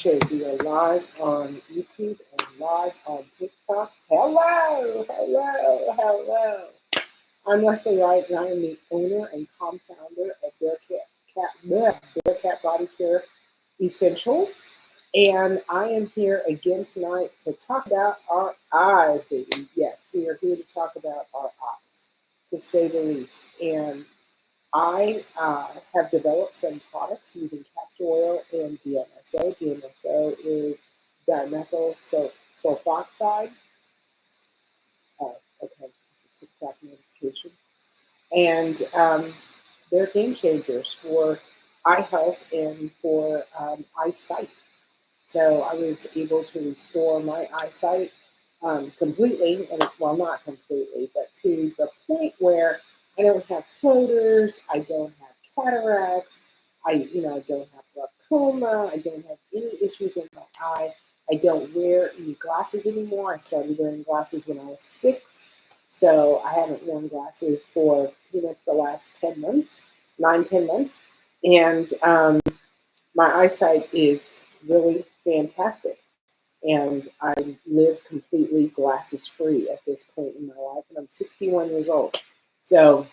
We are live on YouTube and live on TikTok. Hello, hello, hello. I'm Leslie Wright, and I am the owner and co-founder of Bearcat Body Care Essentials. And I am here again tonight to talk about our eyes, baby. Yes, we are here to talk about our eyes, to say the least. And I have developed some products using castor oil and DMSO. DMSO is dimethyl sulfoxide. Okay, it's a TikTok notification. And they're game changers for eye health and for eyesight. So I was able to restore my eyesight completely, and well, not completely, but to the point where I don't have floaters, I don't have cataracts, I don't have glaucoma, I don't have any issues in my eye. I don't wear any glasses anymore. I started wearing glasses when I was 6, so I haven't worn glasses for pretty much the last 10 months, 9, 10 months, and my eyesight is really fantastic. And I live completely glasses free at this point in my life, and I'm 61 years old. So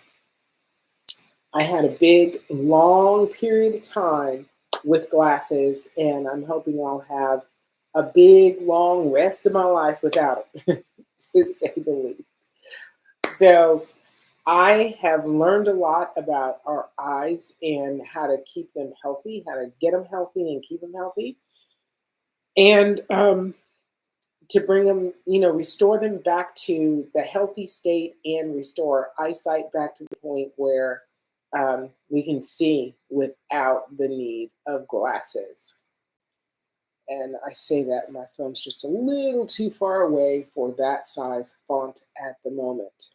I had a big, long period of time with glasses, and I'm hoping I'll have a big, long rest of my life without it, to say the least. So I have learned a lot about our eyes and how to keep them healthy, how to get them healthy and keep them healthy. And to bring them, restore them back to the healthy state and restore eyesight back to the point where we can see without the need of glasses. And I say that my phone's just a little too far away for that size font at the moment.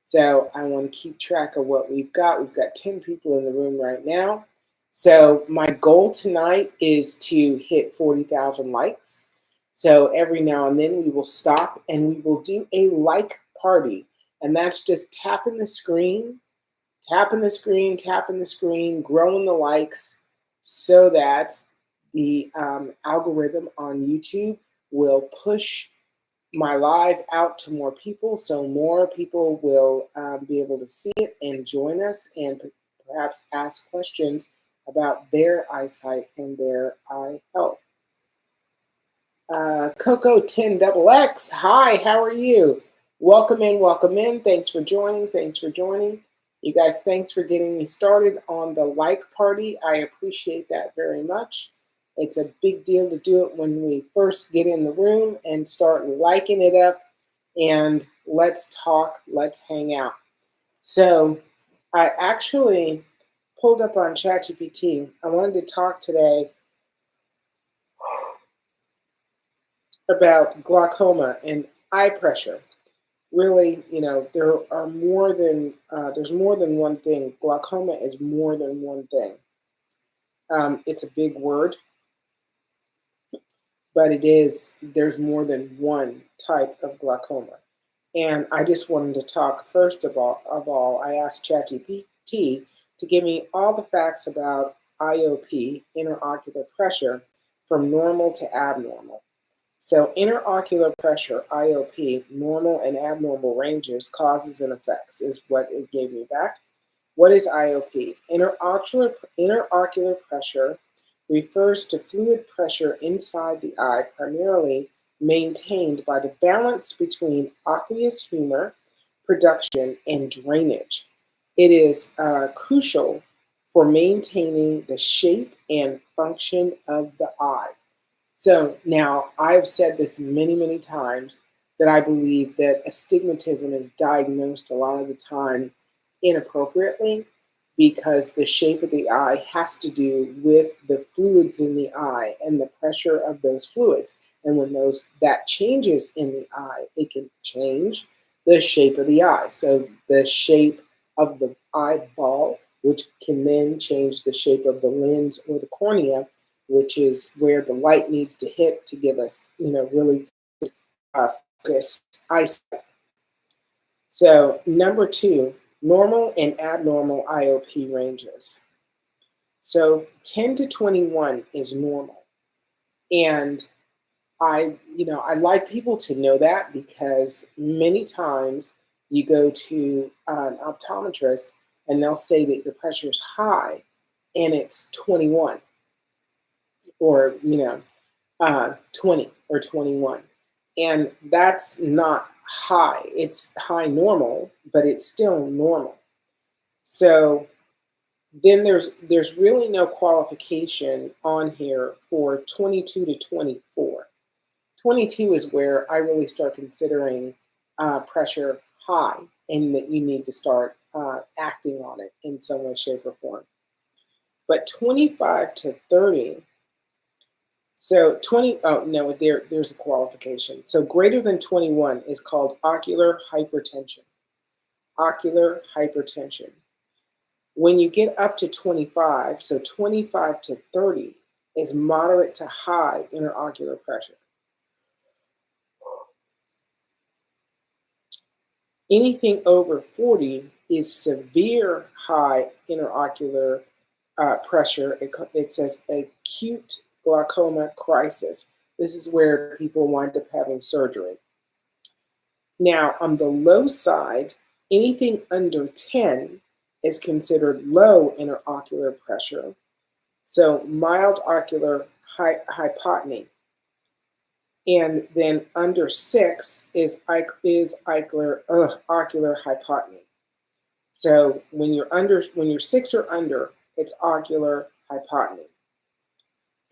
So I want to keep track of what we've got. We've got 10 people in the room right now. So my goal tonight is to hit 40,000 likes. So every now and then we will stop and we will do a like party. And that's just tapping the screen, tapping the screen, tapping the screen, growing the likes so that the algorithm on YouTube will push my live out to more people, so more people will be able to see it and join us and perhaps ask questions about their eyesight and their eye health. Coco 10XX, hi, how are you? Welcome in, welcome in. Thanks for joining. Thanks for joining. You guys, thanks for getting me started on the like party. I appreciate that very much. It's a big deal to do it when we first get in the room and start liking it up and let's talk, let's hang out. So I actually pulled up on ChatGPT. I wanted to talk today about glaucoma and eye pressure. Really, there are there's more than one thing. Glaucoma is more than one thing. It's a big word. But there's more than one type of glaucoma. And I just wanted to talk first of all, I asked ChatGPT to give me all the facts about IOP, interocular pressure, from normal to abnormal. So interocular pressure, IOP, normal and abnormal ranges, causes and effects is what it gave me back. What is IOP? Interocular pressure refers to fluid pressure inside the eye, primarily maintained by the balance between aqueous humor production and drainage. It is crucial for maintaining the shape and function of the eye. So now I've said this many, many times that I believe that astigmatism is diagnosed a lot of the time inappropriately, because the shape of the eye has to do with the fluids in the eye and the pressure of those fluids. And when that changes in the eye, it can change the shape of the eye. So the shape of the eyeball, which can then change the shape of the lens or the cornea, which is where the light needs to hit to give us, really focused eyesight. So number 2, normal and abnormal IOP ranges. So 10 to 21 is normal. And I like people to know that because many times you go to an optometrist and they'll say that your pressure is high and it's 21 or, 20 or 21. And that's not high. It's high normal, but it's still normal. So then there's really no qualification on here for 22 to 24. 22 is where I really start considering pressure high and that you need to start acting on it in some way, shape, or form. But 25 to 30, so 20, oh no, there's a qualification. So greater than 21 is called ocular hypertension. Ocular hypertension. When you get up to 25, so 25 to 30 is moderate to high intraocular pressure. Anything over 40 is severe high intraocular pressure. It says acute glaucoma crisis. This is where people wind up having surgery. Now, on the low side, anything under 10 is considered low intraocular pressure. So mild ocular hypotony. And then under 6 is ocular hypotony. So when you're 6 or under, it's ocular hypotony.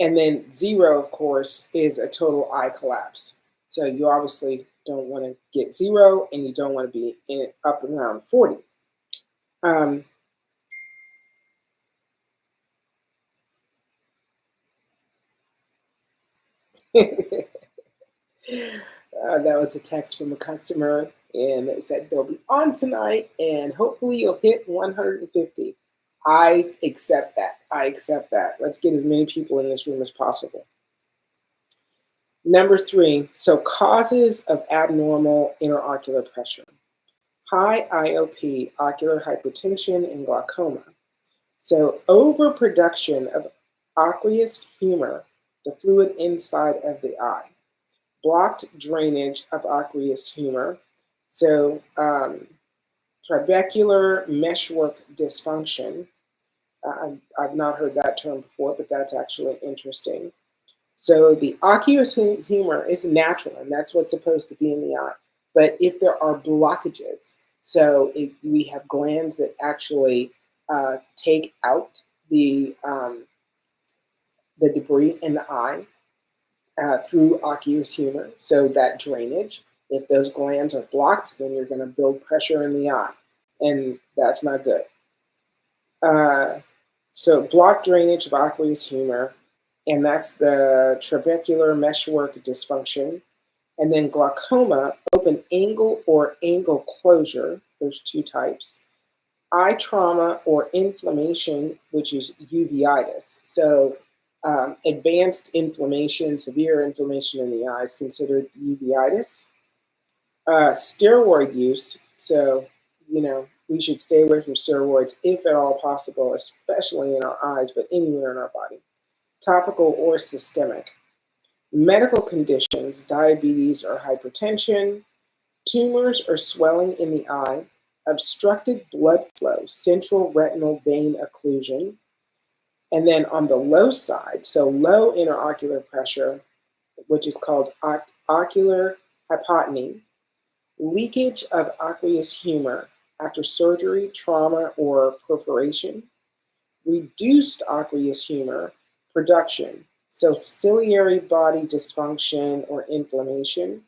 And then 0, of course, is a total eye collapse. So you obviously don't want to get 0, and you don't want to be up around 40. That was a text from a customer, and they said they'll be on tonight, and hopefully you'll hit 150. I accept that. I accept that. Let's get as many people in this room as possible. Number 3, so causes of abnormal intraocular pressure. High IOP, ocular hypertension, and glaucoma. So overproduction of aqueous humor, the fluid inside of the eye. Blocked drainage of aqueous humor. So trabecular meshwork dysfunction. I've not heard that term before, but that's actually interesting. So the aqueous humor is natural, and that's what's supposed to be in the eye. But if there are blockages, so if we have glands that actually take out the debris in the eye through aqueous humor, so that drainage, if those glands are blocked, then you're going to build pressure in the eye, and that's not good. So blocked drainage of aqueous humor, and that's the trabecular meshwork dysfunction. And then glaucoma, open angle or angle closure. There's 2 types. Eye trauma or inflammation, which is uveitis. So advanced inflammation, severe inflammation in the eye is considered uveitis. Steroid use. So, we should stay away from steroids if at all possible, especially in our eyes, but anywhere in our body. Topical or systemic. Medical conditions, diabetes or hypertension, tumors or swelling in the eye, obstructed blood flow, central retinal vein occlusion. And then on the low side, so low intraocular pressure, which is called ocular hypotony, leakage of aqueous humor after surgery, trauma, or perforation, reduced aqueous humor production, so ciliary body dysfunction or inflammation,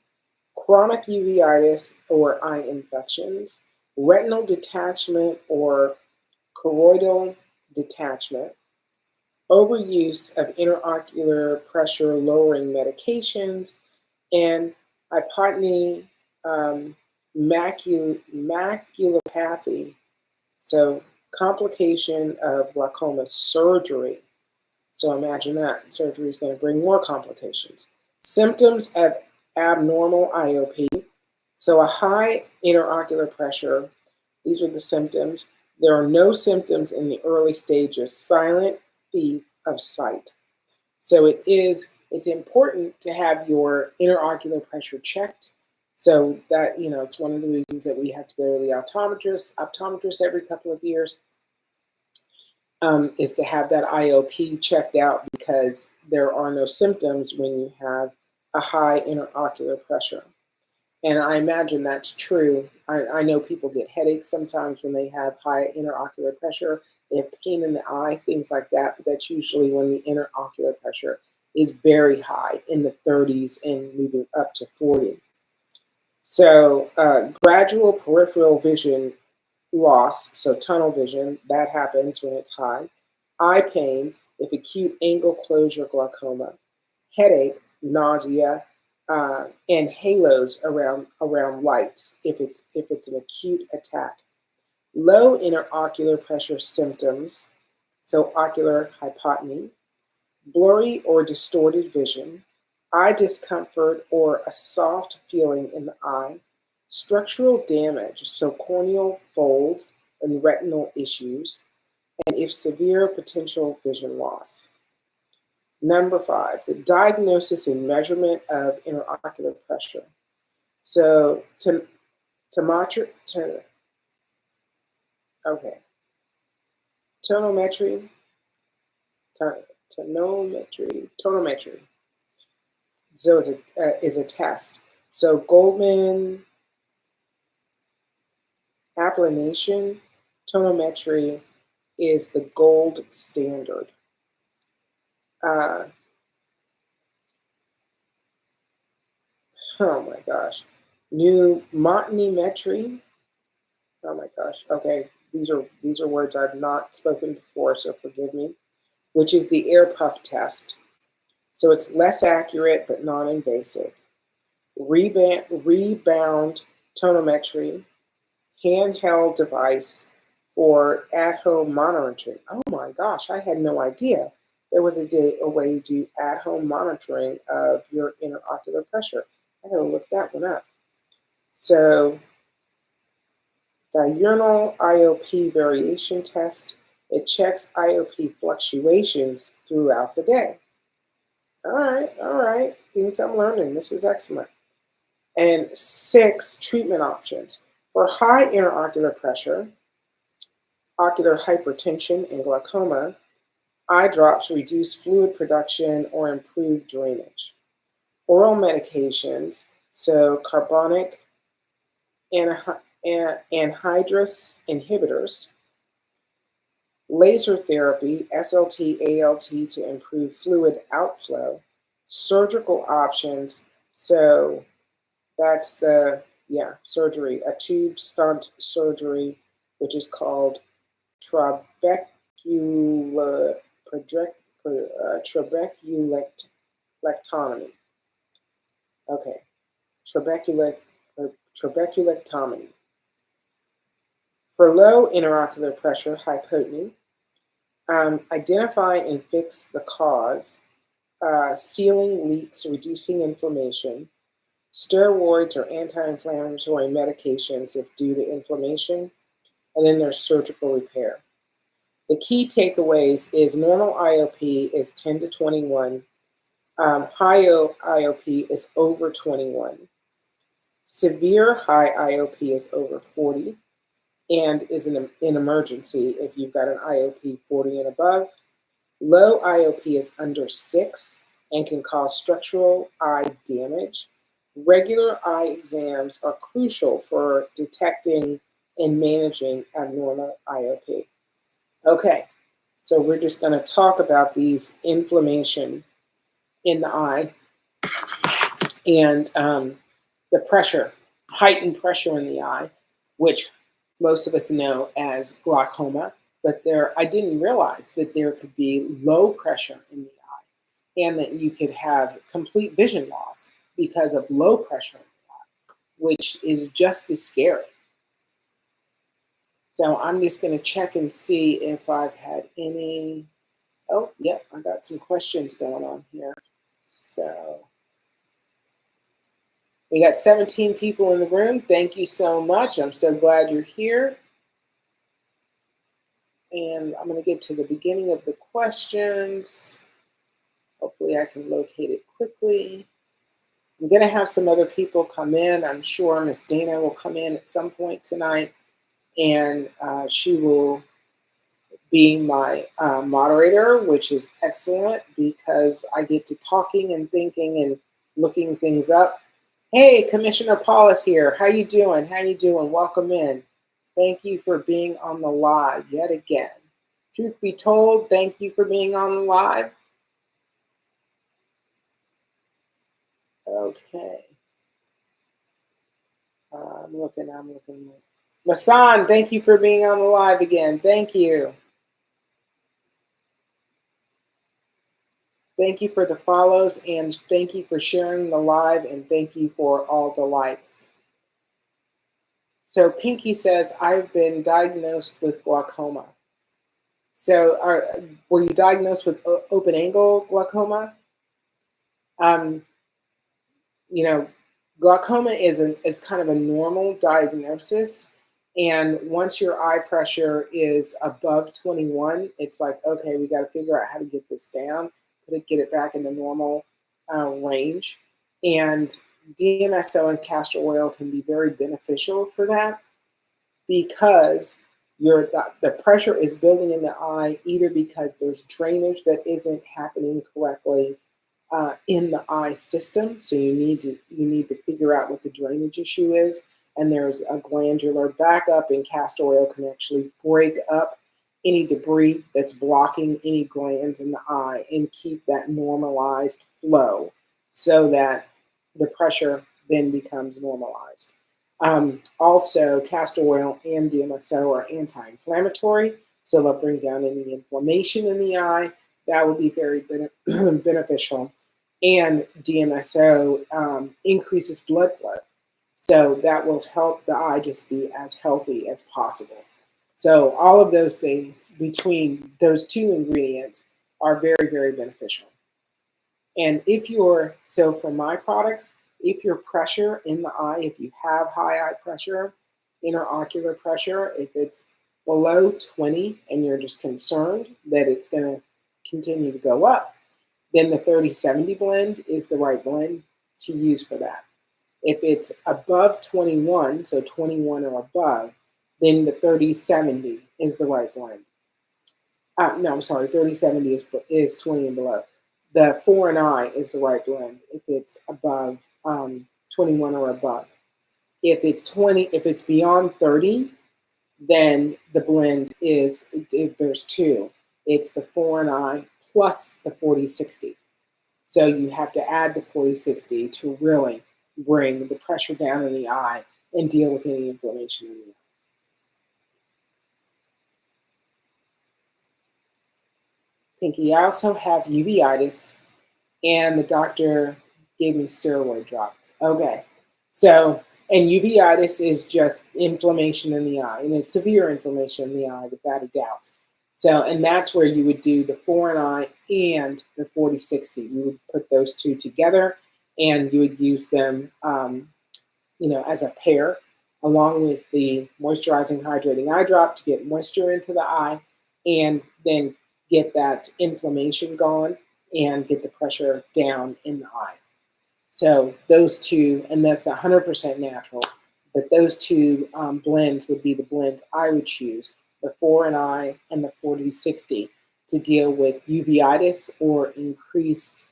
chronic uveitis or eye infections, retinal detachment or choroidal detachment, overuse of intraocular pressure lowering medications, and hypotony, maculopathy, so complication of glaucoma surgery. So imagine that. Surgery is going to bring more complications. Symptoms of abnormal IOP. So a high intraocular pressure. These are the symptoms. There are no symptoms in the early stages. Silent thief of sight. So it is it's important to have your interocular pressure checked. So that, it's one of the reasons that we have to go to the optometrist every couple of years, is to have that IOP checked out, because there are no symptoms when you have a high interocular pressure. And I imagine that's true. I know people get headaches sometimes when they have high interocular pressure. They have pain in the eye, things like that. But that's usually when the interocular pressure is very high, in the 30s and moving up to 40. So gradual peripheral vision loss, so tunnel vision, that happens when it's high. Eye pain, if acute angle closure glaucoma. Headache, nausea, and halos around lights if it's an acute attack. Low interocular pressure symptoms, so ocular hypotony, blurry or distorted vision, eye discomfort or a soft feeling in the eye, structural damage, so corneal folds and retinal issues, and if severe, potential vision loss. Number 5, the diagnosis and measurement of interocular pressure. So, tonometry, tonometry, tonometry. So is a test. So Goldman applanation tonometry is the gold standard. Oh my gosh. Pneumatometry. Oh my gosh. Okay, these are words I've not spoken before, so forgive me. Which is the air puff test. So it's less accurate but non-invasive. Rebound tonometry, handheld device for at-home monitoring. Oh my gosh, I had no idea there was a way to do at-home monitoring of your interocular pressure. I gotta look that one up. So, diurnal IOP variation test. It checks IOP fluctuations throughout the day. All right. Things I'm learning. This is excellent. And 6, treatment options. For high interocular pressure, ocular hypertension, and glaucoma, eye drops reduce fluid production or improve drainage. Oral medications, so carbonic anhydrous inhibitors, laser therapy, SLT, ALT, to improve fluid outflow, surgical options, so that's surgery, a tube stunt surgery, which is called trabeculectomy. Okay, trabeculectomy. For low interocular pressure, hypotony, identify and fix the cause, sealing leaks, reducing inflammation, steroids or anti-inflammatory medications if due to inflammation, and then there's surgical repair. The key takeaways is normal IOP is 10 to 21, high IOP is over 21, severe high IOP is over 40, and is an emergency if you've got an IOP 40 and above. Low IOP is under 6 and can cause structural eye damage. Regular eye exams are crucial for detecting and managing abnormal IOP. Okay, so we're just going to talk about these inflammation in the eye and the pressure, heightened pressure in the eye, which most of us know as glaucoma, but I didn't realize that there could be low pressure in the eye and that you could have complete vision loss because of low pressure in the eye, which is just as scary. So I'm just going to check and see if I've had any. Oh, yep, I got some questions going on here. So we got 17 people in the room. Thank you so much. I'm so glad you're here. And I'm going to get to the beginning of the questions. Hopefully I can locate it quickly. I'm going to have some other people come in. I'm sure Miss Dana will come in at some point tonight, and she will be my moderator, which is excellent because I get to talking and thinking and looking things up. Hey, Commissioner Paulus here. How you doing? How you doing? Welcome in. Thank you for being on the live yet again. Truth be told, thank you for being on the live. Okay. I'm looking. Masan, thank you for being on the live again. Thank you. Thank you for the follows, and thank you for sharing the live, and thank you for all the likes. So Pinky says, I've been diagnosed with glaucoma. So were you diagnosed with open angle glaucoma? You know, glaucoma is kind of a normal diagnosis. And once your eye pressure is above 21, it's like, okay, we got to figure out how to get this down, get it back in the normal range. And DMSO and castor oil can be very beneficial for that because the pressure is building in the eye either because there's drainage that isn't happening correctly in the eye system. So you need to figure out what the drainage issue is. And there's a glandular backup, and castor oil can actually break up any debris that's blocking any glands in the eye and keep that normalized flow so that the pressure then becomes normalized. Also, castor oil and DMSO are anti-inflammatory, so they'll bring down any inflammation in the eye. That will be very beneficial. And DMSO increases blood flow. So that will help the eye just be as healthy as possible. So all of those things between those two ingredients are very, very beneficial. And so for my products, if your pressure in the eye, if you have high eye pressure, interocular pressure, if it's below 20 and you're just concerned that it's going to continue to go up, then the 30/70 blend is the right blend to use for that. If it's above 21, so 21 or above, then the 30/70 is the right blend. No, I'm sorry, 30/70 is 20 and below. The 4 and I is the right blend if it's above 21 or above. If it's beyond 30, then the blend is, if there's two, it's the 4 and I plus the 40/60. So you have to add the 40/60 to really bring the pressure down in the eye and deal with any inflammation in the eye. Pinky, I also have uveitis, and the doctor gave me steroid drops. Okay, so, and uveitis is just inflammation in the eye, and it's severe inflammation in the eye without a doubt. So, and that's where you would do the 4 and I and the 40/60. You would put those two together, and you would use them, as a pair, along with the moisturizing, hydrating eye drop to get moisture into the eye, and then get that inflammation gone and get the pressure down in the eye. So those two, and that's 100% natural, but those two blends would be the blends I would choose, the 4 and I and the 40/60, to deal with uveitis or increased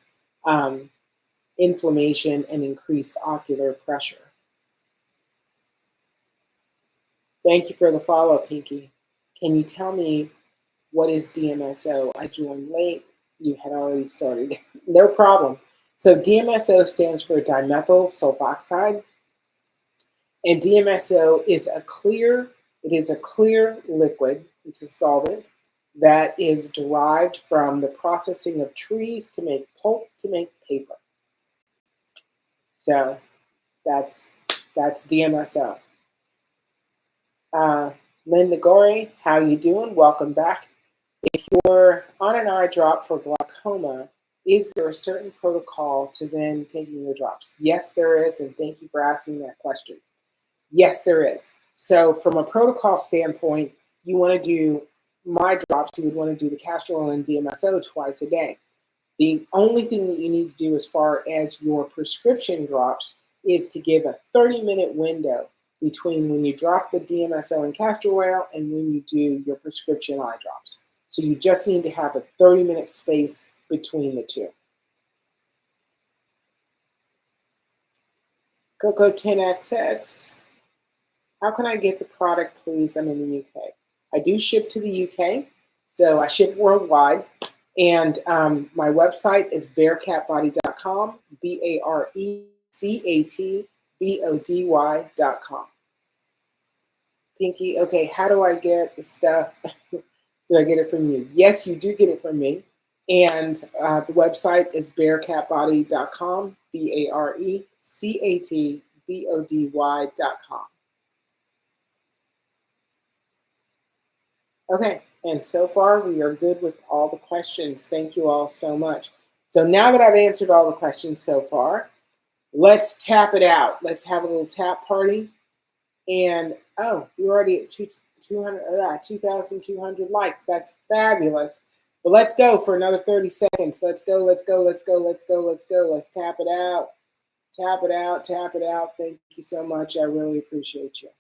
inflammation and increased ocular pressure. Thank you for the follow, Pinky. Can you tell me what is DMSO? I joined late. You had already started. No problem. So DMSO stands for dimethyl sulfoxide, and DMSO is a clear liquid. It's a solvent that is derived from the processing of trees to make pulp to make paper. So that's DMSO. Linda Gorey, how you doing? Welcome back. If you're on an eye drop for glaucoma, is there a certain protocol to then taking your drops? Yes, there is, and thank you for asking that question. Yes, there is. So from a protocol standpoint, you want to do my drops, you would want to do the castor oil and DMSO twice a day. The only thing that you need to do as far as your prescription drops is to give a 30-minute window between when you drop the DMSO and castor oil and when you do your prescription eye drops. So you just need to have a 30-minute space between the two. Coco 10XX, how can I get the product, please? I'm in the UK. I do ship to the UK, so I ship worldwide. And my website is barecatbody.com, BARECATBODY.com. Pinky, okay, how do I get the stuff? Did I get it from you? Yes, you do get it from me. And the website is barecatbody.com, BARECATBODY.com. Okay, and so far we are good with all the questions. Thank you all so much. So now that I've answered all the questions so far, let's tap it out. Let's have a little tap party. And oh, we're already at 2,200 likes. That's fabulous. But let's go for another 30 seconds. Let's go, let's go, let's go, let's go, let's go. Let's tap it out. Tap it out, tap it out. Thank you so much. I really appreciate you.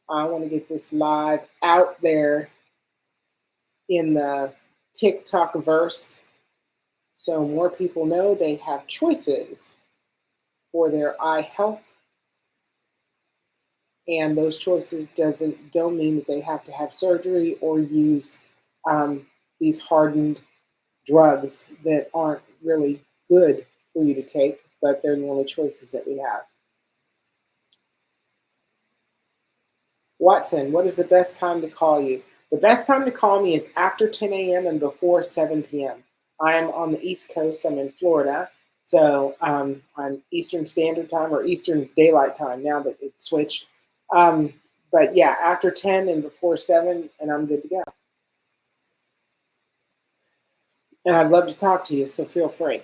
I want to get this live out there in the TikTok verse so more people know they have choices for their eye health. And those choices don't mean that they have to have surgery or use these hardened drugs that aren't really good for you to take, but they're the only choices that we have. Watson, what is the best time to call you? The best time to call me is after 10 a.m. and before 7 p.m. I'm on the East Coast. I'm in Florida. So I'm Eastern Standard Time or Eastern Daylight Time now that it's switched. But yeah, after 10 and before 7, and I'm good to go. And I'd love to talk to you, so feel free.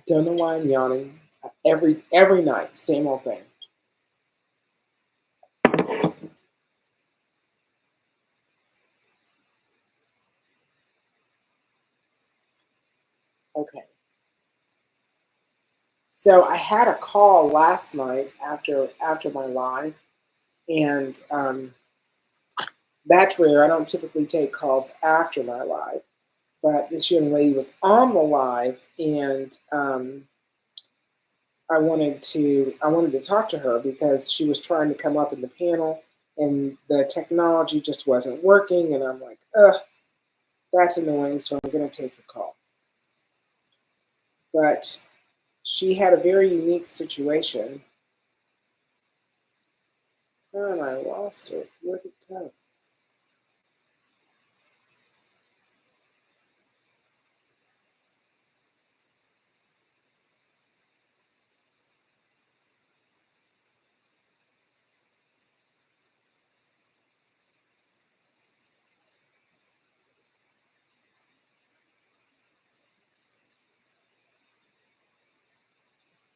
Don't know why I'm yawning. Every night, same old thing. Okay. So I had a call last night after my live, and that's rare. I don't typically take calls after my live, but this young lady was on the live, and I wanted to talk to her because she was trying to come up in the panel, and the technology just wasn't working, and I'm like, ugh, that's annoying. So I'm going to take a call, but she had a very unique situation. Oh, and I lost it. Where'd it go?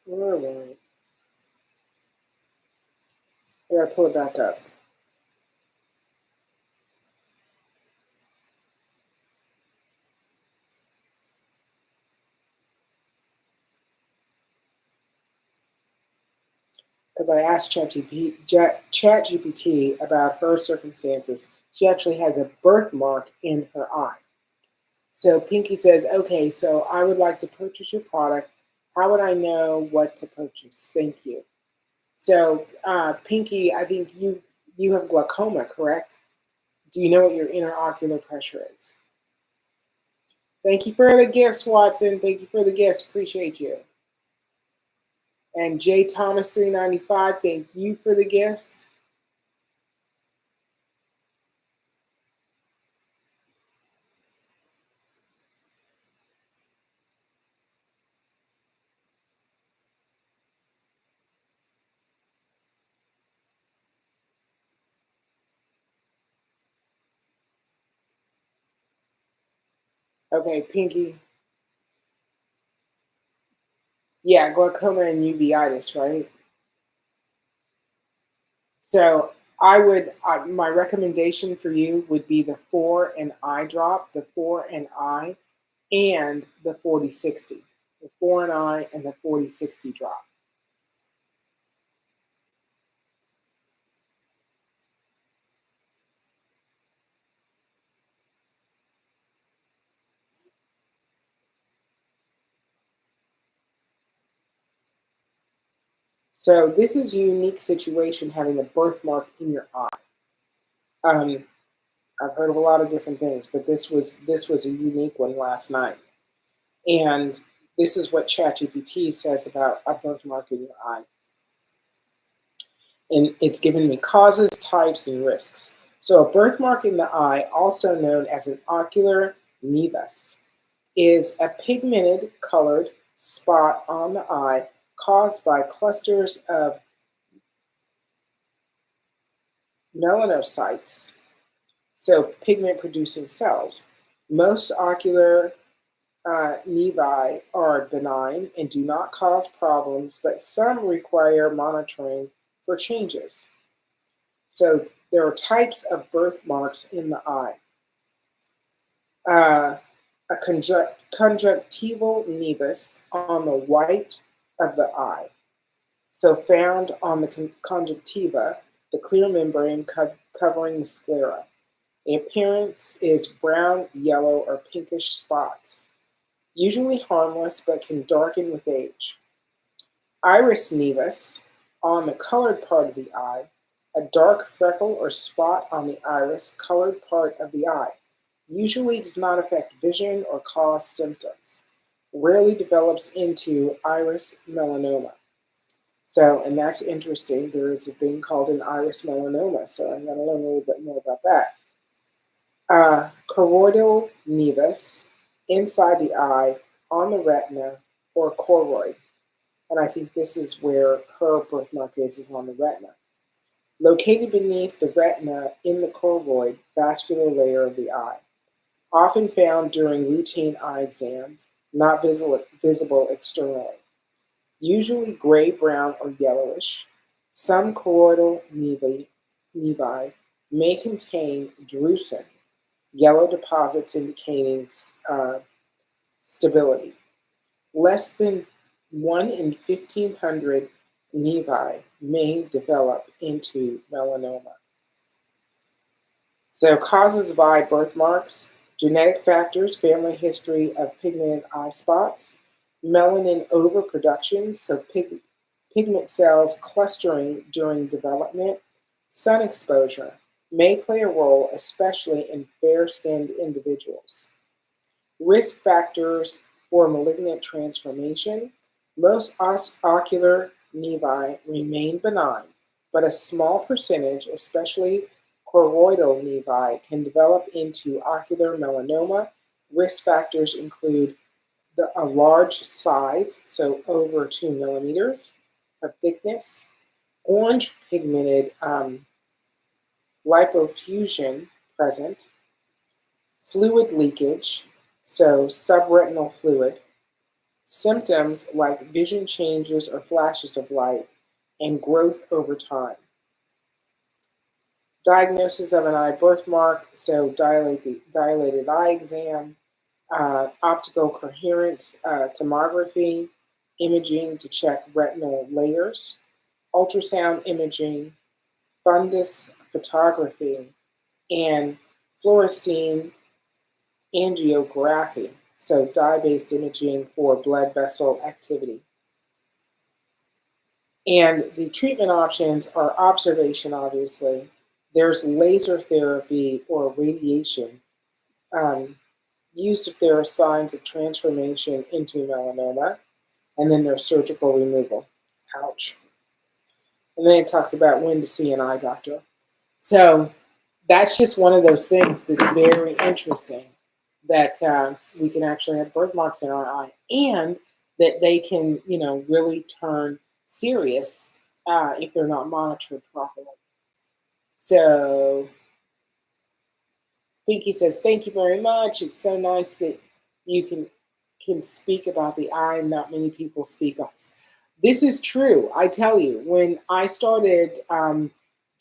All right. I gotta pull it back up. Because I asked ChatGPT about her circumstances. She actually has a birthmark in her eye. So Pinky says, okay, so I would like to purchase your product. How would I know what to purchase? Thank you. So Pinky, I think you have glaucoma, correct? Do you know what your interocular pressure is? Thank you for the gifts, Watson. Thank you for the gifts. Appreciate you. And J Thomas 395, thank you for the gifts. Okay, Pinky. Yeah, glaucoma and uveitis, right? So my recommendation for you would be the 4 and I drop, the 4 and I, and the 4060. The 4 and I and the 4060 drop. So this is a unique situation having a birthmark in your eye. Um, I've heard of a lot of different things, but this was a unique one last night. And this is what ChatGPT says about a birthmark in your eye. And it's given me causes, types, and risks. So a birthmark in the eye, also known as an ocular nevus, is a pigmented colored spot on the eye caused by clusters of melanocytes, so pigment producing cells. Most ocular nevi are benign and do not cause problems, but some require monitoring for changes. So there are types of birthmarks in the eye. A conjunctival nevus on the white of the eye. So found on the conjunctiva, the clear membrane covering the sclera. The appearance is brown, yellow, or pinkish spots, usually harmless but can darken with age. Iris nevus on the colored part of the eye, a dark freckle or spot on the iris colored part of the eye. Usually does not affect vision or cause symptoms. Rarely develops into iris melanoma. So, and that's interesting. There is a thing called an iris melanoma. So I'm going to learn a little bit more about that. Choroidal nevus, inside the eye, on the retina, or choroid. And I think this is where her birthmark is on the retina. Located beneath the retina in the choroid vascular layer of the eye. Often found during routine eye exams, not visible externally. Usually gray, brown, or yellowish. Some choroidal nevi may contain drusen, yellow deposits indicating stability. Less than 1 in 1,500 nevi may develop into melanoma. So causes of eye birthmarks, genetic factors, family history of pigmented eye spots, melanin overproduction, so pigment cells clustering during development, sun exposure may play a role, especially in fair-skinned individuals. Risk factors for malignant transformation. Most ocular nevi remain benign, but a small percentage, especially choroidal nevi, can develop into ocular melanoma. Risk factors include a large size, so over 2 millimeters of thickness, orange pigmented lipofuscin present, fluid leakage, so subretinal fluid, symptoms like vision changes or flashes of light, and growth over time. Diagnosis of an eye birthmark, so dilated eye exam, optical coherence tomography, imaging to check retinal layers, ultrasound imaging, fundus photography, and fluorescein angiography, so dye-based imaging for blood vessel activity. And the treatment options are observation, obviously. There's laser therapy or radiation used if there are signs of transformation into melanoma, and then there's surgical removal. Ouch. And then it talks about when to see an eye doctor. So that's just one of those things that's very interesting, that we can actually have birthmarks in our eye, and that they can, really turn serious if they're not monitored properly. So Pinky says, thank you very much. It's so nice that you can speak about the eye, and not many people speak on this. Is true. I tell you, when I started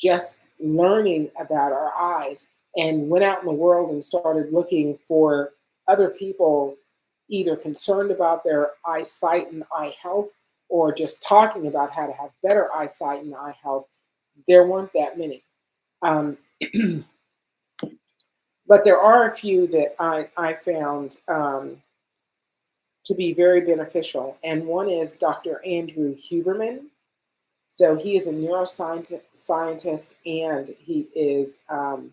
just learning about our eyes and went out in the world and started looking for other people either concerned about their eyesight and eye health or just talking about how to have better eyesight and eye health, there weren't that many. Um, but there are a few that I found to be very beneficial. And one is Dr. Andrew Huberman. So he is a neuroscientist scientist, and he is an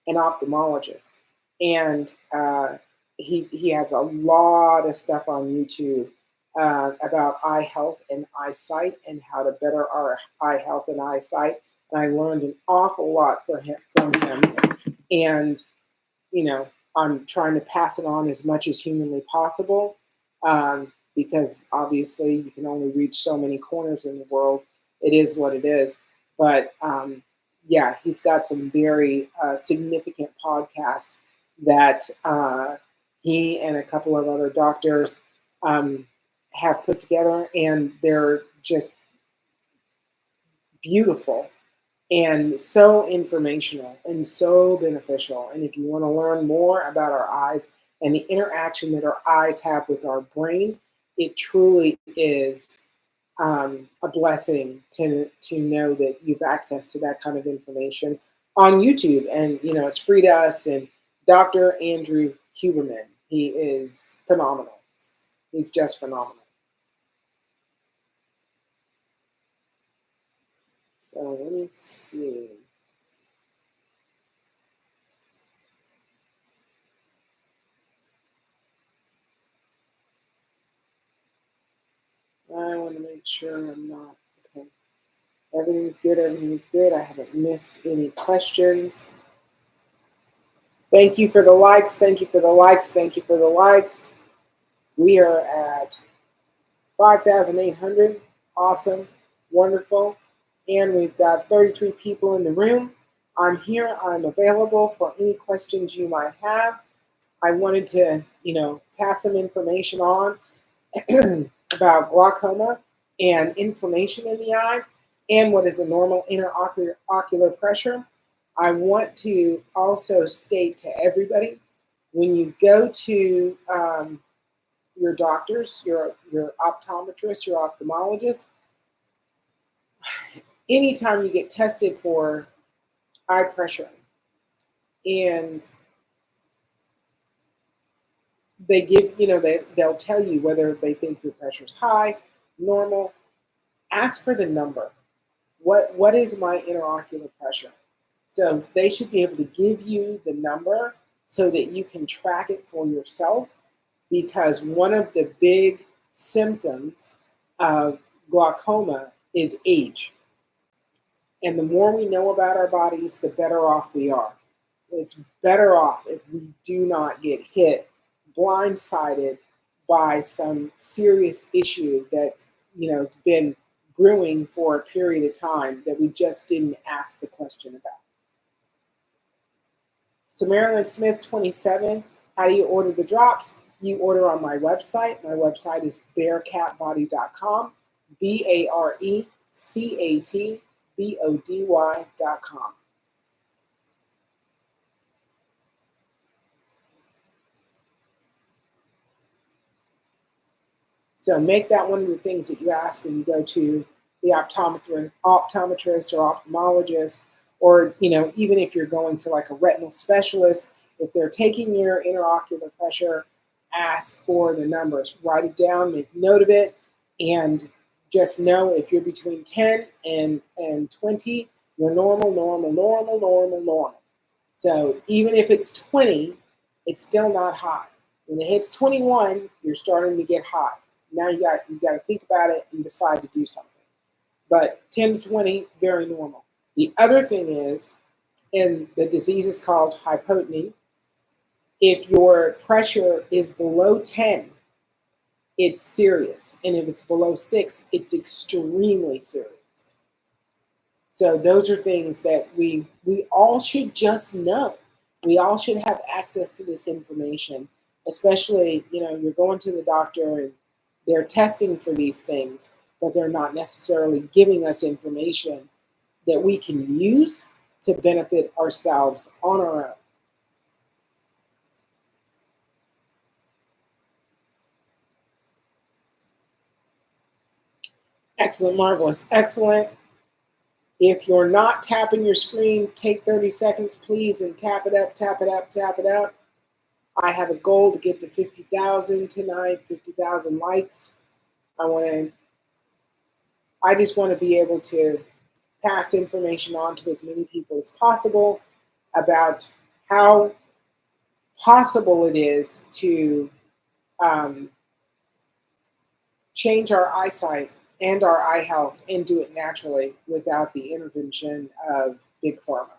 ophthalmologist. And he has a lot of stuff on YouTube about eye health and eyesight and how to better our eye health and eyesight. And I learned an awful lot from him. And you know, I'm trying to pass it on as much as humanly possible because obviously you can only reach so many corners in the world. It is what it is. But yeah, he's got some very significant podcasts that he and a couple of other doctors have put together, and they're just beautiful and so informational and so beneficial. And if you want to learn more about our eyes and the interaction that our eyes have with our brain, it truly is a blessing to know that you've access to that kind of information on YouTube. And you know, it's free to us. And Dr. Andrew Huberman, he is phenomenal. He's just phenomenal. So let me see. I want to make sure I'm not okay. Everything's good. Everything's good. I haven't missed any questions. Thank you for the likes. Thank you for the likes. Thank you for the likes. We are at 5,800. Awesome. Wonderful. And we've got 33 people in the room. I'm here. I'm available for any questions you might have. I wanted to, pass some information on about glaucoma and inflammation in the eye and what is a normal interocular pressure. I want to also state to everybody when you go to your doctors, your optometrist, your ophthalmologist, anytime you get tested for eye pressure and they give, they'll tell you whether they think your pressure is high, normal. Ask for the number. What is my interocular pressure? So they should be able to give you the number so that you can track it for yourself, because one of the big symptoms of glaucoma is age. And the more we know about our bodies, the better off we are. It's better off if we do not get hit blindsided by some serious issue that has been brewing for a period of time that we just didn't ask the question about. So Marilyn Smith 27, how do you order the drops? You order on my website. My website is barecatbody.com, BARECATBODY.com. So make that one of the things that you ask when you go to the optometrist or ophthalmologist, or even if you're going to like a retinal specialist, if they're taking your interocular pressure, ask for the numbers. Write it down, make note of it, and just know if you're between 10 and 20, you're normal, normal, normal, normal, normal. So even if it's 20, it's still not high. When it hits 21, you're starting to get high. Now you got to think about it and decide to do something. But 10 to 20, very normal. The other thing is, and the disease is called hypotony. If your pressure is below 10, it's serious. And if it's below 6, it's extremely serious. So those are things that we all should just know. We all should have access to this information, especially, you're going to the doctor and they're testing for these things, but they're not necessarily giving us information that we can use to benefit ourselves on our own. Excellent, marvelous, excellent. If you're not tapping your screen, take 30 seconds, please, and tap it up, tap it up, tap it up. I have a goal to get to 50,000 tonight, 50,000 likes. I just want to be able to pass information on to as many people as possible about how possible it is to change our eyesight and our eye health and do it naturally without the intervention of Big Pharma.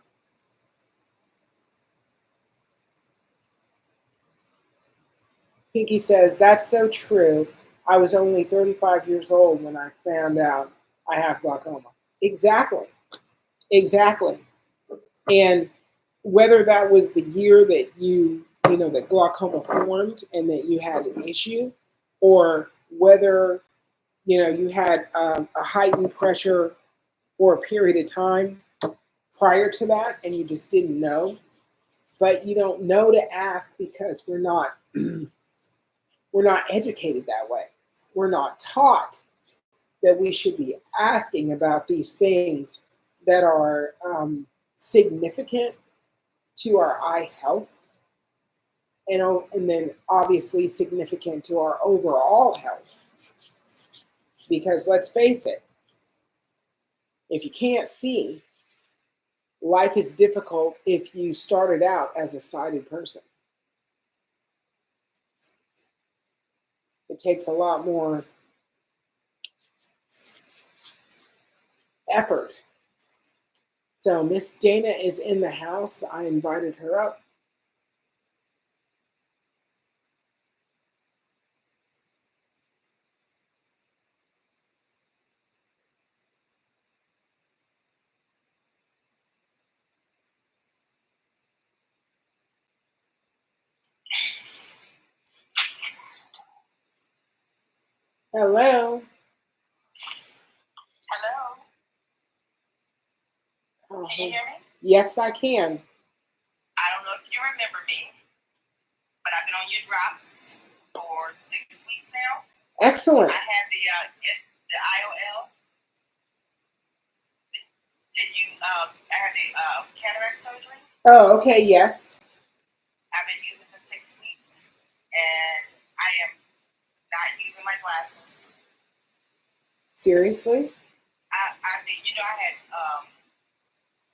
Pinky says, that's so true. I was only 35 years old when I found out I have glaucoma. Exactly. Exactly. And whether that was the year that that glaucoma formed and that you had an issue, or whether, you had a heightened pressure for a period of time prior to that and you just didn't know, but you don't know to ask because we're not educated that way. We're not taught that we should be asking about these things that are significant to our eye health and then obviously significant to our overall health. Because let's face it, if you can't see, life is difficult if you started out as a sighted person. It takes a lot more effort. So Miss Dana is in the house. I invited her up. Hello. Hello. Can you hear me? Yes, I can. I don't know if you remember me, but I've been on your drops for 6 weeks now. Excellent. I had the IOL. I had the cataract surgery. Oh, okay, yes. I've been using it for 6 weeks, and I am not using my glasses. Seriously? I mean, I had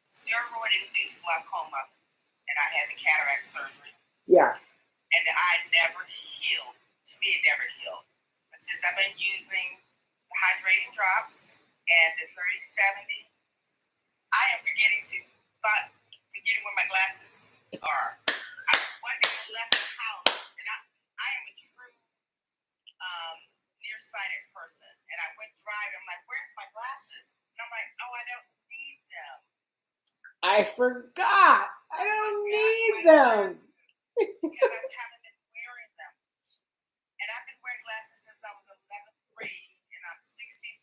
steroid-induced glaucoma, and I had the cataract surgery. Yeah. And the eye never healed. To me, it never healed. But since I've been using the hydrating drops and the 30/70, I am forgetting where my glasses are. One day I left the house, and I am a true nearsighted person. And I went driving. I'm like, where's my glasses? And I'm like, oh, I don't need them. I forgot. I don't need them. Because I haven't been wearing them. And I've been wearing glasses since I was 11th grade, and I'm 63.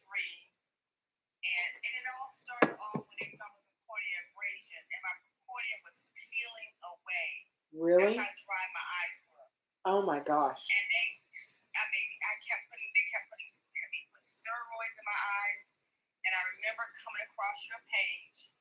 And it all started off when they thought it was a cornea abrasion, and my cornea was peeling away. Really? That's how dry my eyes were. Oh my gosh. And they put steroids in my eyes. And I remember coming across your page,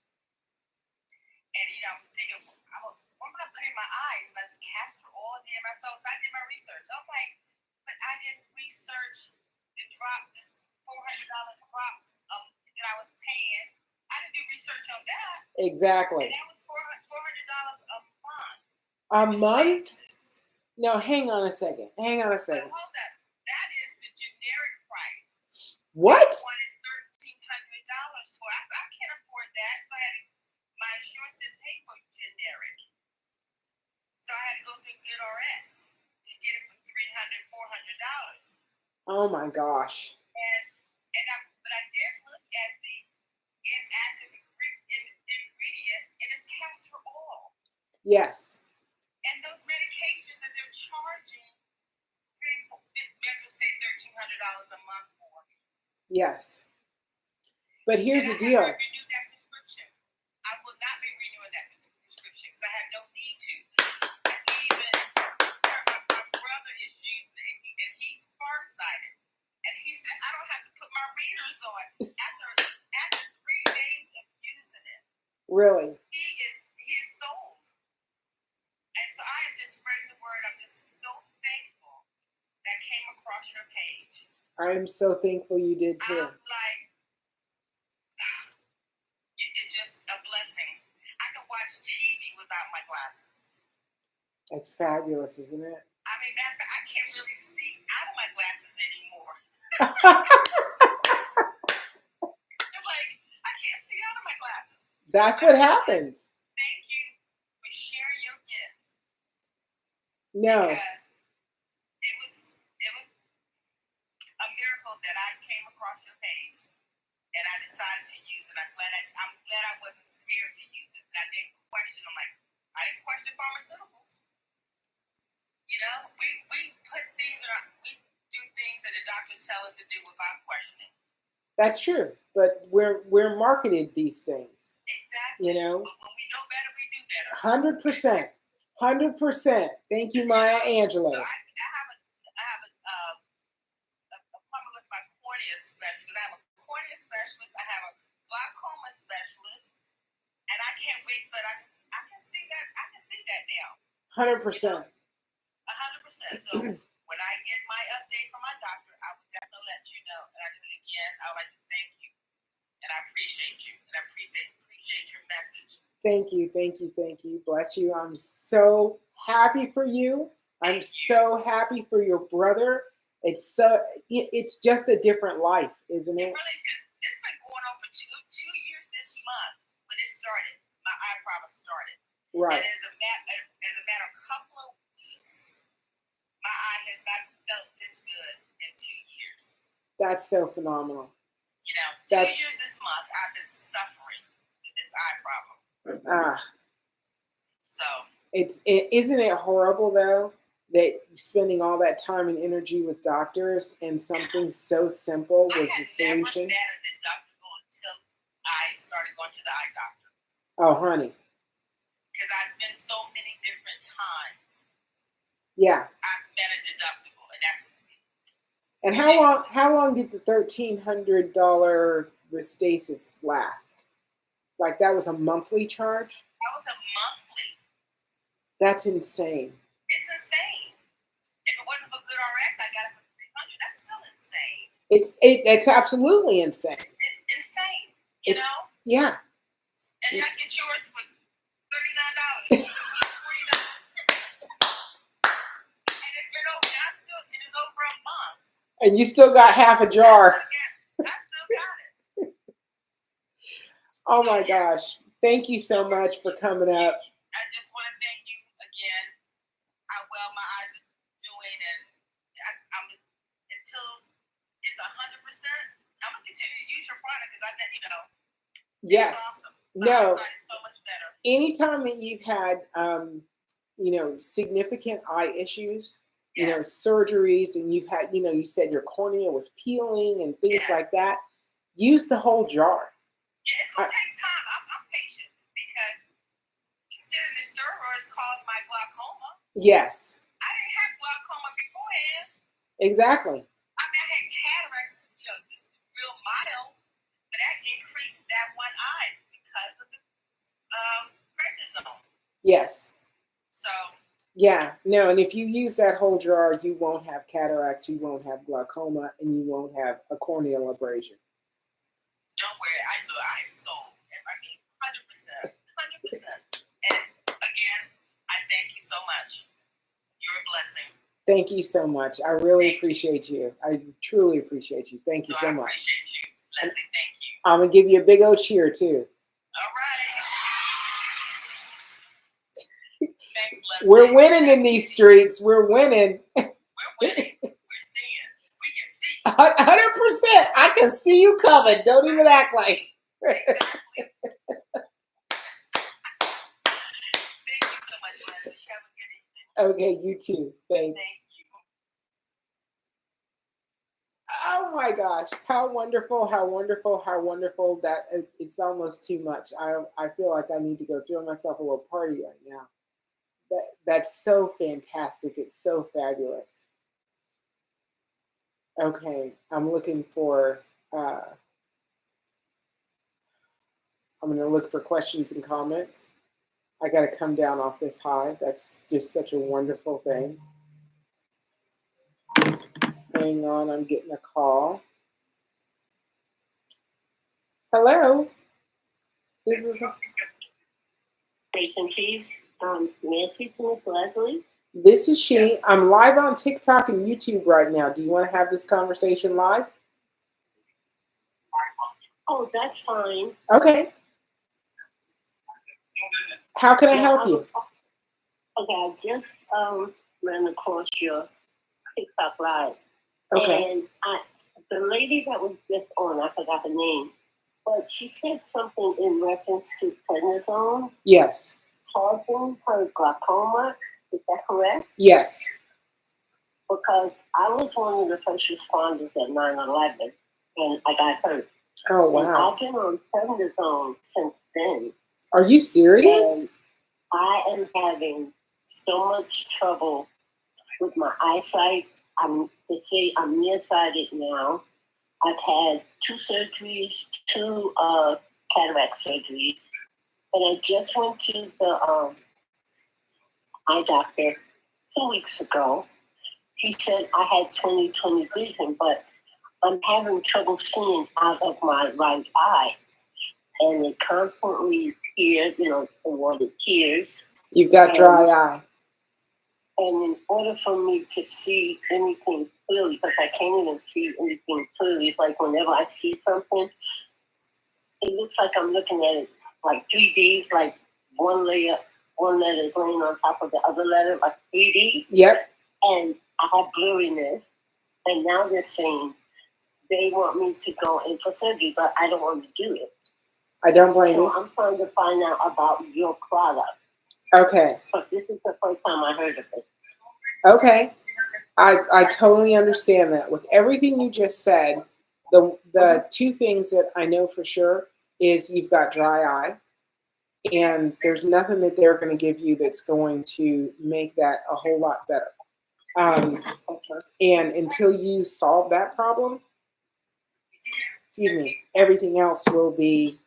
and I'm thinking, what am I putting in my eyes? That's Castor oil, DMSO. So I did my research. I'm like, but I didn't research this $400 drops that I was paying. I didn't do research on that. Exactly. And that was $400 a month. A month? No, hang on a second. But hold on. That is the generic price. What? I wanted $1,300 for. I can't afford that, so my insurance didn't pay for generic. So I had to go through GoodRx to get it for $300, $400. Oh my gosh. But I did look at the inactive ingredient, and it's castor oil. Yes. And those medications that they're charging, let's say $1,300 a month for. Yes. But here's the deal. I renew that prescription. I will not be Really? He is sold. And so I am just spreading the word. I'm just so thankful that came across your page. I am so thankful you did too. I'm like, it's just a blessing. I can watch TV without my glasses. It's fabulous, isn't it? I mean, I can't really see out of my glasses anymore. It's like, I can't see out of my glasses. That's what happens. Thank you for sharing your gift. No. Because it was a miracle that I came across your page and I decided to use it. I'm glad I wasn't scared to use it. And I didn't question them. Like, I didn't question pharmaceuticals. You know, we put things we do things that the doctors tell us to do without questioning. That's true, but we're marketed these things. Exactly. You know. But when we know better, we do better. 100%. 100%. Thank you, Maya Angelou. So I have an appointment with my cornea specialist. I have a cornea specialist. I have a glaucoma specialist, and I can't wait. But I can see that. I can see that now. 100%. 100%. So when I get my update from my doctor, I will definitely let you know. And again, I would like to thank you, and I appreciate you, and I appreciate your message. Thank you, thank you, thank you. Bless you. I'm so happy for you. I'm so happy for your brother. It's just a different life, isn't it? This has been going on for two years this month when it started. My eye problem started. Right. And as a matter of a couple of weeks, my eye has not felt this good in 2 years. That's so phenomenal. You know, 2 years this month, I've been suffering with this eye problem. So isn't it horrible though that spending all that time and energy with doctors and something so simple was the solution? I had never met a deductible until I started going to the eye doctor. Oh, honey. Because I've been so many different times. Yeah. I've met a deductible, and that's. And how long did the $1,300 Restasis last? Like that was a monthly charge? That was a monthly. That's insane. It's insane. If it wasn't for Good RX, I got it for $300. That's still insane. It's absolutely insane. It's insane. You know? Yeah. And I get yours for $39, $40. And it's been over. It is over a month. And you still got half a jar. I still got it. Oh my gosh. Thank you so much for coming up. I just want to thank you again. How well my eyes are doing, and I'm until it's 100%. I'm gonna continue to use your product because I know Yes. It's awesome. No. My eyesight is so much better. Anytime that you've had significant eye issues, surgeries, and you've had, you said your cornea was peeling and things like that, use the whole jar. Yeah, it's gonna take time. I'm patient because considering the steroids caused my glaucoma. Yes. I didn't have glaucoma beforehand. Exactly. I mean, I had cataracts, just real mild, but that increased that one eye because of the prednisone. Yes. So. Yeah, no, and if you use that whole jar, you won't have cataracts, you won't have glaucoma, and you won't have a corneal abrasion. Don't worry, I am sold. I mean, 100%. 100%. And again, I thank you so much. You're a blessing. Thank you so much. I really appreciate you. I truly appreciate you. Thank you so much. I appreciate you, Leslie. Thank you. I'm going to give you a big old cheer, too. All right. Thanks, Leslie. We're winning in these streets. We're winning. We're winning. We're seeing. We can see. 100%. I can see you coming. Don't even act like. Exactly. Thank you so much, Leslie. You have a good evening. Okay, you too. Thanks. Thank you. Oh my gosh. How wonderful, how wonderful, how wonderful that it's almost too much. I feel like I need to go throw myself a little party right now. That's so fantastic. It's so fabulous. Okay, I'm looking for I'm going to look for questions and comments. I got to come down off this high. That's just such a wonderful thing. Hang on, I'm getting a call. Hello. This is Station Chief. May I speak to Miss Leslie? This is she. I'm live on TikTok and YouTube right now. Do you want to have this conversation live? Oh, that's fine. Okay. How can I help you? Okay, I just ran across your TikTok live. Okay. And the lady that was just on, I forgot her name, but she said something in reference to prednisone Yes. causing her glaucoma. Is that correct? Yes. Because I was one of the first responders at 9/11, and I got hurt. Oh, And wow. I've been on prednisone since then. Are you serious? And I am having so much trouble with my eyesight. They say I'm nearsighted now. I've had 2 surgeries, 2 cataract surgeries, and I just went to the eye doctor 2 weeks ago. He said I had 20/20 vision, but I'm having trouble seeing out of my right eye, and it constantly tears, the tears. You've got dry eye. And in order for me to see anything clearly, because I can't even see anything clearly, it's like whenever I see something, it looks like I'm looking at it like 3D, like one letter is laying on top of the other letter, like 3D. Yep. And I have blurriness. And now they're saying they want me to go in for surgery, but I don't want to do it. I don't blame you. So I'm trying to find out about your product. Okay. Because this is the first time I heard of it. Okay. I totally understand that. With everything you just said, the 2 things that I know for sure is you've got dry eye, and there's nothing that they're going to give you that's going to make that a whole lot better. And until you solve that problem, everything else will be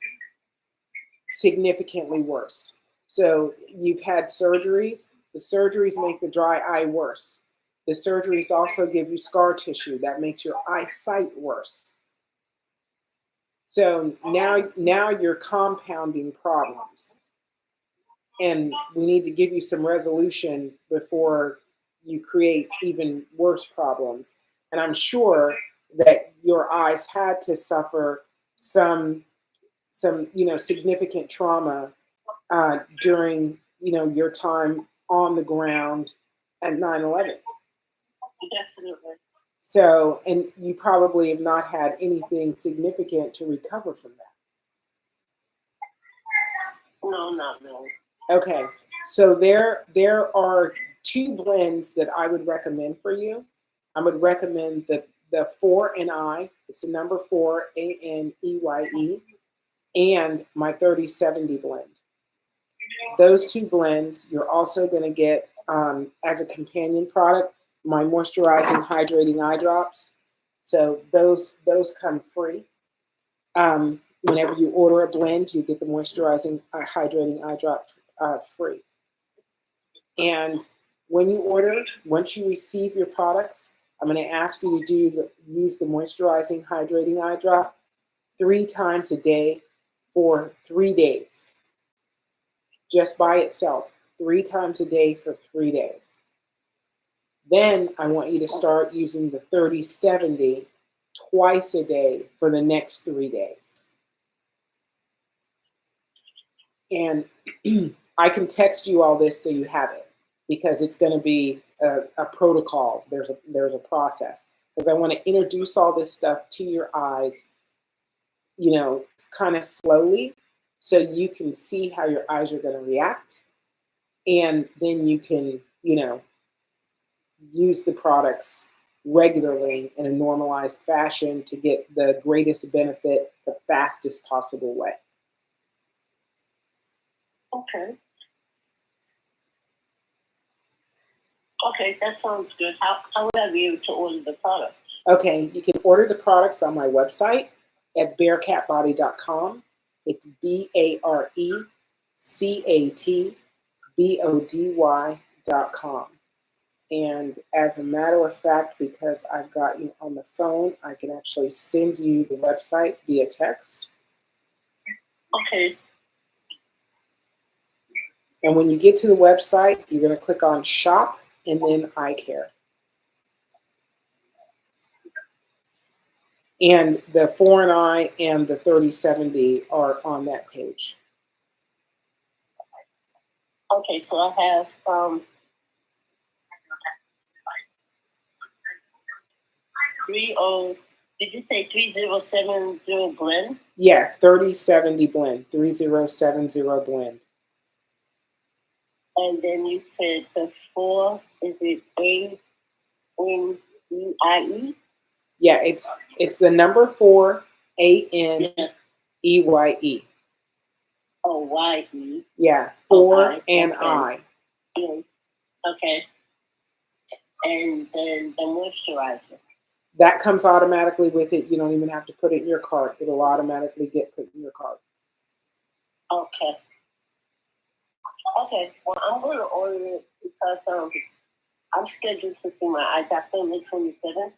significantly worse. So you've had surgeries. The surgeries make the dry eye worse. The surgeries also give you scar tissue that makes your eyesight worse. So now you're compounding problems. And we need to give you some resolution before you create even worse problems. And I'm sure that your eyes had to suffer some significant trauma during your time on the ground at 9/11. Definitely. So, and you probably have not had anything significant to recover from that. No, not really. Okay, so there are 2 blends that I would recommend for you. I would recommend the 4NI. It's the number 4 ANEYE, and my 3070 blend. Those 2 blends, you're also going to get as a companion product my moisturizing hydrating eye drops. So those come free. Whenever you order a blend, you get the moisturizing hydrating eye drop free. And when you order, once you receive your products, I'm going to ask you to use the moisturizing hydrating eye drop 3 times a day for 3 days. Just by itself, 3 times a day for 3 days. Then I want you to start using the 3070 twice a day for the next 3 days. And I can text you all this so you have it, because it's going to be a protocol. There's a process, because I want to introduce all this stuff to your eyes, kind of slowly, so you can see how your eyes are going to react, and then you can, use the products regularly in a normalized fashion to get the greatest benefit the fastest possible way. Okay. Okay, that sounds good. How would I be able to order the product? Okay, you can order the products on my website at bearcatbody.com. It's BareCatbody.com. And as a matter of fact, because I've got you on the phone, I can actually send you the website via text. Okay. And when you get to the website, you're going to click on Shop and then Eye Care. And the foreign eye and the 3070 are on that page. Okay, so I have 30. Did you say 3070 blend? Yeah, 3070 blend, 3070 blend. And then you said the 4, is it ANEIE? Yeah, it's the number 4, ANEYE. Oh, YE. Yeah, 4 Okay, and okay. I. Yeah. Okay. And then the moisturizer. That comes automatically with it. You don't even have to put it in your cart. It'll automatically get put in your cart. Okay. Okay. Well, I'm going to order it because I'm scheduled to see my eye doctor on the 27th,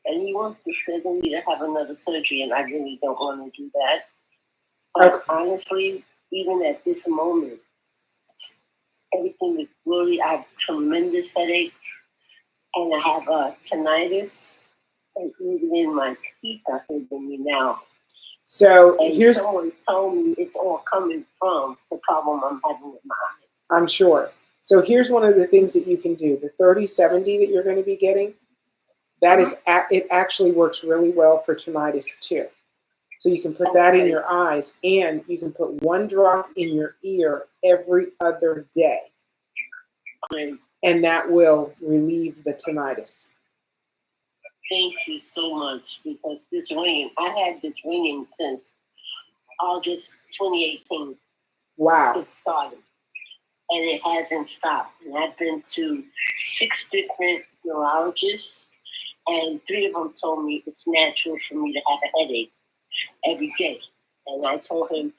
and he wants to schedule me to have another surgery, and I really don't want to do that. But Okay. honestly, even at this moment, everything is really, I have tremendous headaches, and I have tinnitus, and even in my teeth are hitting me now. So And here's, someone told me it's all coming from the problem I'm having with my eyes. I'm sure. So here's one of the things that you can do. The 3070 that you're going to be getting, that is, it actually works really well for tinnitus too. So you can put that in your eyes, and you can put 1 drop in your ear every other day. And that will relieve the tinnitus. Thank you so much, because this ringing, I had this ringing since August 2018. Wow. It started, and it hasn't stopped. And I've been to 6 different neurologists, and 3 of them told me it's natural for me to have a headache every day. And I told him,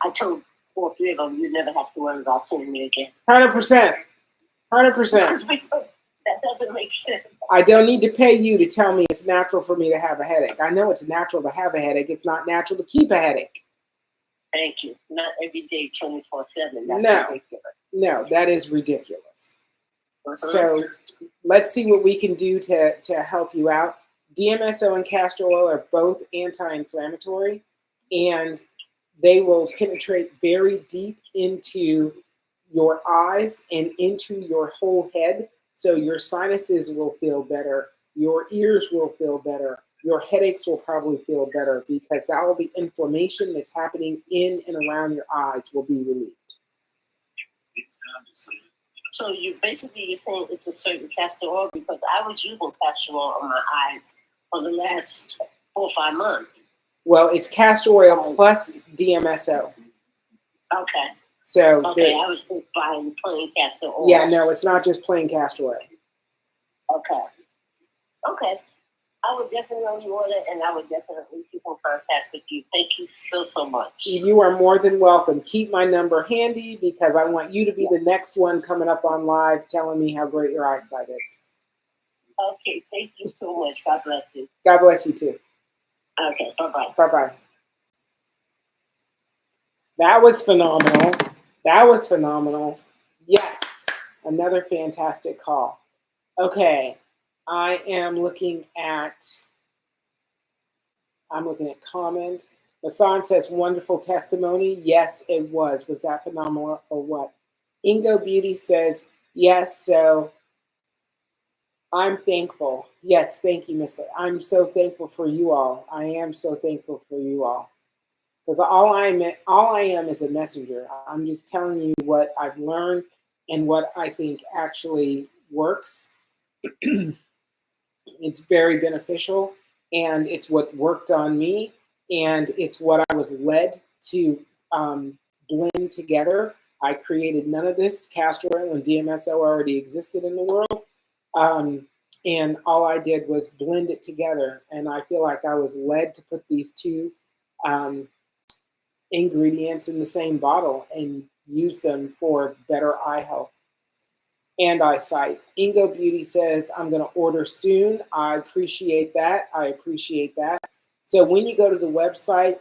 I told all 3 of them, you never have to worry about seeing me again. 100%. 100%. That doesn't make sense. I don't need to pay you to tell me it's natural for me to have a headache. I know it's natural to have a headache. It's not natural to keep a headache. Thank you. Not every day, 24/7. That's ridiculous. No, that is ridiculous. So let's see what we can do to help you out. DMSO and castor oil are both anti-inflammatory, and they will penetrate very deep into your eyes and into your whole head. So your sinuses will feel better, your ears will feel better, your headaches will probably feel better, because all the inflammation that's happening in and around your eyes will be relieved. So you're saying it's a certain castor oil, because I was using castor oil on my eyes for the last 4 or 5 months. Well, it's castor oil plus DMSO. Okay. So I was just buying plain castor oil. Yeah, no, it's not just plain castor oil. Okay. I would definitely order, and I would definitely keep in contact with you. Thank you so much. You are more than welcome. Keep my number handy, because I want you to be the next one coming up on live telling me how great your eyesight is. Okay, thank you so much. God bless you. God bless you too. Okay, bye-bye. Bye-bye. That was phenomenal. That was phenomenal. Yes, another fantastic call. Okay, I'm looking at comments. Hassan says, wonderful testimony. Yes, it was. Was that phenomenal or what? Ingo Beauty says, yes, so I'm thankful. Yes, thank you, Miss. I'm so thankful for you all. I am so thankful for you all. Because all I am is a messenger. I'm just telling you what I've learned and what I think actually works. It's very beneficial, and it's what worked on me, and it's what I was led to blend together. I created none of this. Castor oil and DMSO already existed in the world, and all I did was blend it together. And I feel like I was led to put these two ingredients in the same bottle and use them for better eye health and eyesight. Ingo Beauty says, I'm going to order soon. I appreciate that. I appreciate that. So when you go to the website,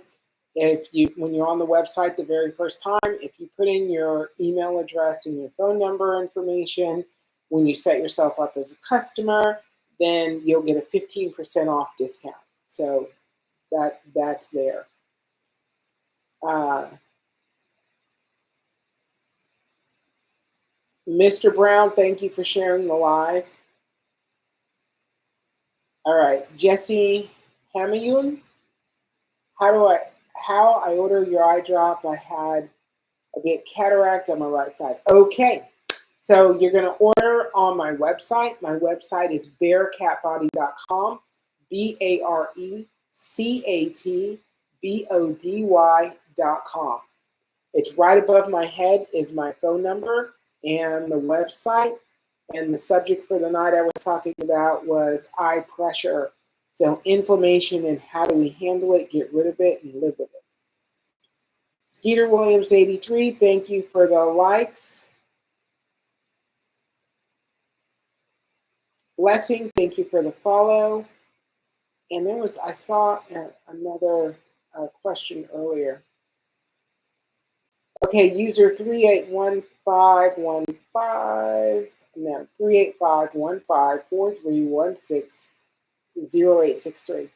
when you're on the website the very first time, if you put in your email address and your phone number information, when you set yourself up as a customer, then you'll get a 15% off discount. So that's there. Mr. Brown, thank you for sharing the live. All right, Jesse Hamayun, how I order your eye drop? I had a bit cataract on my right side. Okay, so you're going to order on my website. My website is barecatbody.com, BareCatBody.com. It's right above my head is my phone number and the website. And the subject for the night I was talking about was eye pressure. So inflammation and how do we handle it, get rid of it, and live with it. Skeeter Williams 83, thank you for the likes. Blessing, thank you for the follow. And I saw another question earlier. Okay, user 381515, no, 3851543160863.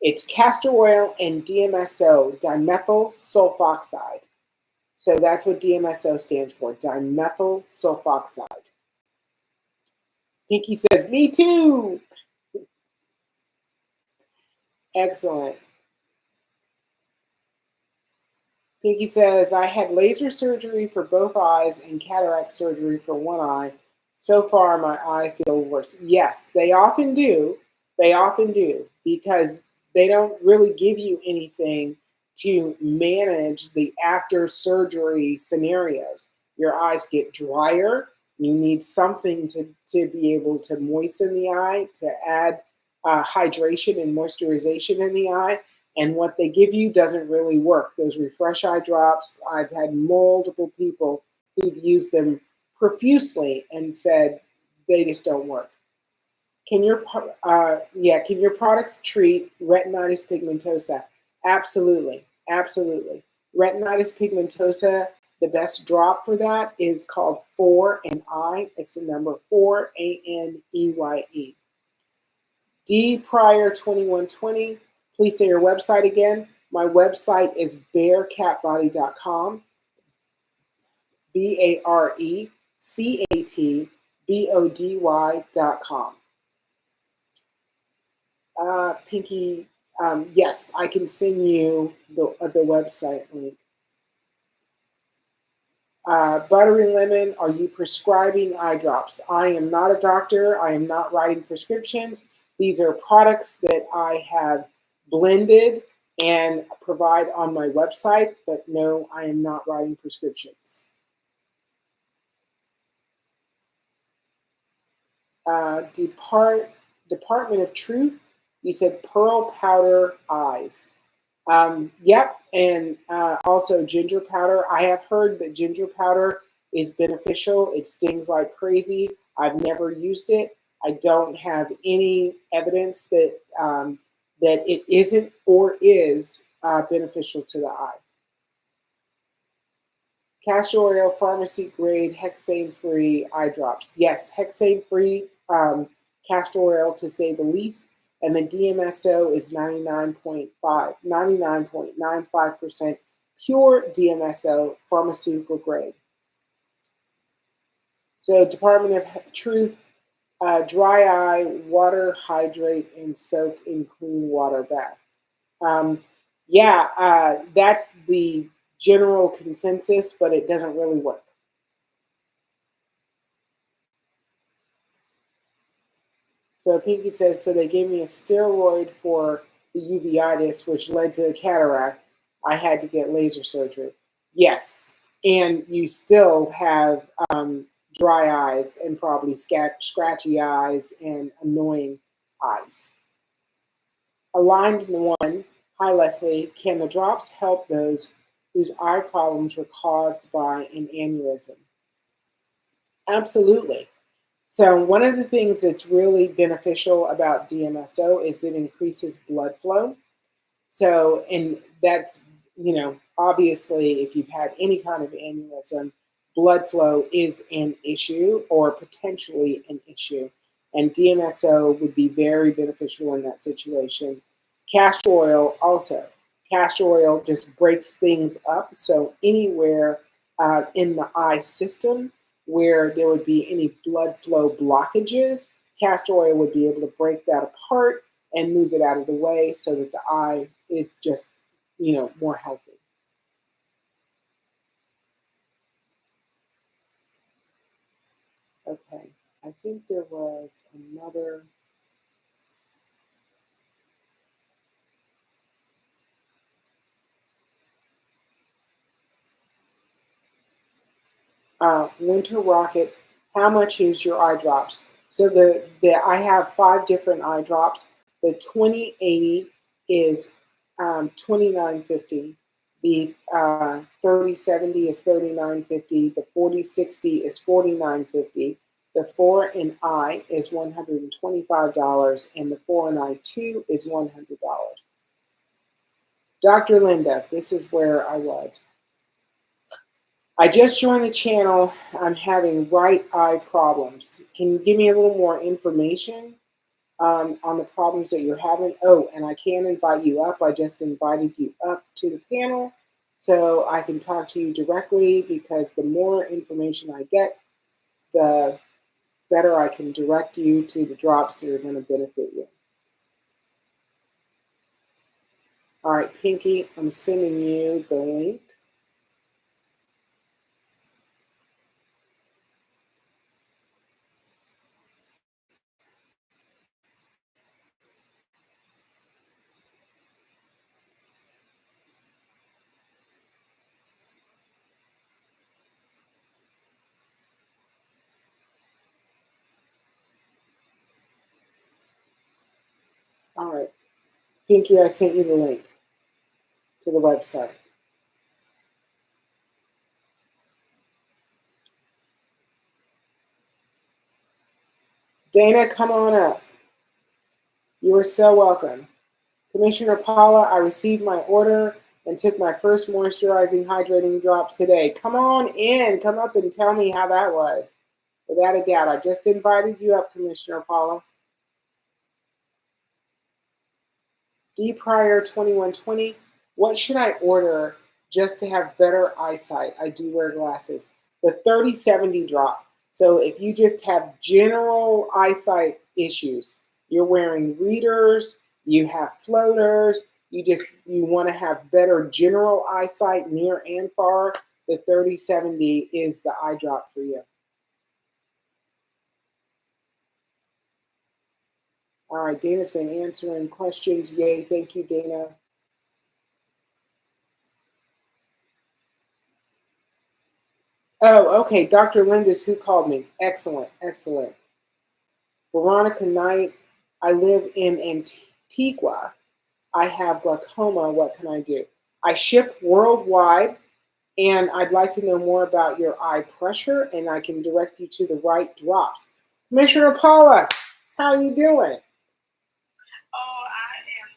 It's castor oil and DMSO, dimethyl sulfoxide. So that's what DMSO stands for, dimethyl sulfoxide. Pinky says, me too. Excellent. Pinky says, I had laser surgery for both eyes and cataract surgery for one eye. So far, my eye feels worse. Yes, they often do. They often do, because they don't really give you anything to manage the after surgery scenarios. Your eyes get drier. You need something to be able to moisten the eye, to add hydration and moisturization in the eye. And what they give you doesn't really work. Those refresh eye drops, I've had multiple people who've used them profusely and said they just don't work. Can your products treat retinitis pigmentosa? Absolutely, absolutely. Retinitis pigmentosa, the best drop for that is called 4-ANEYE. It's the number 4, ANEYE. D Pryor 2120. Please say your website again. My website is barecatbody.com, BareCatBody.com. Pinky, yes, I can send you the website link. Buttery Lemon, are you prescribing eye drops? I am not a doctor. I am not writing prescriptions. These are products that I have blended and provide on my website, but no, I am not writing prescriptions. Department of Truth, you said pearl powder eyes. Yep, and also ginger powder. I have heard that ginger powder is beneficial. It stings like crazy. I've never used it. I don't have any evidence that that it isn't or is beneficial to the eye. Castor oil, pharmacy grade, hexane-free eye drops. Yes, hexane-free castor oil to say the least. And the DMSO is 99.95% pure DMSO, pharmaceutical grade. So Department of Truth, dry eye, water, hydrate, and soak in clean water bath. That's the general consensus, but it doesn't really work. So Pinky says, so they gave me a steroid for the uveitis, which led to the cataract. I had to get laser surgery. Yes, and you still have dry eyes and probably scratchy eyes and annoying eyes. Aligned One, hi Leslie, can the drops help those whose eye problems were caused by an aneurysm? Absolutely. So, one of the things that's really beneficial about DMSO is it increases blood flow. So, and that's, obviously, if you've had any kind of aneurysm, blood flow is an issue or potentially an issue. And DMSO would be very beneficial in that situation. Castor oil also. Castor oil just breaks things up. So, anywhere in the eye system where there would be any blood flow blockages, castor oil would be able to break that apart and move it out of the way so that the eye is just, more healthy. Okay, I think there was another. Winter Rocket, how much is your eye drops? So the I have 5 different eye drops. The 2080 is 29.50. The 3070 is 39.50. The 4060 is 49.50. The 4 in I is $125, and the 4 in I2 is $100. Dr. Linda, this is where I was. I just joined the channel. I'm having right eye problems. Can you give me a little more information on the problems that you're having? Oh, and I can invite you up. I just invited you up to the panel so I can talk to you directly, because the more information I get, the better I can direct you to the drops that are going to benefit you. All right, Pinky, I'm sending you the link. All right, Pinky, I sent you the link to the website. Dana, come on up. You are so welcome. Commissioner Paula, I received my order and took my first moisturizing hydrating drops today. Come on in. Come up and tell me how that was. Without a doubt, I just invited you up, Commissioner Paula. D. Pryor 2120, what should I order just to have better eyesight? I do wear glasses. The 3070 drop. So if you just have general eyesight issues, you're wearing readers, you have floaters, you want to have better general eyesight near and far, the 3070 is the eye drop for you. All right, Dana's been answering questions. Yay, thank you, Dana. Oh, okay. Dr. Linda's who called me. Excellent, excellent. Veronica Knight, I live in Antigua. I have glaucoma. What can I do? I ship worldwide, and I'd like to know more about your eye pressure, and I can direct you to the right drops. Commissioner Paula, how are you doing? Oh, I am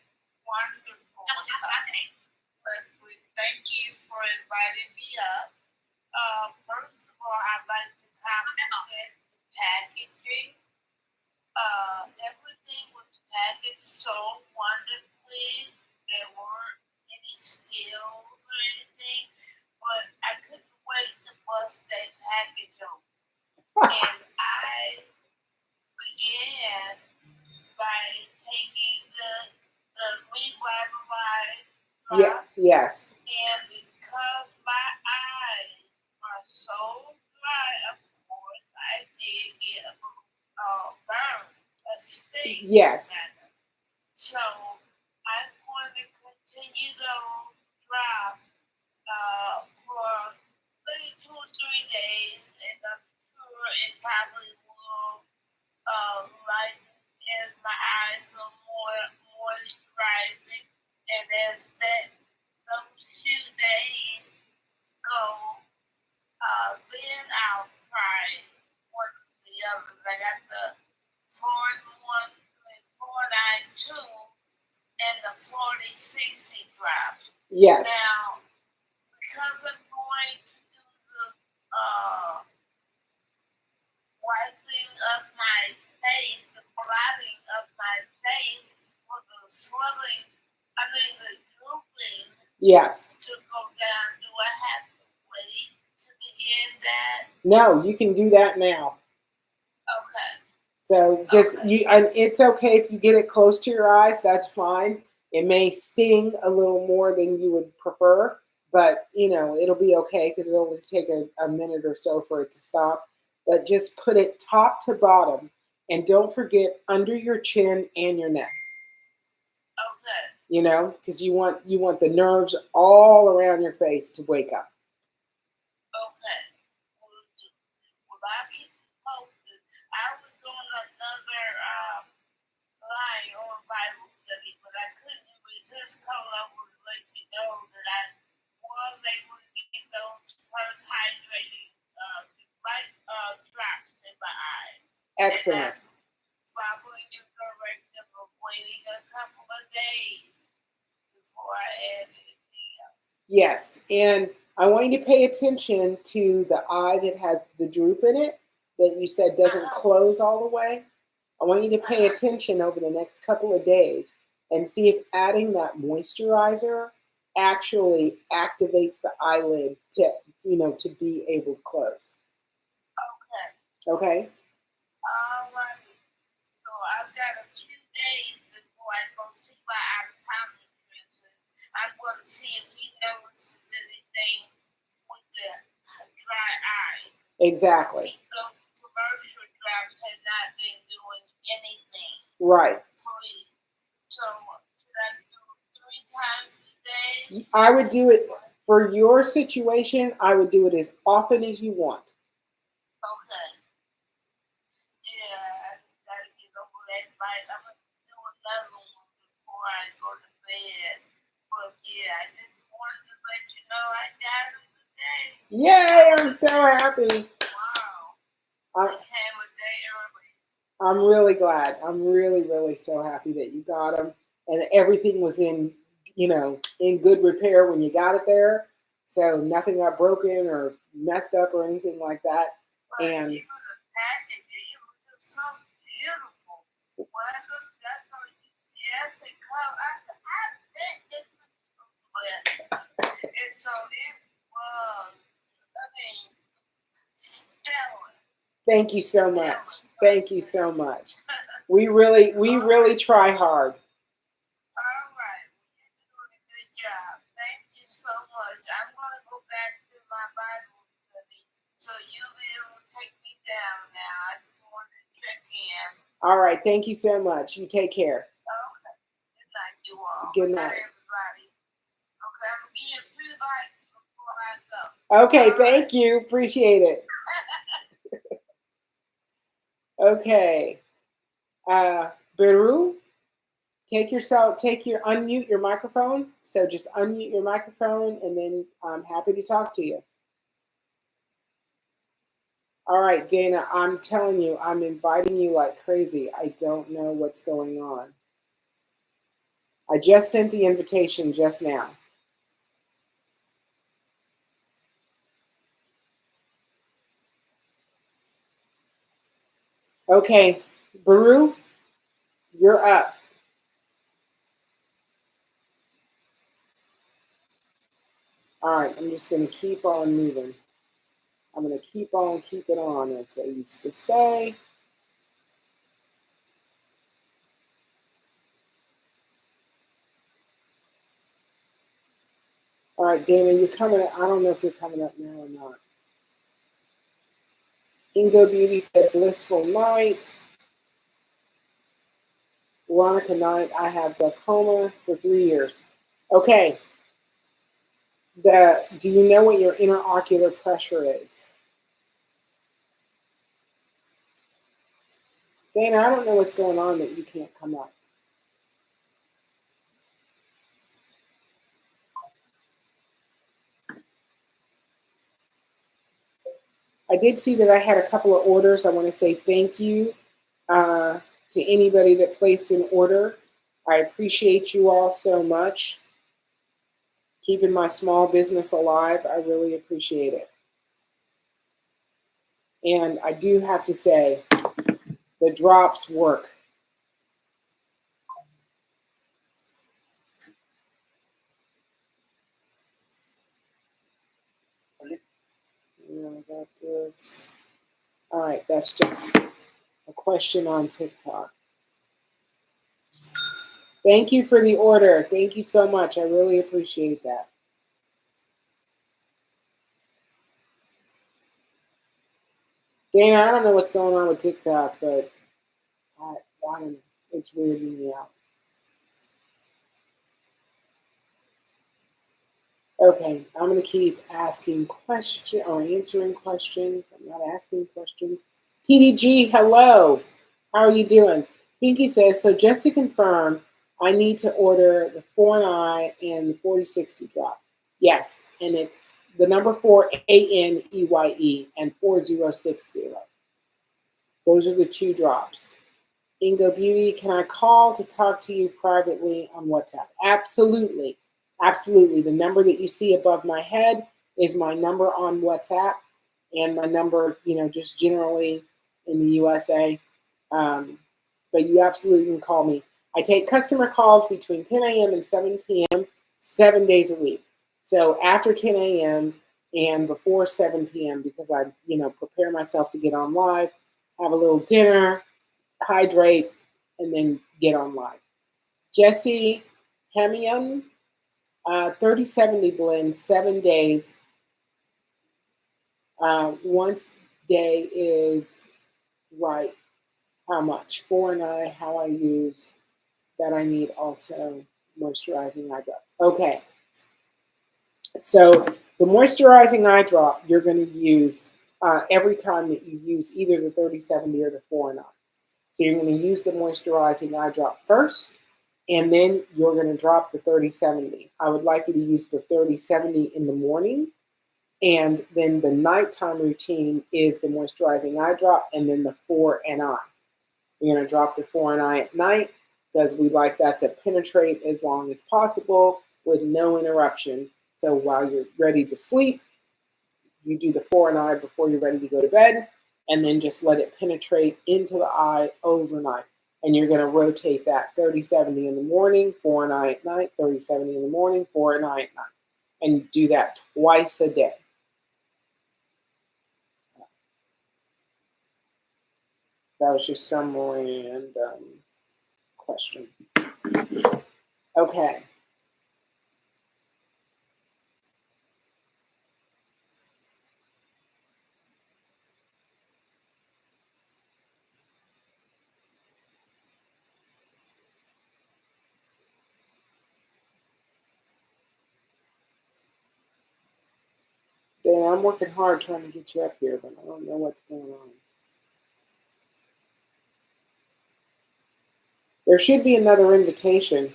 wonderful. Double tap to activate. Leslie, thank you for inviting me up. First of all, I'd like to compliment the packaging. Everything was packaged so wonderfully. There weren't any spills or anything, but I couldn't wait to bust that package open. And I began by taking the revitalized drop. Yes. And because my eyes are so dry, of course, I did get a burn, a sting. Yes. So I'm going to continue those drops for maybe 2 or 3 days, and I'm sure it probably will lighten as my eyes are more moisturizing, and as those few days Yes. Now, because I'm going to do the wiping of my face, the blotting of my face for the swelling, the drooping Yes. to go down, do I have to wait to begin that? No, you can do that now. Okay. So just you, and it's okay if you get it close to your eyes. That's fine. It may sting a little more than you would prefer, but it'll be okay because it'll only take a minute or so for it to stop. But just put it top to bottom, and don't forget under your chin and your neck. Okay. Because you want the nerves all around your face to wake up. Okay. Well, I'll keep you posted. I was on another line on Bible study, but I couldn't resist coming over to let you know that I was able to get those first hydrating drops in my eyes. Excellent. And I'm following your directive of waiting a couple of days before I add anything else. Yes, and I want you to pay attention to the eye that has the droop in it that you said doesn't close all the way. I want you to pay attention over the next couple of days and see if adding that moisturizer actually activates the eyelid to be able to close. Okay. Okay? All right. So I've got a few days before I go see my optometrist. I'm going to see if he notices anything with the dry eye. Exactly. Those commercial drops have not been doing anything. Right. Please. So should I do 3 times a day? I would do it for your situation. I would do it as often as you want. Okay. Yeah, I just got to get over that bite. I'm going to do another one before I go to bed. But yeah, I just wanted to let you know I got it today. Yay, I'm so happy. Wow. It came a day early. I'm really glad. I'm really, really so happy that you got them and everything was in good repair when you got it there. So nothing got broken or messed up or anything like that. But And even the packaging, it was just so beautiful. When I looked, that's on UPS and come, I said, I bet this is wet. And so it was, stellar. Thank you so much. Thank you so much. We really try hard. All right. You're doing a good job. Thank you so much. I'm going to go back to my Bible study, so you'll be able to take me down now. I just wanted to check in. All right. Thank you so much. You take care. Okay. Good night, you all. Good night. Everybody. Okay, I'm going to give you a few bites before I go. Okay, thank you. Appreciate it. Okay. Beru, unmute your microphone. So just unmute your microphone and then I'm happy to talk to you. All right, Dana, I'm telling you, I'm inviting you like crazy. I don't know what's going on. I just sent the invitation just now. Okay, Beru, you're up. All right, I'm just going to keep on moving. I'm going to keep on keeping on, as they used to say. All right, Dana, you're coming up. I don't know if you're coming up now or not. Ingo Beauty said, blissful night. Veronica Knight, I have glaucoma for 3 years. Okay. Do you know what your interocular pressure is? Dana, I don't know what's going on that you can't come up. I did see that I had a couple of orders. I want to say thank you to anybody that placed an order. I appreciate you all so much. keeping my small business alive. I really appreciate it. And I do have to say, the drops work. I got this. All right, that's just a question on TikTok. Thank you for the order. Thank you so much. I really appreciate that. Dana, I don't know what's going on with TikTok, but I don't know. It's weirding me out. Okay, I'm going to keep asking questions or answering questions. I'm not asking questions. TDG, hello. How are you doing? Pinky says, so just to confirm, I need to order the 4-eye and the 4060 drop. Yes, and it's the number 4 ANEYE and 4060. Those are the 2 drops. Ingo Beauty, can I call to talk to you privately on WhatsApp? Absolutely. Absolutely. The number that you see above my head is my number on WhatsApp, and my number, just generally in the USA. But you absolutely can call me. I take customer calls between 10 a.m. and 7 p.m. 7 days a week. So after 10 a.m. and before 7 p.m. because I, prepare myself to get on live, have a little dinner, hydrate, and then get on live. Jesse Hemian, 3070 blend, 7 days. Once day is right. How much? 4-eye, how I use that I need also moisturizing eye drop. Okay. So the moisturizing eye drop you're going to use every time that you use either the 3070 or the 4-eye. So you're going to use the moisturizing eye drop first, and then you're going to drop the 3070. I would like you to use the 3070 in the morning, and then the nighttime routine is the moisturizing eye drop and then the 4-eye. You're going to drop the 4-eye at night because we like that to penetrate as long as possible with no interruption. So while you're ready to sleep, you do the 4-eye before you're ready to go to bed, and then just let it penetrate into the eye overnight. And you're going to rotate that 3070 in the morning, 4-eye at night, 3070 in the morning, 4-eye at night. And do that twice a day. That was just some random question. Okay. Dan, I'm working hard trying to get you up here, but I don't know what's going on. There should be another invitation.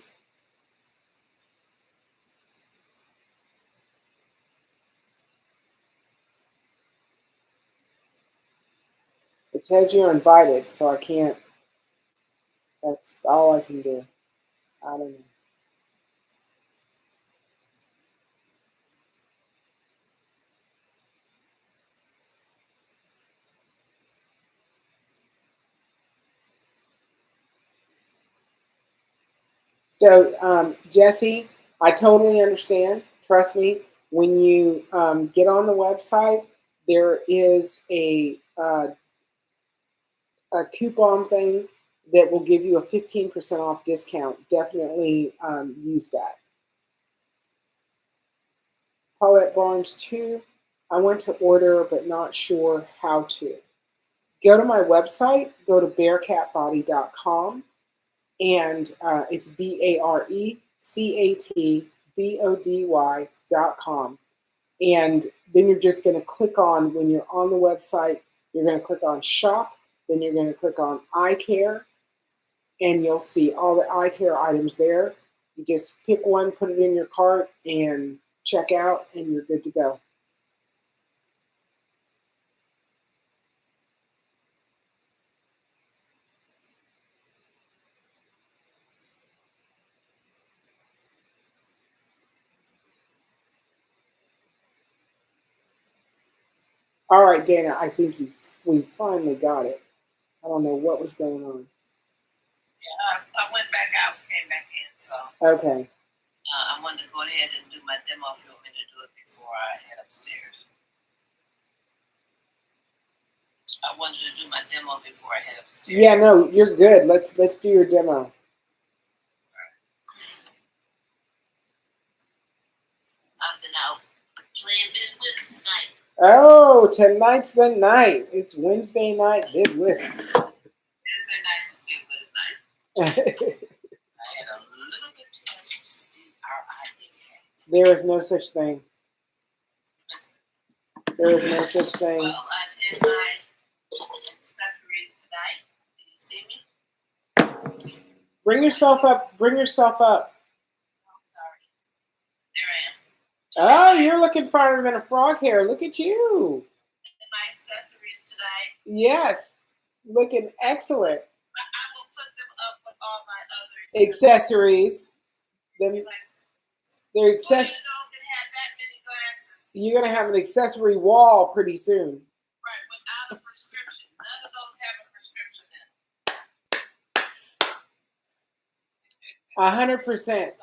It says you're invited, so I can't. That's all I can do. I don't know. So, Jesse, I totally understand. Trust me, when you get on the website, there is a coupon thing that will give you a 15% off discount. Definitely use that. Paulette Barnes 2, I want to order but not sure how to. Go to my website, go to bearcatbody.com, and it's BARECATBODY.com. And then you're just going to click on, when you're on the website, you're going to click on shop, then you're going to click on eye care, and you'll see all the eye care items there. You just pick one, put it in your cart, and check out, and you're good to go. All right, Dana, I think we finally got it. I don't know what was going on. Yeah, I went back out, came back in, so Okay. I wanted to go ahead and do my demo if you want me to do it before I head upstairs. I wanted to do my demo before I head upstairs. Yeah, no, you're good. Let's do your demo. I've been out playing Midwest tonight. Oh, tonight's the night. It's Wednesday night, Midwest. Wednesday night is Midwest night. I had a little bit too much RIAK. There is no such thing. There is no such thing. Well, I'm in my accessories tonight. Can you see me? Bring yourself up. Bring yourself up. I'm sorry. There I am. Oh, you're looking finer than a frog hair. Look at you. My accessories tonight. Yes. Looking excellent. I will put them up with all my other Accessories. Then they're Who do you know can have that many glasses? You're going to have an accessory wall pretty soon. Right, without a prescription. None of those have a prescription in them. 100%.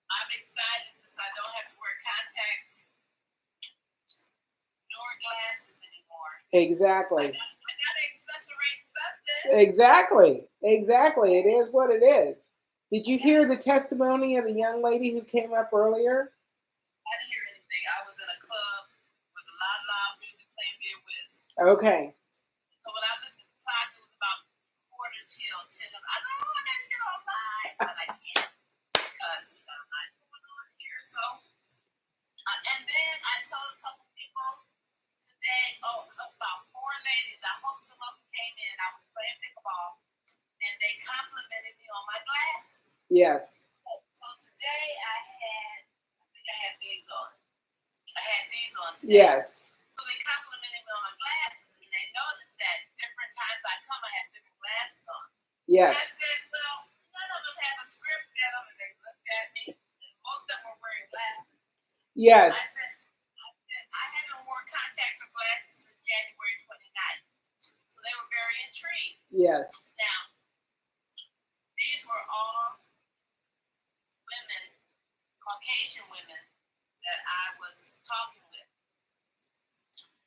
I'm excited since I don't have to wear contacts nor glasses anymore. Exactly. I gotta accessorate something. Exactly. It is what it is. Did you hear the testimony of the young lady who came up earlier? I didn't hear anything. I was in a club. There was a lot of loud music playing Beer Whiz. Okay. So when I looked at the clock, it was about 10:15. I said, oh, I gotta get online. But I can't because I'm not going on here. So, and then I told a couple people today, it was about 4 ladies. I hope some of them came in. I was playing pickleball, and they complimented me on my glasses. Yes. So today I think I had these on. I had these on today. Yes. So they complimented me on my glasses, and they noticed that different times I come, I have different glasses on. Yes. And I said, well, none of them have a script in them, and they looked at me, and most of them were wearing glasses. Yes. I said, I haven't worn contacts or glasses since January 29th. So they were very intrigued. Yes. Now, these were all women, Caucasian women, that I was talking with.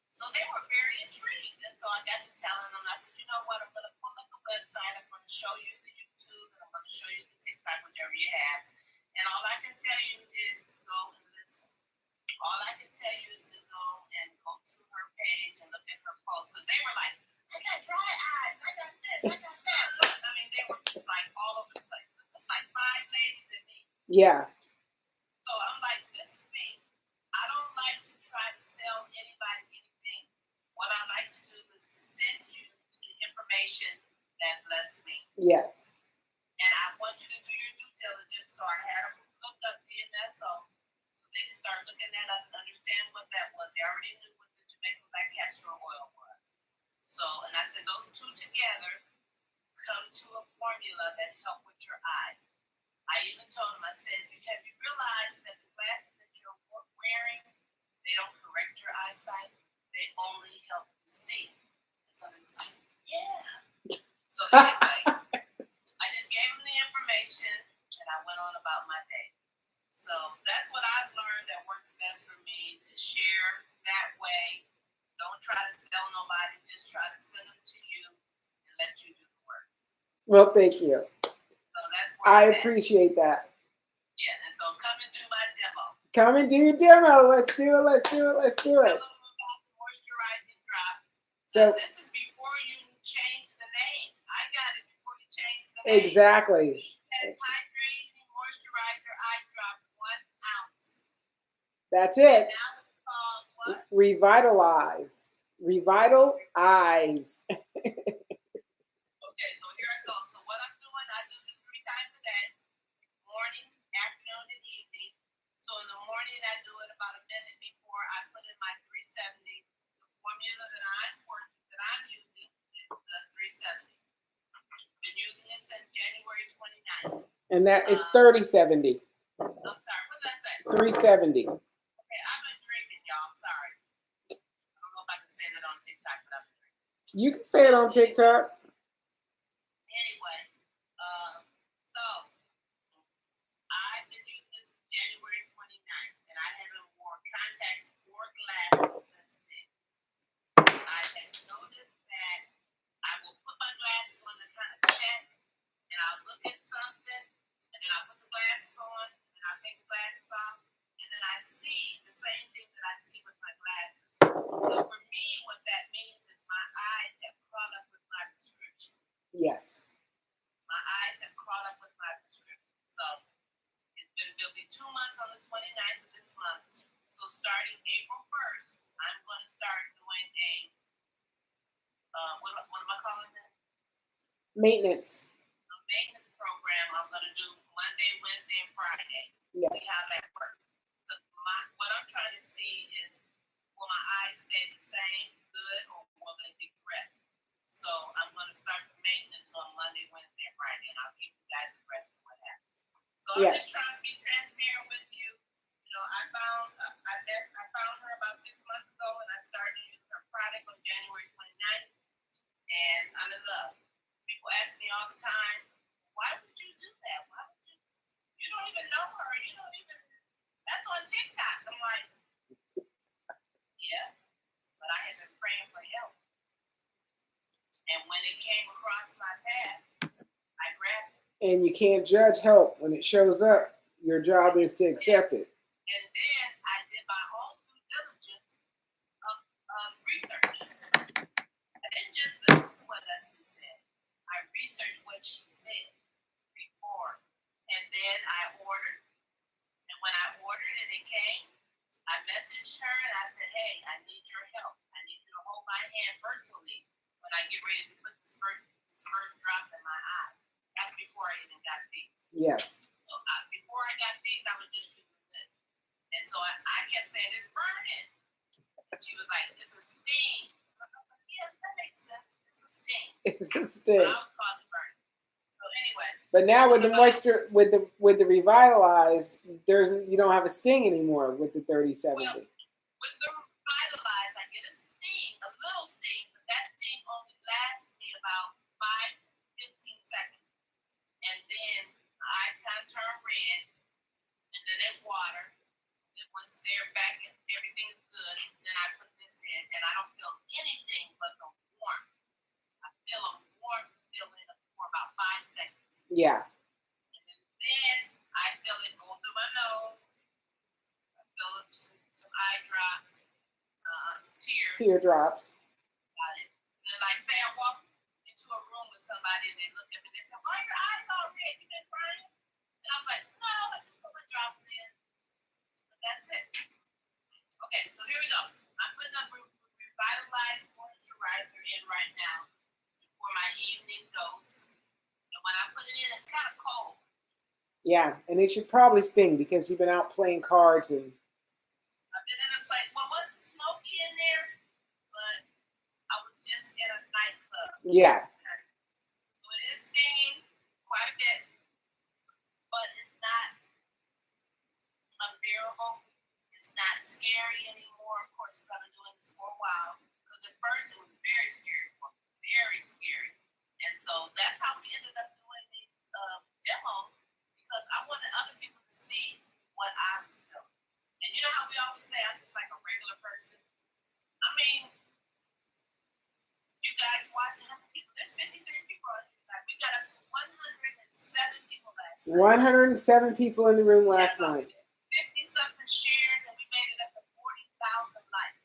So they were very intrigued. And so I got to telling them, I said, you know what, I'm going to pull up the website, I'm going to show you the YouTube, and I'm going to show you the TikTok, whichever you have. And all I can tell you is to go and listen. All I can tell you is to go to her page and look at her posts. Because they were like, I got dry eyes, I got this, I got that. Look, I mean, they were just like all over the place. It was just like 5 ladies and me. Yeah. So I'm like, this is me. I don't like to try to sell anybody anything. What I like to do is to send you the information that bless me. Yes. And I want you to do your due diligence. So I had them look up DMSO so they can start looking that up and understand what that was. They already knew what the Jamaican black castor oil was. So, and I said those two together come to a formula that help with your eyes. I even told them, I said, have you realized that the glasses that you're wearing, they don't correct your eyesight, they only help you see. So they was like, yeah. So anyway, I just gave them the information and I went on about my day. So that's what I've learned that works best for me, to share that way. Don't try to sell nobody, just try to send them to you and let you do the work. Well, thank you. So that's where I appreciate that. Yeah, and so come and do my demo. Come and do your demo. Let's do it. Tell them about the moisturizing drop. So this is before you change the name. I got it before you change the name. Exactly. It says hydrating moisturizer eye drop, 1 ounce. That's it. And now it's called what? Revitalized. Revital eyes. Okay, so here I go. So what I'm doing, I do this 3 times a day, morning, afternoon, and evening. So in the morning, I do it about a minute before I put in my 370. The formula that I'm using is the 370. Been using it since January 29th. And that it's 30/70. I'm sorry, what did I say? 370. Okay, I've been drinking, y'all. I'm sorry. I don't know if I can say that on You can say it on TikTok. Anyway, so I've been using this since January 29th, and I haven't worn contacts or glasses since then. I have noticed that I will put my glasses on to kind of check, and I'll look at something, and then I'll put the glasses on, and then I'll take the glasses off, and then I see the same thing that I see with my glasses. So for me, what that means is my eyes have caught up with my prescription. Yes. My eyes have caught up with my prescription. So it'll be 2 months on the 29th of this month. So starting April 1st, I'm going to start doing what am I calling it? Maintenance. A maintenance program. I'm going to do Monday, Wednesday, and Friday. Yes. See how that works. What I'm trying to see is, will my eyes stay the same, good, or will they regress? So I'm going to start the maintenance on Monday, Wednesday, and Friday, and I'll keep you guys abreast of what happens. So I'm just trying to be transparent with you. You know, I found her about 6 months ago, and I started using her product on January 29th, and I'm in love. People ask me all the time, why would you do that? Why would you? You don't even know her. You don't even. That's on TikTok. I'm like, yeah, but I have been praying for help. And when it came across my path, I grabbed it. And you can't judge help when it shows up. Your job is to accept it. And then I did my own due diligence of research. I didn't just listen to what Leslie said. I researched what she said before. And then I ordered. And when I ordered and it came, I messaged her and I said, hey, I need your help. I need you to hold my hand virtually when I get ready to put this first drop in my eye. That's before I even got these. Yes. So before I got these, I was just using this. And so I kept saying, it's burning. And she was like, it's a sting. I was like, yeah, that makes sense. It's a sting. It's a sting. But I was calling it burning. So anyway. But now with the moisture, with the Revitalize, you don't have a sting anymore with the 3070. Well, with the Revitalize, I get a sting, a little sting, but that sting only lasts me about 5 to 15 seconds. And then the eyes kind of turn red, and then they water. And once they're back and everything is good, then I put this in, and I don't feel anything but the warmth. I feel a warm feeling for about 5 seconds. Yeah. And then I feel it go through my nose. I feel some eye drops, some tears. Teardrops. Got it. And then, like, say I walk into a room with somebody and they look at me and they say, why are your eyes all red? You been crying? And I was like, no, I just put my drops in. But that's it. Okay, so here we go. I'm putting a Revitalize moisturizer in right now for my evening dose. And when I put it in, it's kind of cold. Yeah, and it should probably sting because you've been out playing cards and. I've been in a place, well, it wasn't smoky in there, but I was just in a nightclub. Yeah. So it is stinging quite a bit, but it's not unbearable. It's not scary anymore. Of course, because I've been doing this for a while. Because at first it was very scary for me, very scary. And so that's how we ended up doing these demos, because I wanted other people to see what I was feeling. And you know how we always say I'm just like a regular person? I mean, you guys watch how many people? There's 53 people on here. Like, we got up to 107 people last night. 107 people in the room last night. 50-something shares, and we made it up to 40,000 likes.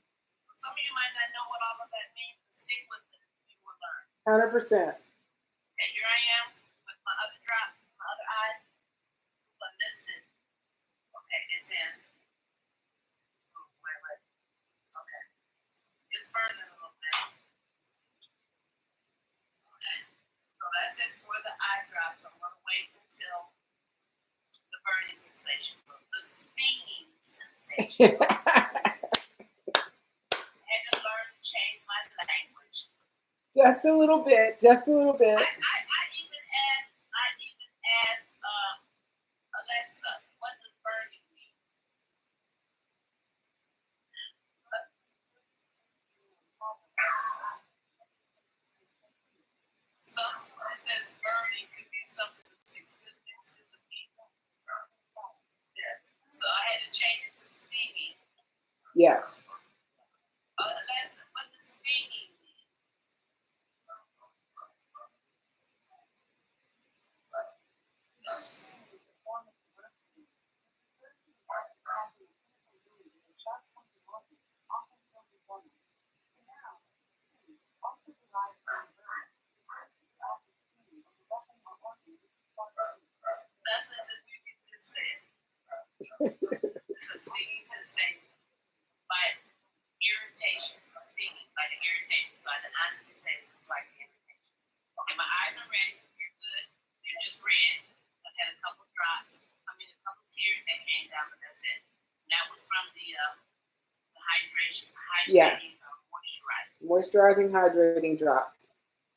So some of you might not know what all of that means, but stick with this. You will learn. 100%. And here I am with my other drop, my other eye. I missed it. Okay, it's in. Wait. Okay. It's burning a little bit. Okay. So that's it for the eye drops. I'm going to wait until the burning sensation, the stinging sensation. I had to learn to change my language. Just a little bit. Just a little bit. I even asked Alexa, what does burning mean? Yes. What the stinging? Nothing that you can just say. It's a stinging sensation. Like irritation. Stinging. Like an irritation. So I can honestly say it's like an irritation. Okay, my eyes are ready. You're good. They're just red. I've had a couple drops. A couple tears that came down, but that's it. And that was from the hydrating moisturizer. Moisturizing, hydrating drop.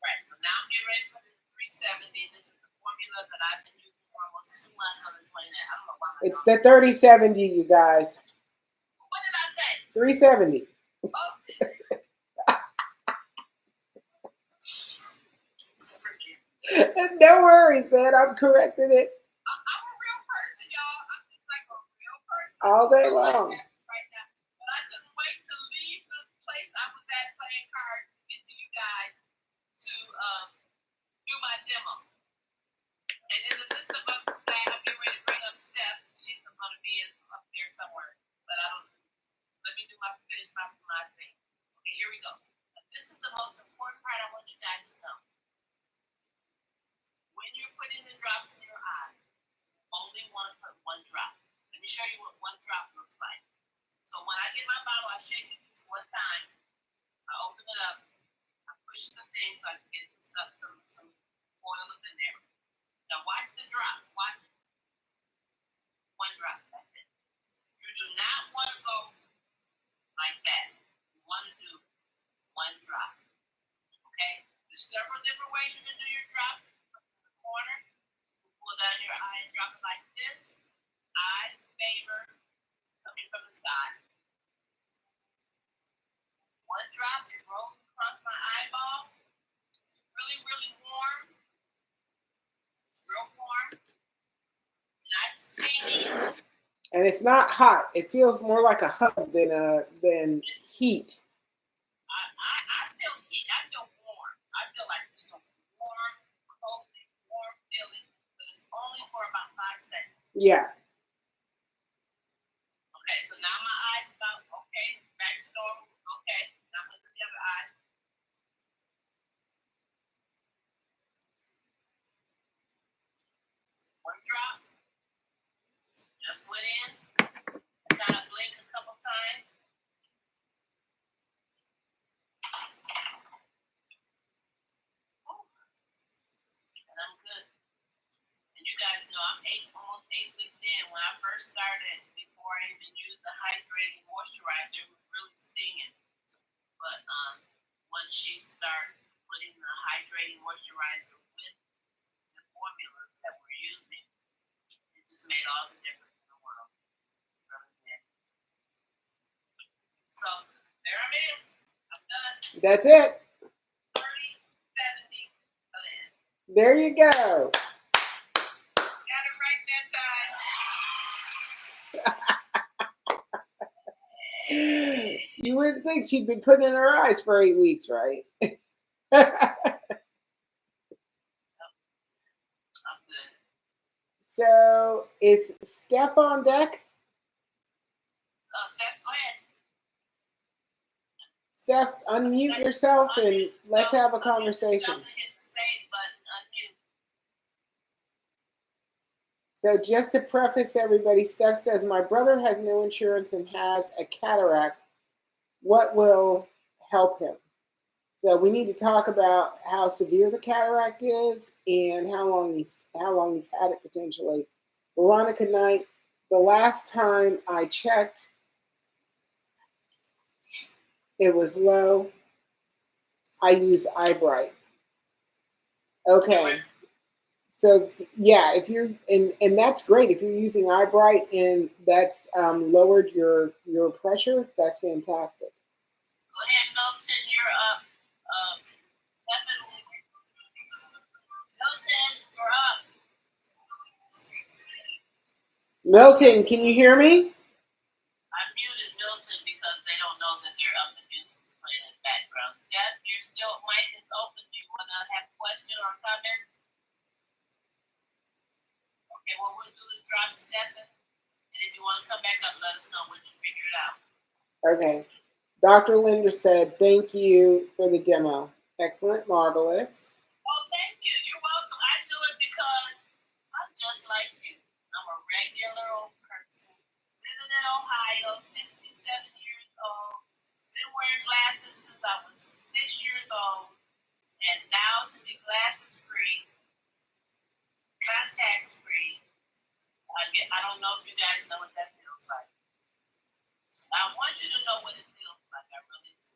Right. So now I'm getting ready to put in 370. This is the formula that I've been using for almost 2 months on the 29. I don't know why. It's the 3070, you guys. What did I say? 370. Oh. No worries, man. I'm correcting it. I'm a real person, y'all. I'm just like a real person. All day long. Right now. But I couldn't wait to leave the place I was at playing cards to get to you guys to do my demo. And in the midst of that, I'm getting ready to bring up Steph. She's going to be up there somewhere. But let me finish my thing. Okay, here we go. This is the most important part I want you guys to know. When you're putting the drops in your eye, you only want to put one drop. Let me show you what one drop looks like. So when I get my bottle, I shake it just one time. I open it up. I push the thing so I can get some oil up in there. Now watch the drop. Watch it. One drop. That's it. You do not want to go like that. You want to do one drop. Okay? There's several different ways you can do your drops. Corner, pull down your eye and drop it like this. I favor coming from the side. One drop, it rolls across my eyeball. It's really, really warm. It's real warm. Not stinging. And it's not hot. It feels more like a hug than heat. I feel heat. I feel warm. I feel like just a warm, cozy, warm feeling, but it's only for about 5 seconds. Yeah. Okay, so now my eye's about okay, back to normal. Okay, now I'm the other eye. One drop. Just went in. Kind of blink a couple times. And I'm good. And you guys know I'm almost 8 weeks in. When I first started, before I even used the hydrating moisturizer, it was really stinging. But once she started putting the hydrating moisturizer with the formulas that we're using, it just made all the difference in the world. It really did. So there I'm in. I'm done. That's it. 30, 70, Lynn. There you go. Got it right that time. You wouldn't think she'd been putting in her eyes for 8 weeks, right? I'm good. So is Steph on deck? Steph, go ahead. Steph, unmute yourself and let's have a conversation. Don't hit the save button. Unmute. So just to preface everybody, Steph says, my brother has no insurance and has a cataract. What will help him? So we need to talk about how severe the cataract is and how long he's had it potentially. Veronica Knight, the last time I checked, it was low. I use eye bright. Okay. So yeah, if you're and that's great if you're using eye bright and that's lowered your pressure, that's fantastic. Go ahead, Milton, you're up. Definitely. Milton, you're up. Milton, can you hear me? I muted Milton because what we'll do is drop Stephen, and if you want to come back up, let us know what you figured out. Okay. Dr. Linder said, thank you for the demo. Excellent, marvelous. Oh, thank you. You're welcome. I do it because I'm just like you. I'm a regular old person. Living in Ohio, 67 years old. Been wearing glasses since I was 6 years old. And now to be glasses free, contact free. I don't know if you guys know what that feels like. I want you to know what it feels like. I really do.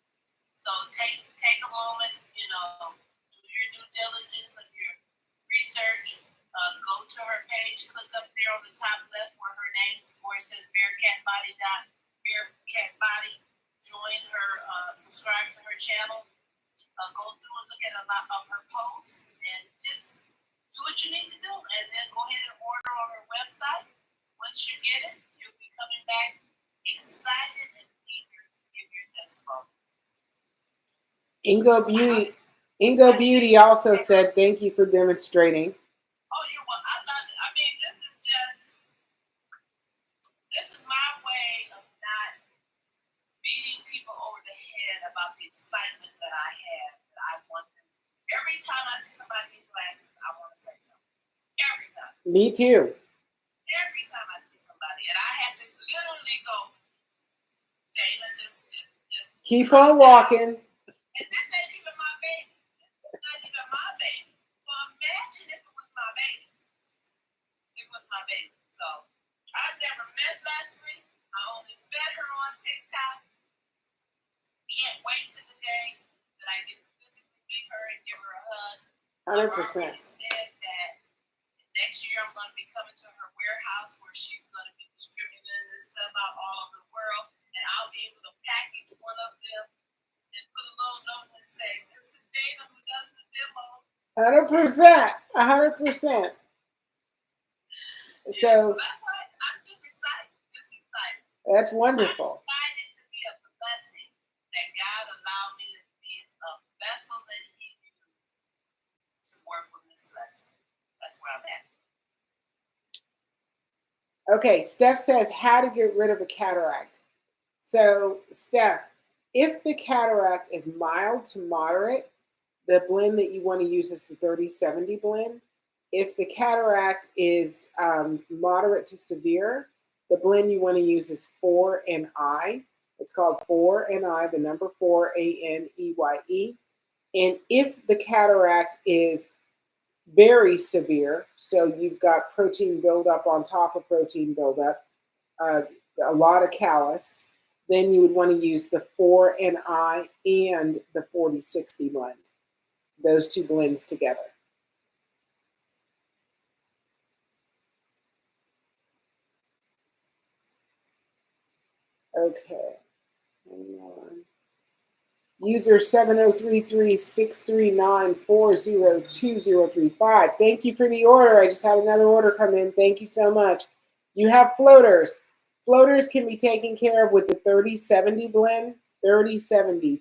So take a moment, do your due diligence of your research. Go to her page, click up there on the top left where her name is, where it says Bearcat Body. Join her, subscribe to her channel. Go through and look at a lot of her posts and just do what you need to do. And then go ahead and order on her website. Once you get it, you'll be coming back excited and eager to give your testimony. Ingo Beauty also said, thank you for demonstrating. Oh, you're welcome. This is my way of not beating people over the head about the excitement that I have, that I want them. Every time I see somebody in glasses, I want to say something. Every time. Me too. Every time I see somebody, and I have to literally go, Dana, just keep on walking. And this ain't even my baby. This is not even my baby. So imagine if it was my baby. It was my baby. So I've never met Leslie. I only met her on TikTok. Can't wait to the day that I get to physically meet her and give her a hug. 100%. I've already said that next year I'm going to be coming to her warehouse where she's going to be distributing this stuff out all over the world. And I'll be able to package one of them and put a little note and say, this is Dana who does the demo. 100%. 100%. So that's why I'm just excited. That's wonderful. I'm excited to be a blessing that God allowed me to be a vessel that He used to work with Miss Leslie. That's where I'm at. Okay, Steph says how to get rid of a cataract. So, Steph, if the cataract is mild to moderate, the blend that you want to use is the 3070 blend. If the cataract is moderate to severe, the blend you want to use is 4NI. It's called 4NI, the number 4, ANEYE. And if the cataract is very severe, so you've got protein buildup on top of protein buildup, a lot of callus, then you would want to use the 4NI and the 4060 blend, those two blends together. Okay, hang on. User 7033-639-402-035. Thank you for the order. I just had another order come in. Thank you so much. You have floaters. Floaters can be taken care of with the 3070 blend, 3070.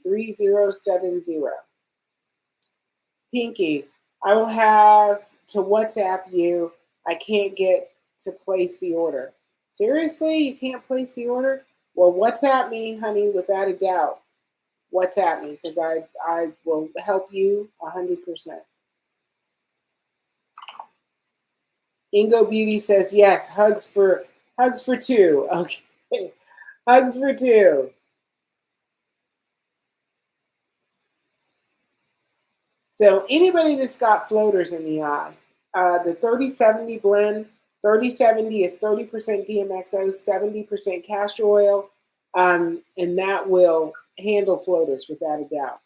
Pinky, I will have to WhatsApp you. I can't get to place the order. Seriously? You can't place the order? Well, WhatsApp me, honey, without a doubt. WhatsApp me, because I will help you 100%. Ingo Beauty says yes. Hugs for two. Okay, hugs for two. So anybody that's got floaters in the eye, the 3070 blend. 3070 is 30% DMSO, 70% castor oil, and that will handle floaters without a doubt.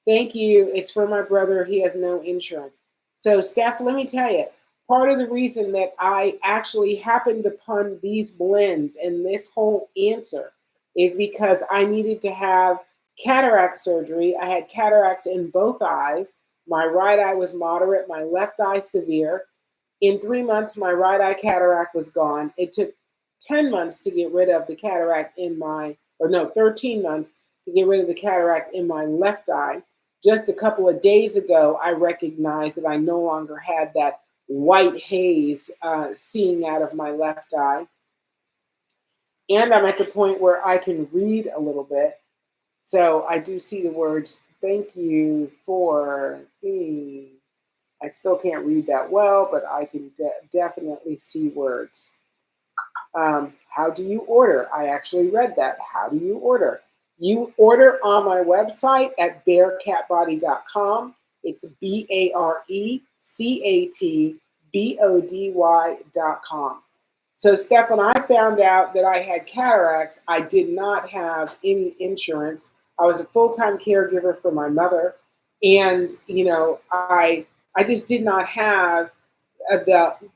Thank you. It's for my brother. He has no insurance. So, Steph, let me tell you, part of the reason that I actually happened upon these blends and this whole answer is because I needed to have cataract surgery. I had cataracts in both eyes. My right eye was moderate, my left eye severe. In 3 months, my right eye cataract was gone. It took 10 months to get rid of the cataract in 13 months to get rid of the cataract in my left eye. Just a couple of days ago, I recognized that I no longer had that white haze seeing out of my left eye. And I'm at the point where I can read a little bit. So I do see the words, thank you for the. I still can't read that well, but I can definitely see words. How do you order? I actually read that. How do you order? You order on my website at barecatbody.com. It's BARECATBODY.com. So, Steph, when I found out that I had cataracts, I did not have any insurance. I was a full-time caregiver for my mother, and I just did not have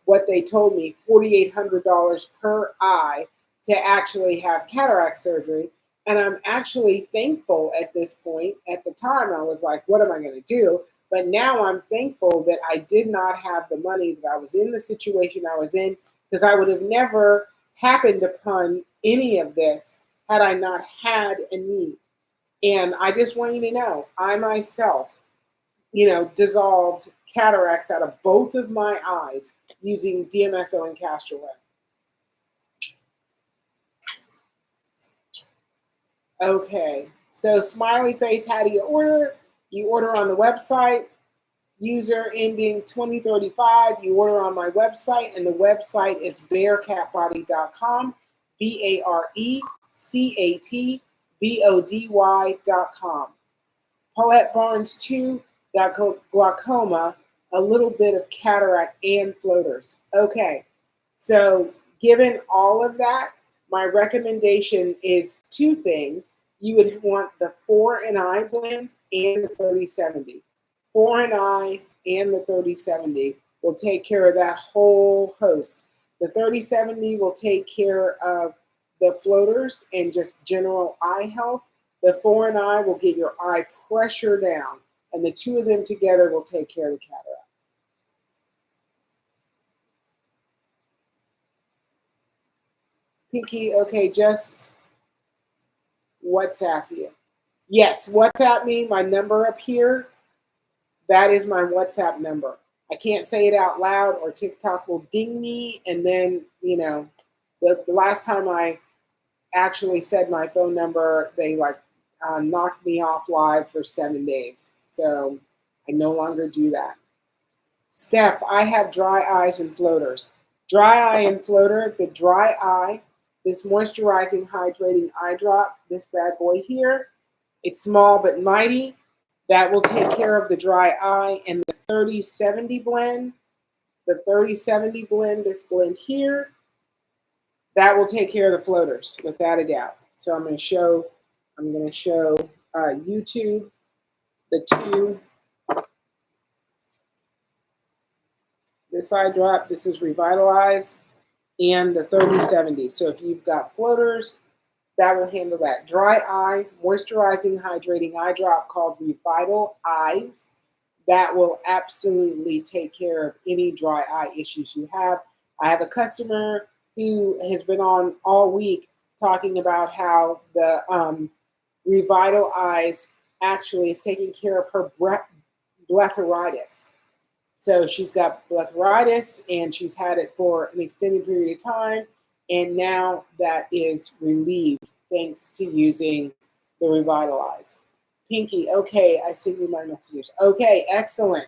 what they told me, $4,800 per eye to actually have cataract surgery. And I'm actually thankful at this point. At the time, I was like, what am I going to do? But now I'm thankful that I did not have the money, that I was in the situation I was in, because I would have never happened upon any of this had I not had a need. And I just want you to know, I myself, dissolved cataracts out of both of my eyes using DMSO and Castor. Okay, so smiley face, how do you order? You order on the website, user ending 2035. You order on my website, and the website is barecatbody.com, BARECATBODY.com. Paulette Barnes 2 got glaucoma, a little bit of cataract, and floaters. Okay, so given all of that, my recommendation is two things. You would want the 4 and I blend and the 3070. 4 and I and the 3070 will take care of that whole host. The 3070 will take care of the floaters and just general eye health. The 4 and I will get your eye pressure down, and the two of them together will take care of the cataract. Pinky, okay, just WhatsApp you. Yes, WhatsApp me, my number up here. That is my WhatsApp number. I can't say it out loud or TikTok will ding me. And then, the last time I actually said my phone number, they knocked me off live for 7 days. So I no longer do that. Steph, I have dry eyes and floaters. Dry eye and floater, the dry eye, this moisturizing, hydrating eye drop, this bad boy here, it's small but mighty. That will take care of the dry eye. And the 3070 blend, this blend here, that will take care of the floaters without a doubt. So I'm going to show YouTube the two. This eye drop, this is Revitalize, and the 3070. So if you've got floaters, that will handle that. Dry eye, moisturizing, hydrating eye drop called Revitalize. That will absolutely take care of any dry eye issues you have. I have a customer who has been on all week talking about how the Revitalize actually is taking care of her blepharitis. So she's got blepharitis, and she's had it for an extended period of time, and now that is relieved thanks to using the Revitalize. Pinky, okay, I send you my messages. Okay, excellent.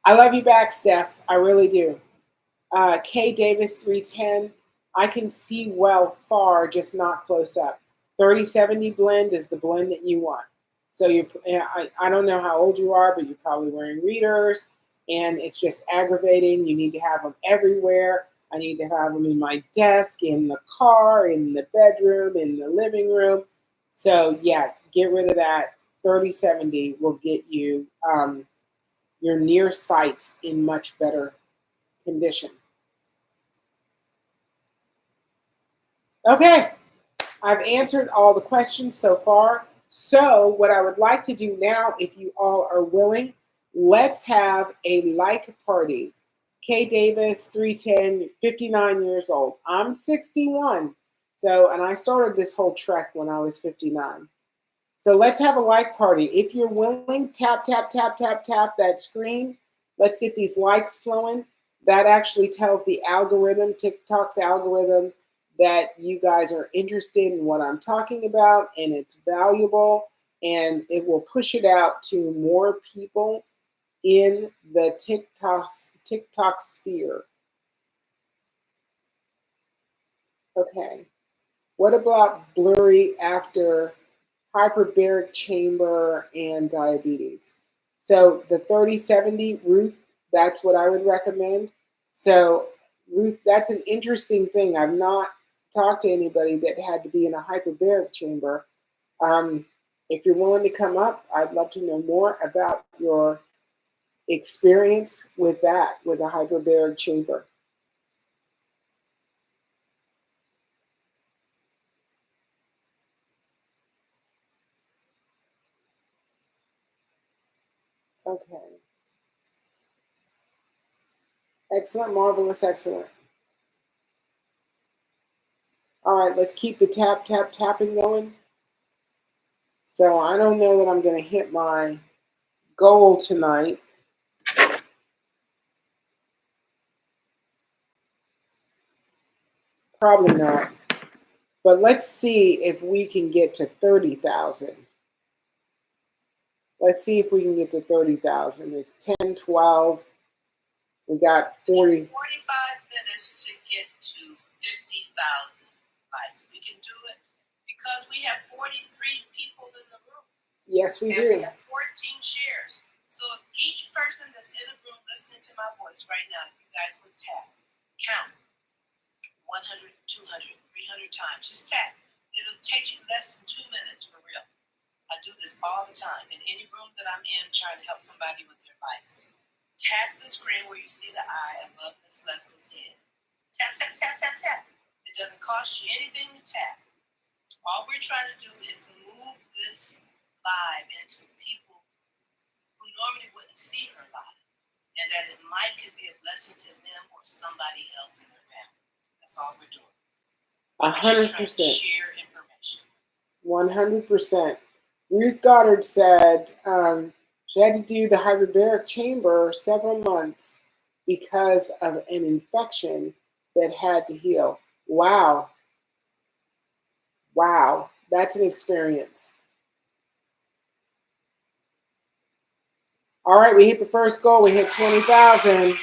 I love you back, Steph. I really do. K Davis 310, I can see well far, just not close up. 3070 blend is the blend that you want. So I don't know how old you are, but you're probably wearing readers, and it's just aggravating. You need to have them everywhere. I need to have them in my desk, in the car, in the bedroom, in the living room. So yeah, get rid of that. 3070 will get you your near sight in much better condition. Okay, I've answered all the questions so far. So what I would like to do now, if you all are willing, let's have a like party. K Davis, 310, 59 years old. I'm 61. So, and I started this whole trek when I was 59. So let's have a like party. If you're willing, tap, tap, tap, tap, tap that screen. Let's get these likes flowing. That actually tells the algorithm, TikTok's algorithm, that you guys are interested in what I'm talking about and it's valuable, and it will push it out to more people in the TikTok sphere. Okay. What about blurry after hyperbaric chamber and diabetes? So the 3070, Ruth, that's what I would recommend. So Ruth, that's an interesting thing. I've not talked to anybody that had to be in a hyperbaric chamber. Um, if you're willing to come up, I'd love to know more about your experience with that, with a hyperbaric chamber. Okay. Excellent, marvelous, excellent. All right, let's keep the tap, tap, tapping going. So I don't know that I'm going to hit my goal tonight. Probably not. But let's see if we can get to 30,000. Let's see if we can get to 30,000. It's 10, 12. We got 40. 45 minutes to get to 50,000 likes. We can do it because we have 43 people in the room. Yes, we and do. we have 14 shares. So if each person that's in the room listening to my voice right now, you guys would tap, count 100, 200, 300 times. Just tap. It'll take you less than 2 minutes for real. I do this all the time in any room that I'm in trying to help somebody with their likes. Tap the screen where you see the eye above Miss Leslie's head. Tap, tap, tap, tap, tap. It doesn't cost you anything to tap. All we're trying to do is move this live into people who normally wouldn't see her live, and that it might could be a blessing to them or somebody else in their family. That's all we're doing. 100%. Share information. 100%. Ruth Goddard said she had to do the hyperbaric chamber several months because of an infection that had to heal. Wow. Wow. That's an experience. All right, we hit the first goal. We hit 20,000.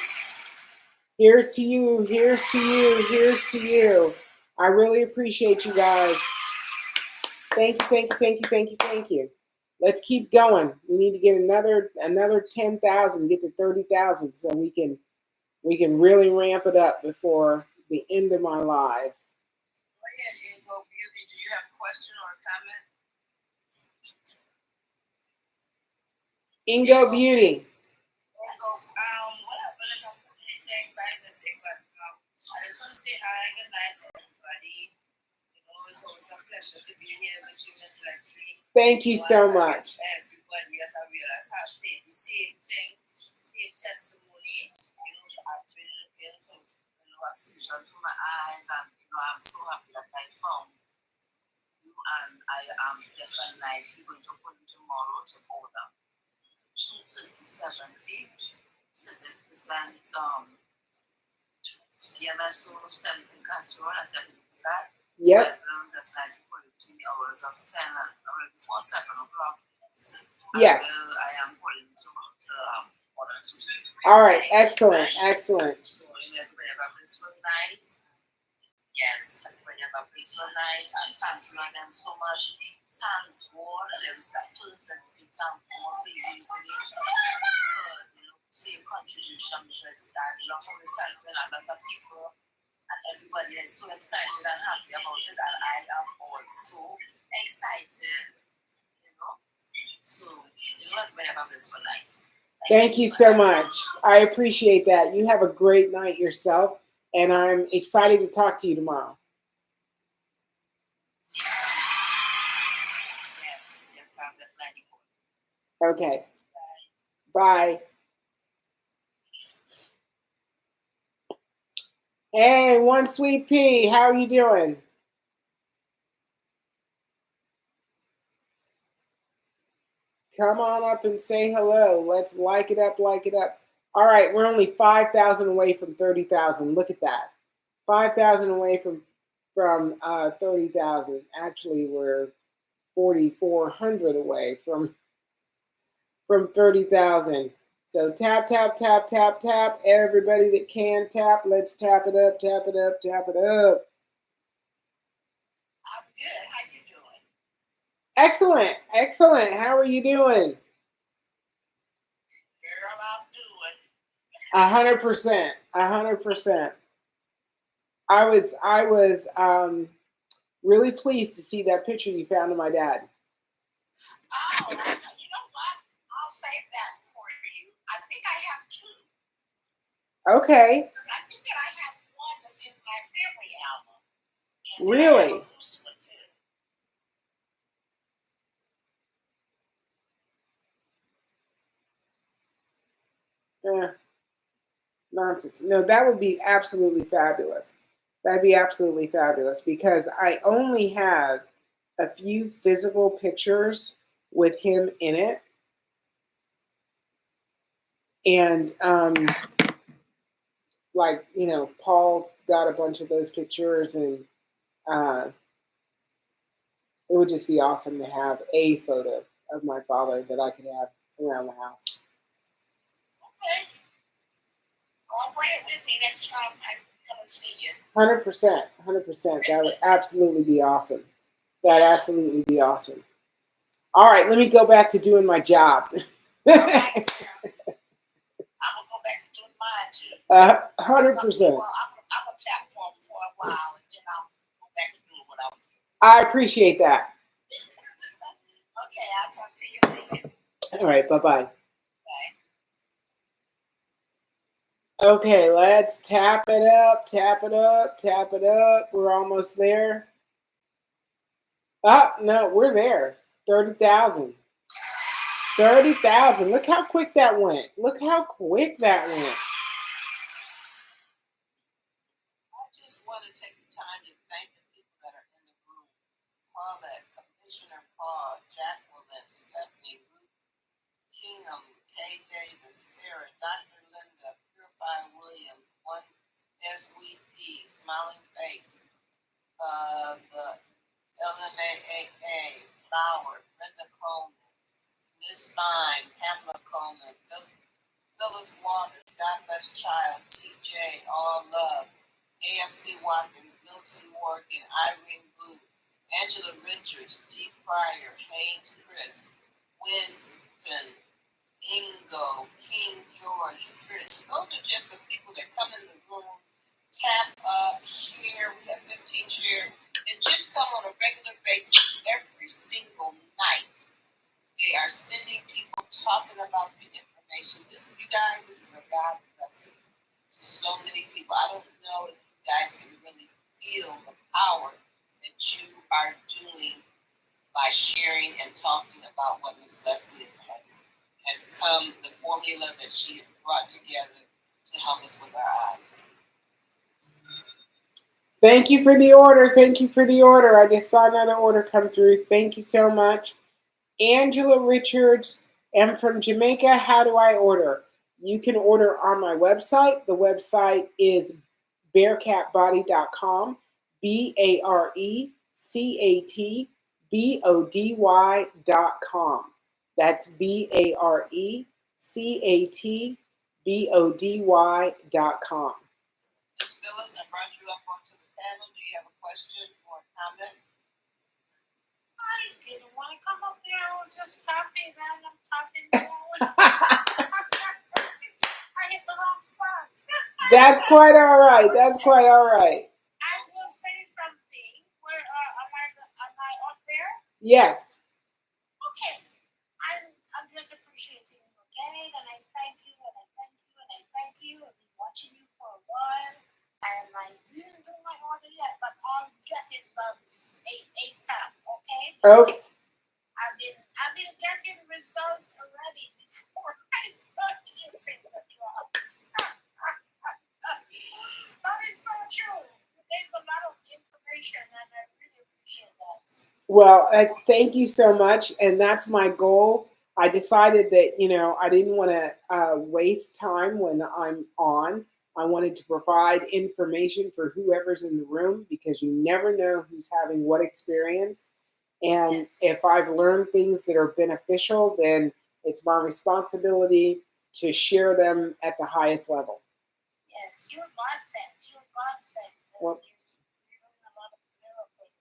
Here's to you. Here's to you. Here's to you. I really appreciate you guys. Thank you, thank you, thank you, thank you, thank you. Let's keep going. We need to get another 10,000, get to 30,000, so we can really ramp it up before the end of my live. Go ahead, Ingo Beauty. Do you have a question or a comment? Ingo Beauty. I just want to say hi, good night to everybody. It's always a pleasure to be here with you, Miss Leslie. Thank you so much. Everybody, as I realize, I've said the same thing, same testimony. I've been looking for a solution for my eyes, and I'm so happy that I found you, and I am definitely going to put you tomorrow to order 30% DMSO 17 Castor at that. Yep. So that's 3 hours of 10 before 7 o'clock. Yes. I am calling to order 2. All right, excellent, excellent. So everybody have a blissful night. Yes, everybody have a blissful night. And thank you again so much. Thank God. There is that first and say thank God for you listening, for your contribution, because I love how it's helping others of people. And everybody is so excited and happy about it, and I am also excited, So, everybody have a blissful night. Thank you so much. I appreciate that. You have a great night yourself, and I'm excited to talk to you tomorrow. Yes, I'm definitely going. Okay. Bye. Hey, One Sweet Pea, how are you doing? Come on up and say hello. Let's like it up, like it up. All right, we're only 5,000 away from 30,000. Look at that. 5,000 away from 30,000. Actually, we're 4,400 away from 30,000. So tap, tap, tap, tap, tap. Everybody that can tap, let's tap it up, tap it up, tap it up. I'm good. How you doing? Excellent, excellent. How are you doing? Girl, I'm doing. 100%, 100%. I was really pleased to see that picture you found of my dad. Oh, you know what? I'll save that for you. I think I have two. Okay. Because I think that I have one that's in my family album. And Really? I have a loose one too. Nonsense. No, that would be absolutely fabulous. That'd be absolutely fabulous because I only have a few physical pictures with him in it. And like, Paul got a bunch of those pictures, and uh, it would just be awesome to have a photo of my father that I could have around the house. Okay. I'll bring it with me next time I come and see you. 100%, 100%. That would absolutely be awesome. That'd absolutely be awesome. All right, let me go back to doing my job. All right, I'm gonna go back to doing mine too. 100%. I'm gonna tap for him for a while, and then I'll go back to doing what I was doing. I appreciate that. Okay, I'll talk to you later. All right, bye-bye. Bye. Okay, let's tap it up, tap it up, tap it up. We're almost there. Oh, no, we're there. 30,000. 30,000. Look how quick that went. Look how quick that went. I just want to take the time to thank the people that are in the room. Paulette, Commissioner Paul, Jacqueline, Stephanie, Ruth, Kingham, Kay Davis, Sarah, Dr. Linda, Purify Williams, One SWP, Smiling Face, the LMAAA, Flower, Brenda Coleman, Miss Fine, Pamela Coleman, Phyllis Waters, God Bless Child, TJ, All Love, AFC Watkins, Milton Morgan, Irene Boo, Angela Richards, Dee Pryor, Haynes Chris, Winston, Ingo, King George, Trish. Those are just the people that come in the room, tap up, share. We have 15 share, and just come on a regular basis every single night. They are sending people talking about the information. This, you guys, this is a God blessing to so many people. I don't know if you guys can really feel the power that you are doing by sharing and talking about what Miss Leslie has come, the formula that she brought together to help us with our eyes. Thank you for the order. Thank you for the order. I just saw another order come through. Thank you so much. Angela Richards. I'm from Jamaica. How do I order? You can order on my website. The website is bearcatbody.com. BARECATBODY.com. That's BARECATBODY.com. Ms. Phyllis, I brought you up onto the panel. Do you have a question or a comment? I didn't want to come up there. I was just talking and I'm talking. I hit the wrong spot. That's quite all right. That's quite all right. I will say something. Where am I up there? Yes. Okay. I'm just appreciating you again, and I thank you, and I thank you, and I thank you. I've been watching you for a while, and I didn't do my order yet, but I'll get it done ASAP. Okay? Okay. I've been getting results already before I start using the drugs. That is so true. You gave a lot of information, and I really appreciate that. Well, thank you so much. And that's my goal. I decided that, I didn't want to waste time when I'm on. I wanted to provide information for whoever's in the room because you never know who's having what experience. And Yes. if I've learned things that are beneficial, then it's my responsibility to share them at the highest level. Yes, you're God sent. You're God sent. Well, You're doing a lot of miracles.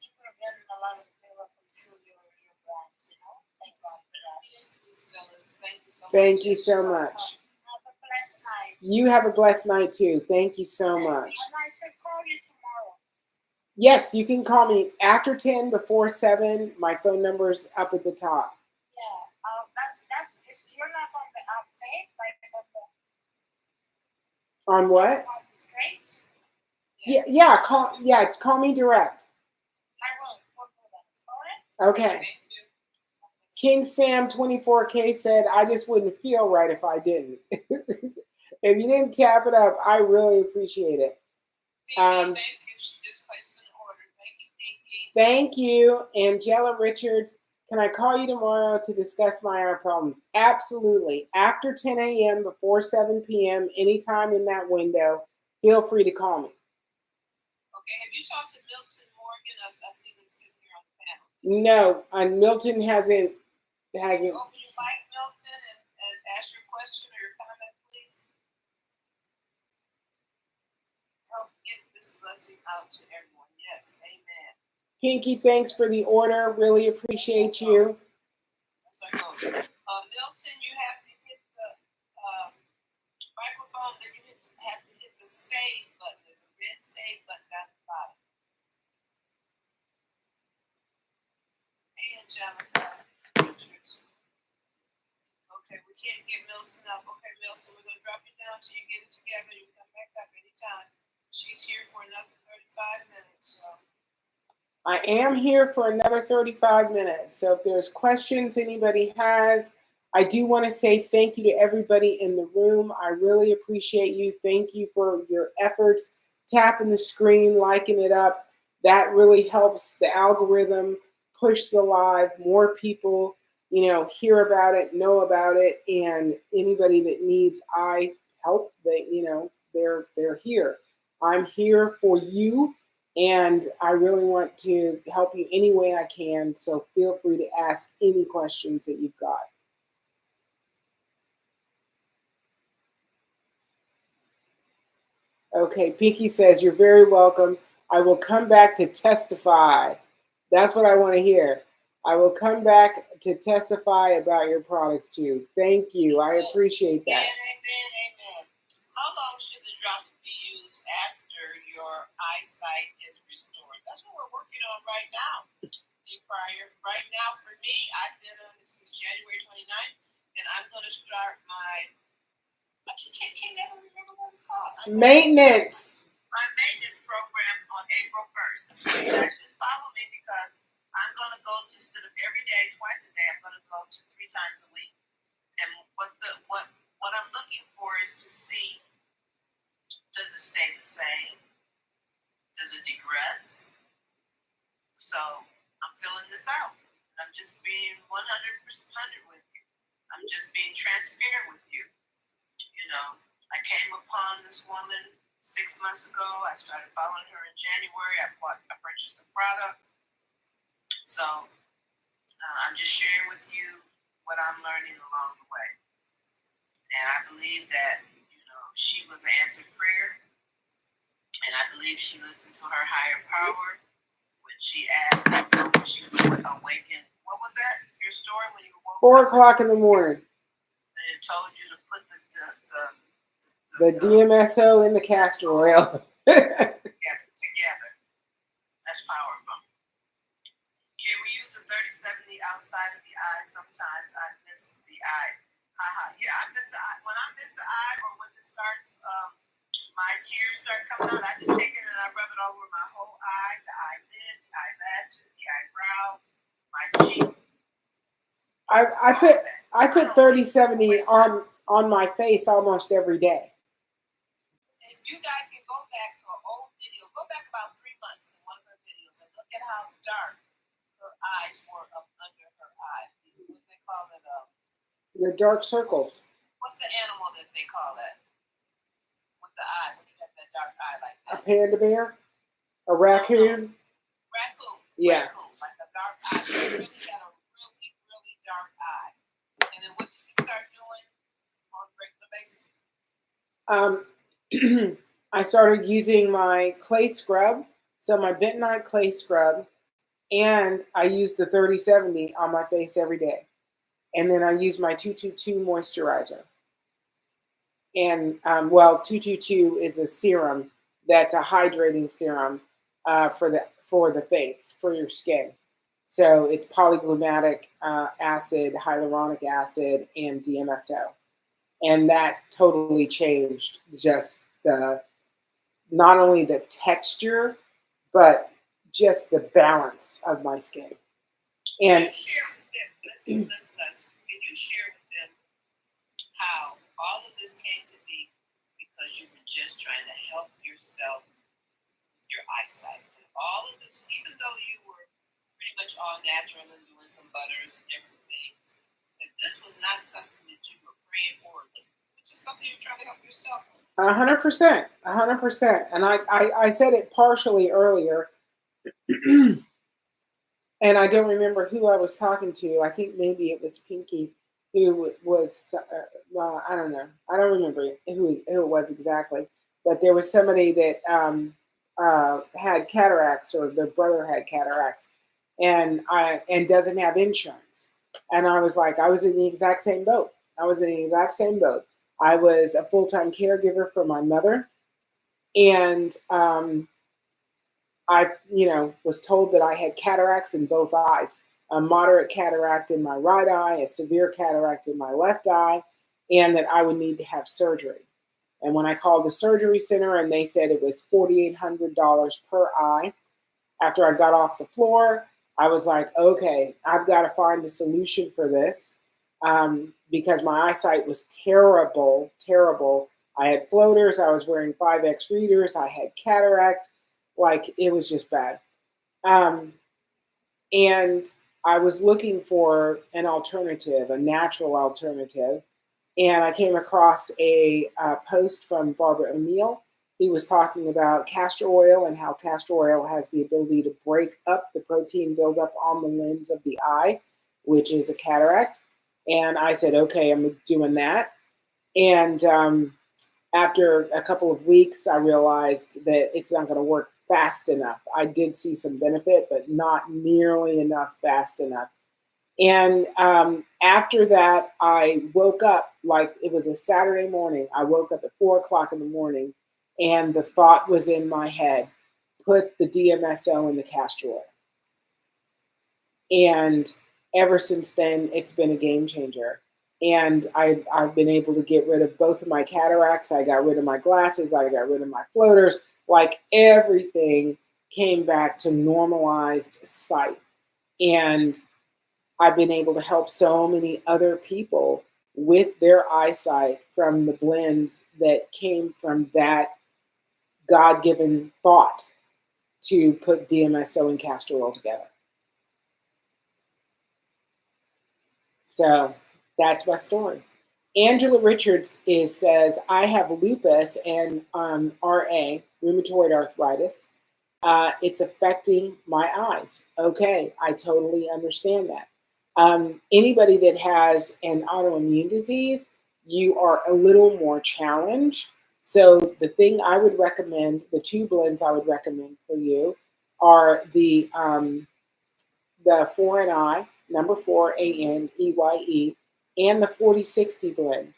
People are getting a lot of miracles through your brand, you know? Thank God for that. Yes, Miss Phyllis. Thank you so much. thank you so much. Have a blessed night. You have a blessed night too. Thank you so much. And I should call you tomorrow. Yes, you can call me after 10, before 7. My phone number's up at the top. Yeah. You're not on the outside, like On what? on the straight. Yeah, call me direct. I will. We'll do that. All right? Okay. Thank you. King Sam 24K said, I just wouldn't feel right if I didn't. If you didn't tap it up, I really appreciate it. Thank you. She just placed an order. Thank you, Pinky. Thank you. Angela Richards, can I call you tomorrow to discuss my eye problems? Absolutely. After 10 a.m., before 7 p.m., anytime in that window, feel free to call me. Okay, have you talked to Milton Morgan? I see them sitting here on the panel. No, Milton hasn't. Open your mic, Milton, and ask your question or your comment, please. Help get this blessing out to everyone. Yes, amen. Pinky, thanks for the order. Really appreciate you. That's our goal. Milton, you have to hit the microphone, then you have to hit the save button. There's a red save button down the bottom. Hey, Angelica. Okay, we can't get Milton up. Okay, Milton, we're going to drop you down till you get it together. You can come back up anytime. She's here for another 35 minutes. So. I am here for another 35 minutes. So if there's questions anybody has, I do want to say thank you to everybody in the room. I really appreciate you. Thank you for your efforts. Tapping the screen, liking it up. That really helps the algorithm push the live. More people, hear about it, know about it, and anybody that needs eye help, they're here. I'm here for you. And I really want to help you any way I can. So feel free to ask any questions that you've got. Okay, Pinky says, you're very welcome. I will come back to testify. That's what I want to hear. I will come back to testify about your products too. Thank you. I appreciate that. Amen. How long should the drops be used after your eyesight is restored? That's what we're working on right now. Right now, for me, I've been on this since January 29th, and I'm going to start I can't never remember what it's called. Maintenance. My maintenance program on April 1st. So you guys just follow me because I'm going to go to, instead of every day, twice a day, I'm going to go to 3 times a week. And what I'm looking for is to see, does it stay the same? Does it digress? So I'm filling this out. And I'm just being 100% with you. I'm just being transparent with you. I came upon this woman 6 months ago. I started following her in January. I purchased the product. So I'm just sharing with you what I'm learning along the way. And I believe that, she was an answered prayer. And I believe she listened to her higher power when she was awakened. What was that? Your story when you woke 4 o'clock in the morning. And it told you to put the DMSO in the castor oil. together. That's powerful. Can we use a 3070 outside of the eye? Sometimes I miss the eye. Yeah, I miss the eye. When I miss the eye or when it starts, my tears start coming out, I just take it and I rub it over my whole eye, the eyelid, the eyelashes, the eyebrow, my cheek. I put 3070 on my face almost every day. And you guys can go back to an old video. Go back about 3 months in one of her videos and look at how dark her eyes were up under her eye. What they call it? The dark circles. What's the animal that they call that? With the eye, when you have that dark eye like A that. panda bear? A raccoon? Raccoon. Yeah. Raccoon, like a dark eye. She really had a really, really dark eye. And then what did you start doing on a regular basis? I started using my clay scrub, so my bentonite clay scrub, and I used the 3070 on my face every day. And then I used my 222 moisturizer. And 222 is a serum that's a hydrating serum for the face, for your skin. So it's polyglumatic acid, hyaluronic acid, and DMSO. And that totally changed just not only the texture, but just the balance of my skin. And Can you share with them, can you share with them how all of this came to be because you were just trying to help yourself with your eyesight? And all of this, even though you were pretty much all natural and doing some butters and different things, that this was not something that you were praying for, which is something you're trying to help yourself with. 100%, 100%. And I said it partially earlier, and I don't remember who I was talking to. I think maybe it was Pinky, who was, I don't know. I don't remember who it was exactly. But there was somebody that had cataracts, or their brother had cataracts, and doesn't have insurance. And I was like, I was in the exact same boat. I was a full-time caregiver for my mother, and I, was told that I had cataracts in both eyes, a moderate cataract in my right eye, a severe cataract in my left eye, and that I would need to have surgery. And when I called the surgery center, and they said it was $4,800 per eye, after I got off the floor, I was like, okay, I've got to find a solution for this, because my eyesight was terrible, terrible. I had floaters. I was wearing 5X readers. I had cataracts. Like, it was just bad. And I was looking for an alternative, a natural alternative. And I came across a post from Barbara O'Neill. He was talking about castor oil and how castor oil has the ability to break up the protein buildup on the lens of the eye, which is a cataract. And I said, okay, I'm doing that. And after a couple of weeks, I realized that it's not going to work fast enough. I did see some benefit, but not nearly enough fast enough. And after that, I woke up, like it was a Saturday morning. I woke up at 4:00 in the morning, and the thought was in my head, put the DMSO in the castor oil. And ever since then, it's been a game changer. And I've been able to get rid of both of my cataracts. I got rid of my glasses. I got rid of my floaters. Like, everything came back to normalized sight. And I've been able to help so many other people with their eyesight from the blends that came from that God-given thought to put DMSO and castor oil together. So that's my story. Angela Richards says, I have lupus and RA, rheumatoid arthritis. It's affecting my eyes. Okay, I totally understand that. Anybody that has an autoimmune disease, you are a little more challenged. So the thing I would recommend, the two blends I would recommend for you are the 4NI, number 4, ANEYE, and the 4060 blend.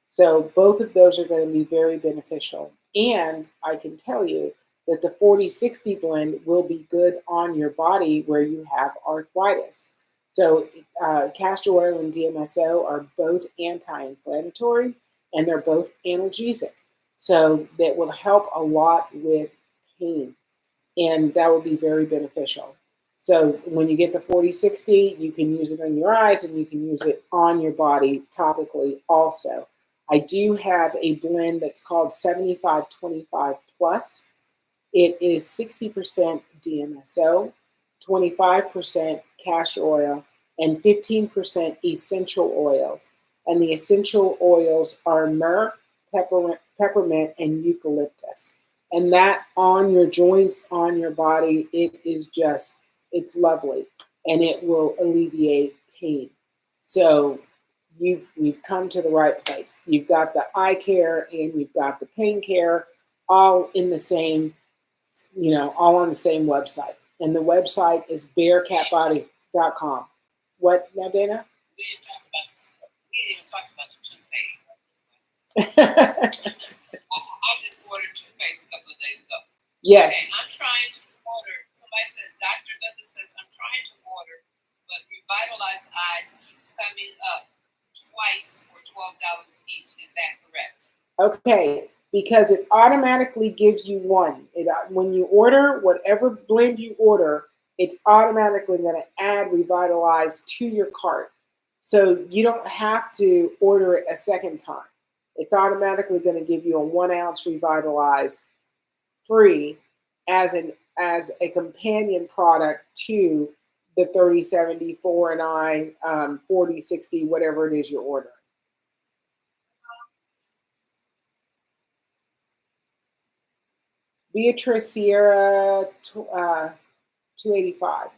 So both of those are going to be very beneficial. And I can tell you that the 4060 blend will be good on your body where you have arthritis. So castor oil and DMSO are both anti-inflammatory, and they're both analgesic. So that will help a lot with pain, and that will be very beneficial. So when you get the 4060, you can use it on your eyes, and you can use it on your body topically also. I do have a blend that's called 7525 Plus. It is 60% DMSO, 25% castor oil, and 15% essential oils. And the essential oils are myrrh, peppermint, and eucalyptus. And that on your joints, on your body, it is just, it's lovely. And it will alleviate pain. So you've come to the right place. You've got the eye care and you've got the pain care all in the same, all on the same website. And the website is bearcatbody.com. What now, Dana? We didn't even talk about the toothpaste. I just ordered toothpaste a couple of days ago. Yes. Okay, I'm trying to order. Somebody said, Dr. Douglas says, I'm trying to order, but Revitalized Eyes keeps coming up twice for $12 each. Is that correct? Okay, because it automatically gives you one. When you order, whatever blend you order, it's automatically going to add Revitalize to your cart. So you don't have to order it a second time. It's automatically going to give you a 1 ounce Revitalize free as a companion product to the 30/70, 4 and I, 40/60, whatever it is you're ordering. Beatrice Sierra 285.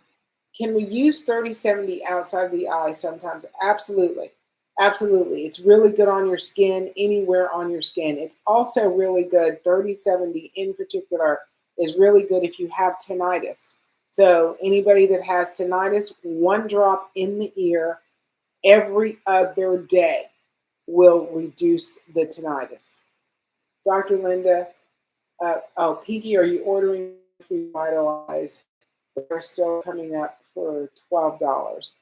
Can we use 30/70 outside of the eye sometimes? Absolutely. Absolutely. It's really good on your skin, anywhere on your skin. It's also really good, 30/70 in particular, is really good if you have tinnitus. So anybody that has tinnitus, 1 drop in the ear every other day will reduce the tinnitus. Dr. Linda, Pinky, are you ordering Revitalize? They're still coming up for $12.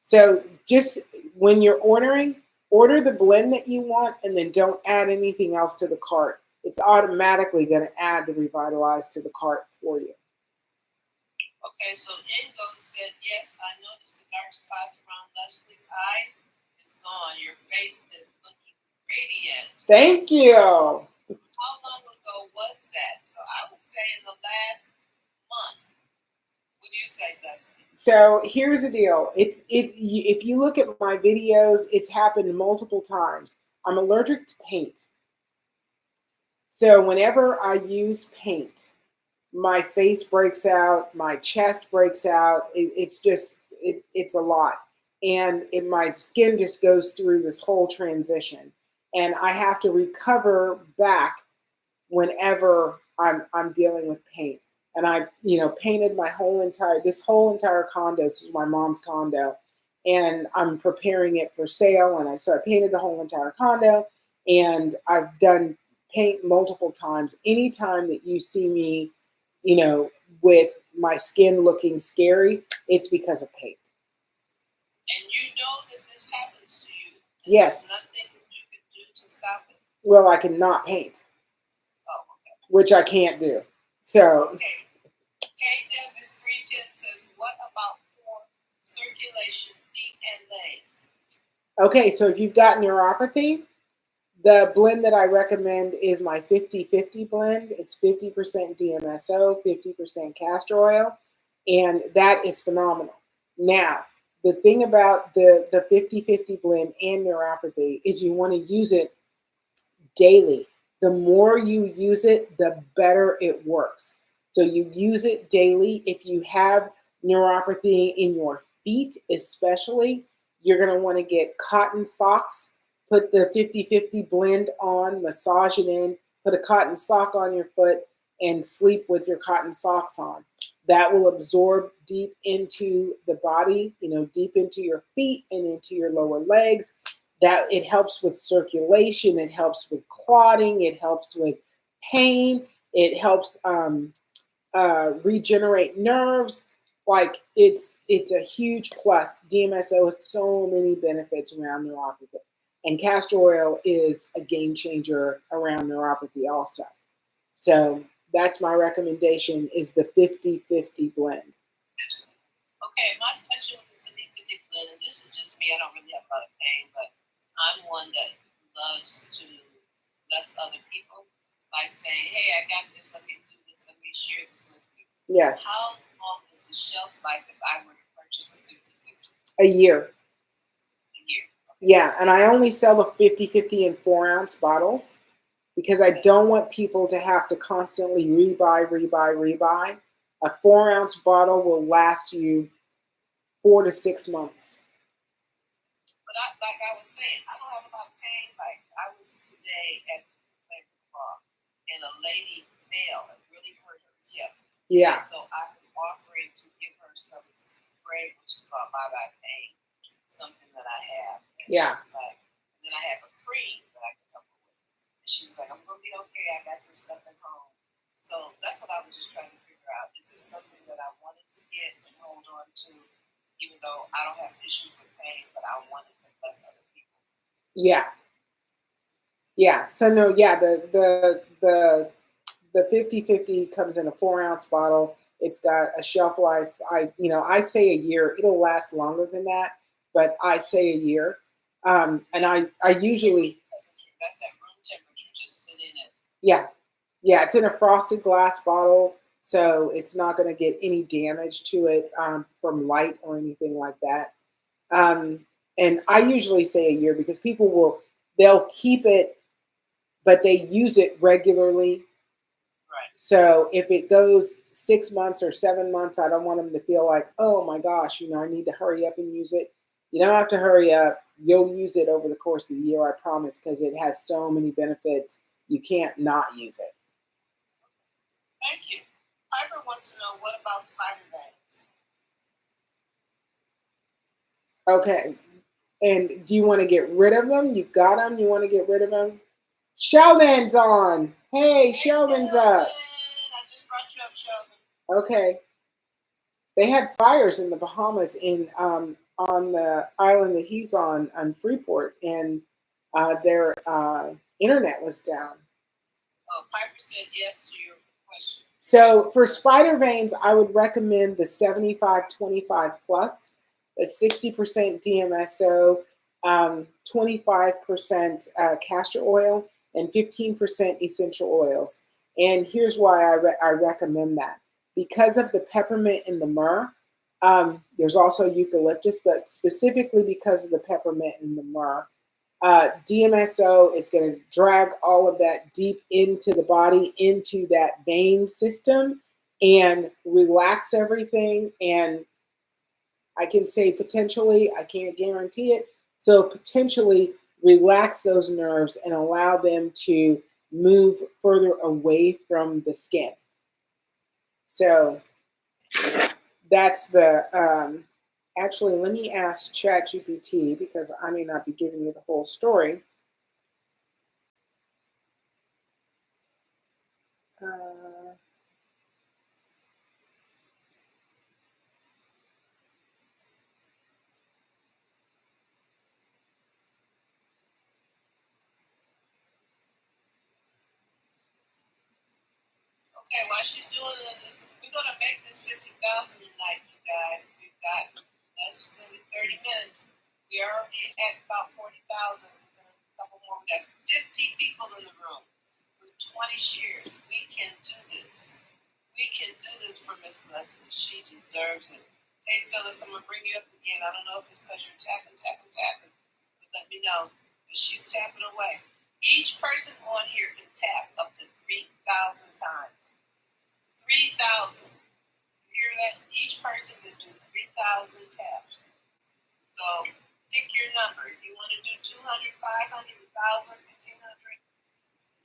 So just when you're ordering, order the blend that you want and then don't add anything else to the cart. It's automatically going to add the Revitalize to the cart for you. Okay, so Ingo said, yes, I noticed the dark spots around Leslie's eyes is gone. Your face is looking radiant. Thank you. How long ago was that? So I would say in the last month. What do you say, Leslie? So here's the deal. If you look at my videos, it's happened multiple times. I'm allergic to paint. So whenever I use paint, my face breaks out, my chest breaks out. It's a lot. And my skin just goes through this whole transition. And I have to recover back whenever I'm dealing with paint. And I, painted this whole entire condo. This is my mom's condo. And I'm preparing it for sale. And I painted the whole entire condo. And I've done paint multiple times. Anytime that you see me, with my skin looking scary, it's because of paint. And you know that this happens to you. Yes. There's nothing that you can do to stop it. Well, I can not paint. Oh, okay. Which I can't do. So. Okay. K. Davis 310 says, what about poor circulation, feet and legs? Okay, so if you've got neuropathy, the blend that I recommend is my 50/50 blend. It's 50% DMSO, 50% castor oil, and that is phenomenal. Now, the thing about the 50/50 blend and neuropathy is you want to use it daily. The more you use it, the better it works. So you use it daily. If you have neuropathy in your feet, especially, you're going to want to get cotton socks. Put the 50/50 blend on, massage it in, put a cotton sock on your foot, and sleep with your cotton socks on. That will absorb deep into the body, deep into your feet and into your lower legs. That it helps with circulation, it helps with clotting, it helps with pain, it helps regenerate nerves. Like it's a huge plus. DMSO has so many benefits around neuropathy. And castor oil is a game changer around neuropathy also. So that's my recommendation is the 50/50 blend. Okay, my question with the 50/50 blend, and this is just me, I don't really have a lot of pain, but I'm one that loves to bless other people by saying, hey, I got this, let me do this, let me share this with you. Yes. How long is the shelf life if I were to purchase a 50/50? A year. A year. Yeah, and I only sell the 50/50 and 4-ounce bottles because I don't want people to have to constantly rebuy. A 4-ounce bottle will last you 4 to 6 months. But like I was saying, I don't have a lot of pain. Like I was today at the bar, and a lady fell and really hurt her hip. Yeah. And so I was offering to give her some spray, which is called Bye Bye Pain, something that I have. And Yeah. she was like, and then I have a cream that I can help her with. And she was like, I'm gonna be okay. I got some stuff at home. So that's what I was just trying to figure out. Is there something that I wanted to get and hold on to, even though I don't have issues with pain, but I wanted to bless other people? Yeah. Yeah. So no, yeah, the 50/50 comes in a 4-ounce bottle. It's got a shelf life. I say a year. It'll last longer than that, but I say a year. And I usually, That's at room temperature, just sitting in. yeah, it's in a frosted glass bottle, so it's not going to get any damage to it from light or anything like that. And I usually say a year because they'll keep it, but they use it regularly. Right. So if it goes 6 months or 7 months, I don't want them to feel like, oh my gosh, I need to hurry up and use it. You don't have to hurry up. You'll use it over the course of the year, I promise, because it has so many benefits. You can't not use it. Thank you. Piper wants to know, what about spider veins? Okay. And do you want to get rid of them? You've got them. You want to get rid of them? Sheldon's on. Hey, Sheldon's Sheldon. up. I just brought you up, Sheldon. Okay. They had fires in the Bahamas on the island that he's on Freeport, and their internet was down. Oh, Piper said yes to your question. So for spider veins, I would recommend the 75-25 plus. That's 60% DMSO, 25% castor oil, and 15% essential oils. And here's why I recommend that. Because of the peppermint and the myrrh, there's also eucalyptus, but specifically because of the peppermint and the myrrh, DMSO is going to drag all of that deep into the body, into that vein system, and relax everything. And I can say potentially, I can't guarantee it, so potentially relax those nerves and allow them to move further away from the skin. So that's the, actually, let me ask ChatGPT, because I may not be giving you the whole story. Okay, while she's doing this, we're gonna make this 50,000 tonight, you guys. We've got less than 30 minutes. We are already at about 40,000. Within a couple more. We got 50 people in the room with 20 shares. We can do this. We can do this for Miss Leslie. She deserves it. Hey, Phyllis, I'm gonna bring you up again. I don't know if it's because you're tapping, but let me know. But she's tapping away. Each person on here can tap up to 3,000 times. 3,000. You hear that? Each person can do 3,000 taps. So pick your number. If you want to do 200, 500, 1,000, 1,500,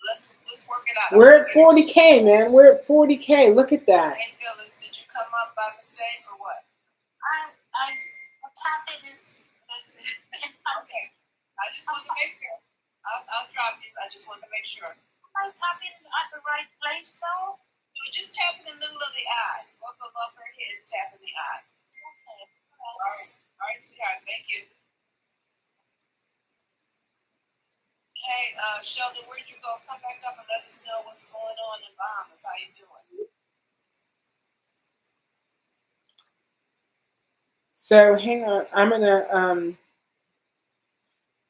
let's work it out. We're at 40K, man. We're at 40K. Look at that. Hey, Phyllis, did you come up by mistake or what? I tapping is Okay. I just wanted to make sure. I'll drop you. I just wanted to make sure. Am I tapping at the right place though? No, just tap in the middle of the eye. Go up above her head and tap in the eye. Okay. All right, sweetheart. Thank you. Hey, Sheldon, where'd you go? Come back up and let us know what's going on in Bahamas. How you doing? So hang on. I'm gonna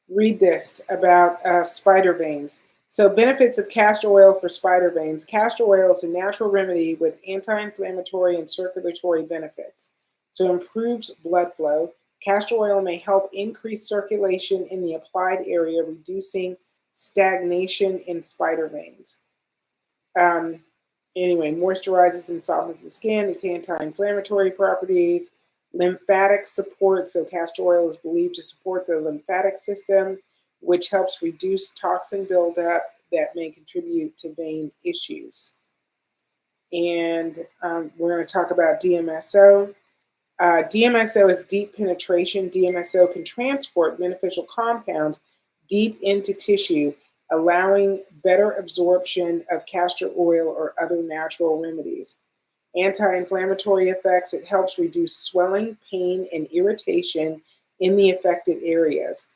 read this about spider veins. So benefits of castor oil for spider veins. Castor oil is a natural remedy with anti-inflammatory and circulatory benefits. So improves blood flow, Castor oil may help increase circulation in the applied area, reducing stagnation in spider veins. Anyway, moisturizes and softens the skin. It's anti-inflammatory properties. Lymphatic support. So castor oil is believed to support the lymphatic system, which helps reduce toxin buildup that may contribute to vein issues. And we're going to talk about DMSO. DMSO is deep penetration. DMSO can transport beneficial compounds deep into tissue, allowing better absorption of castor oil or other natural remedies. Anti-inflammatory effects, it helps reduce swelling, pain, and irritation in the affected areas.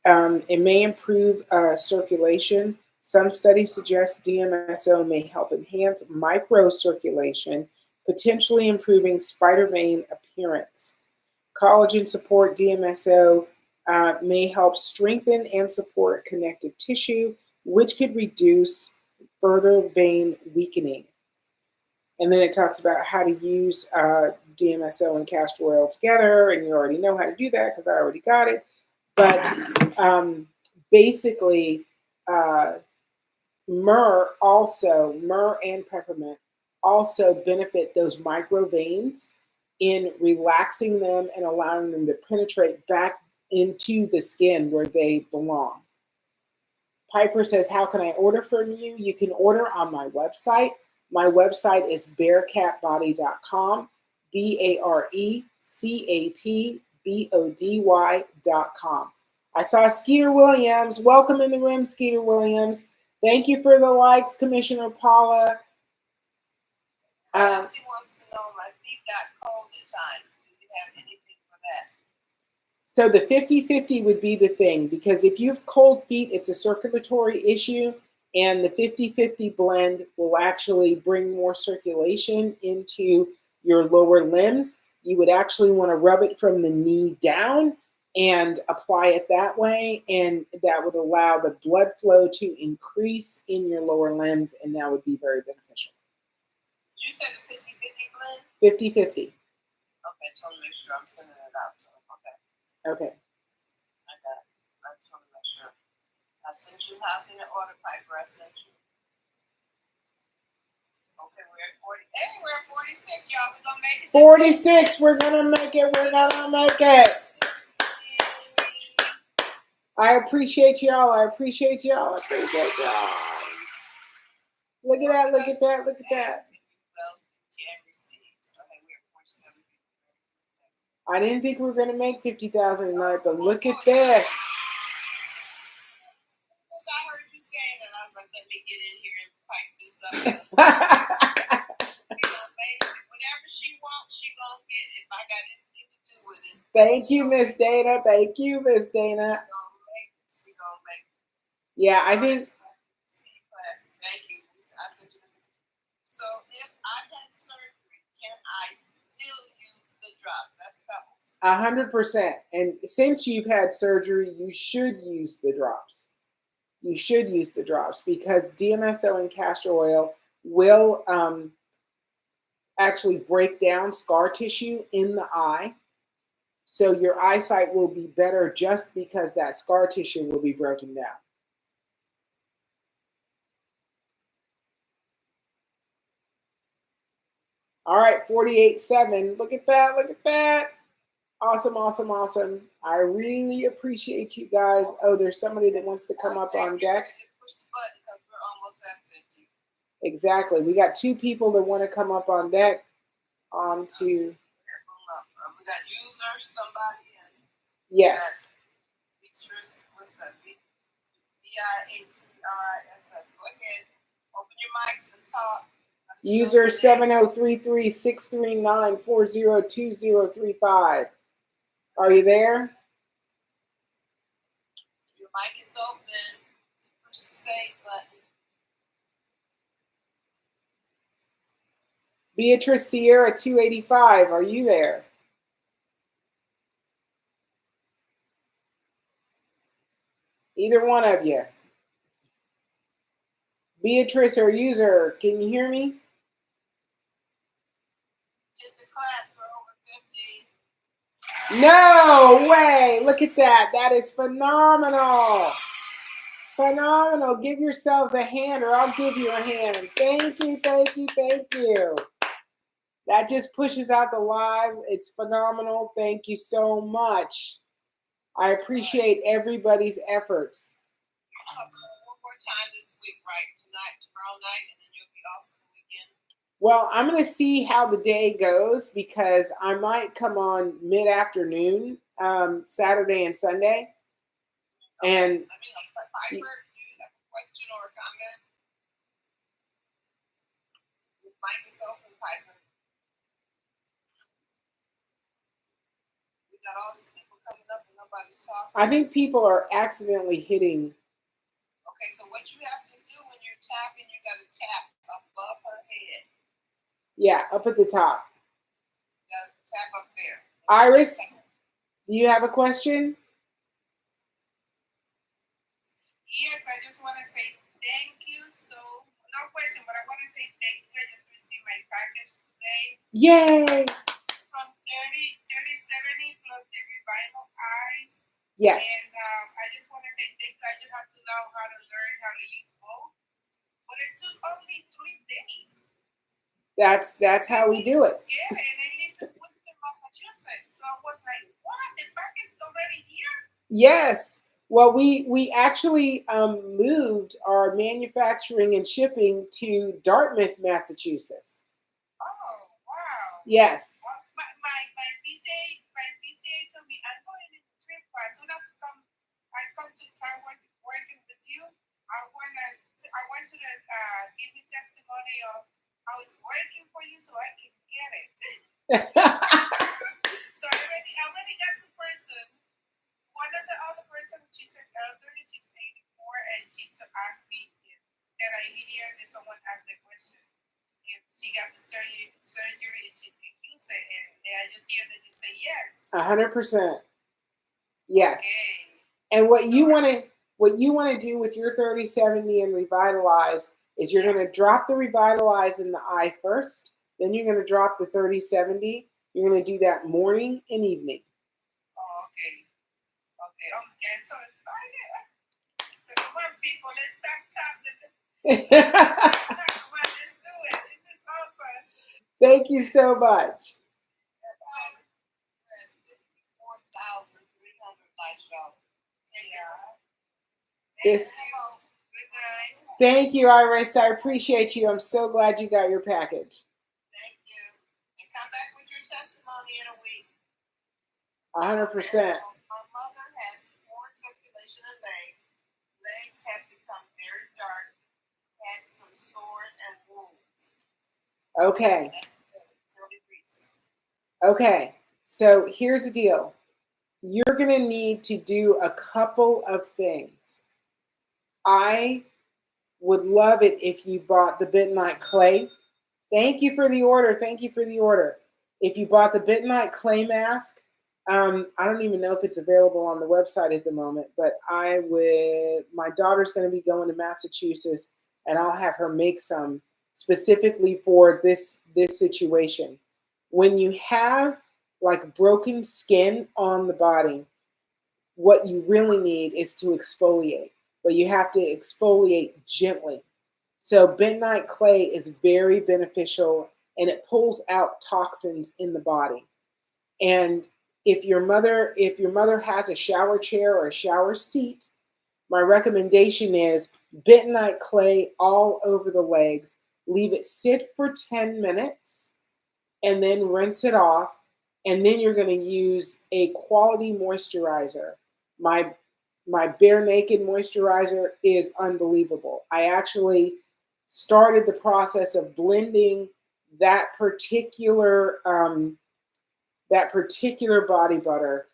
It may improve circulation. Some studies suggest DMSO may help enhance microcirculation, potentially improving spider vein appearance. Collagen support DMSO may help strengthen and support connective tissue, which could reduce further vein weakening. And then it talks about how to use DMSO and castor oil together, and you already know how to do that because I already got it. But basically, myrrh and peppermint also benefit those micro veins in relaxing them and allowing them to penetrate back into the skin where they belong. Piper says, how can I order from you? You can order on my website. My website is barecatbody.com, BARECATBODY.com. I saw Skeeter Williams. Welcome in the room, Skeeter Williams. Thank you for the likes, Commissioner Paula. She wants to know my feet got cold at times. Do you have anything for that? So the 50-50 would be the thing, because if you have cold feet, it's a circulatory issue, and the 50-50 blend will actually bring more circulation into your lower limbs. You would actually want to rub it from the knee down and apply it that way, and that would allow the blood flow to increase in your lower limbs, and that would be very beneficial. You said the 50-50 blend? 50-50. Okay, so make sure I'm sending it out to them. Okay. I got it. I just want to make sure. I sent you how in the order, Piper. I sent you. Okay, we're at 40. Hey, we're at 46, y'all. We're going to make it. 46. We're going to make it. We're going to make it. I appreciate y'all. I appreciate y'all. I appreciate y'all. Look at that. Look at that. Look at that. I didn't think we were going to make 50,000 tonight, but look at this. I heard you saying that. I was like, let me get in here and pipe this up. Whatever she wants, she gonna get. If I got anything to do with it. Thank you, Miss Dana. Thank you, Miss Dana. She gonna make it. Yeah, I think. Thank you. So if I had surgery, can I still use the drops? That's pebbles. 100%. And since you've had surgery, you should use the drops. You should use the drops because DMSO and castor oil will actually break down scar tissue in the eye. So your eyesight will be better just because that scar tissue will be broken down. All right, 48.7. Look at that. Look at that. Awesome, awesome, awesome. I really appreciate you guys. Oh, there's somebody that wants to come up on deck. Push the button because we're almost at 50. Exactly. We got 2 people that want to come up on deck. We got users, somebody, and yes. Beatrice. What's that? BIATRISS. Go ahead. Open your mics and talk. User 7033-639-402035. Are you there? Your mic is open. Push the save button. Beatrice Sierra 285. Are you there? Either one of you. Beatrice or user, can you hear me? Hit the clap for over 50. No way. Look at that. That is phenomenal. Phenomenal. Give yourselves a hand or I'll give you a hand. Thank you, thank you, thank you. That just pushes out the live. It's phenomenal. Thank you so much. I appreciate everybody's efforts. One more time this week, right? Tonight, tomorrow night, and then you'll be off for the weekend. Well, I'm going to see how the day goes because I might come on mid-afternoon, Saturday and Sunday. Okay. And Piper, do you have a question or a comment? Your mic is open, Piper. We got all these people coming up and nobody's talking. I think people are accidentally hitting. Okay, so what you have to do when you're tapping, you got to tap above her head. Yeah, up at the top. You got to tap up there. Iris, do you have a question? Yes, I just want to say thank you. So, no question, but I want to say thank you. I just received my package today. Yay! From 3070 plus the revival eyes. Yes. And I just want to say thank you. I just have to know how to learn how to use both. But it took only 3 days. That's how we do it. Yeah, and I live in Worcester, Massachusetts. So I was like, what? The package is already here? Yes. Well, we actually moved our manufacturing and shipping to Dartmouth, Massachusetts. Oh, wow. Yes. My PCA told me I'm going in the trip. As soon as I come to start working with you, I went to the give me testimony of how it's working for you so I can get it. So I already got 2 persons. One of the other person, she's an elderly, she's 84, and she asked me if that I hear that someone asked the question if she got the surgery, she can use it, and I just hear that you say yes. 100%. Yes. Okay. And what you want to do with your 3070 and Revitalize is you're going to drop the Revitalize in the eye first, then you're going to drop the 3070. You're going to do that morning and evening. Oh, okay. Okay, I'm getting so excited. So come on, people, let's talk. Let's do it. This is awesome. Thank you so much. 54,300 lights out. Thank you, Iris. I appreciate you. I'm so glad you got your package. Thank you. And come back with your testimony in a week. 100%. My mother has poor circulation in legs. Legs have become very dark. Had some sores and wounds. Okay. Okay. So here's the deal. You're going to need to do a couple of things. I would love it if you bought the bentonite clay. Thank you for the order. Thank you for the order. If you bought the bentonite clay mask, I don't even know if it's available on the website at the moment, but my daughter's going to be going to Massachusetts and I'll have her make some specifically for this situation. When you have like broken skin on the body, what you really need is to exfoliate, but you have to exfoliate gently. So bentonite clay is very beneficial and it pulls out toxins in the body. And if your mother has a shower chair or a shower seat, my recommendation is bentonite clay all over the legs. Leave it sit for 10 minutes and then rinse it off. And then you're going to use a quality moisturizer. My Bare Naked moisturizer is unbelievable. I actually started the process of blending that particular body butter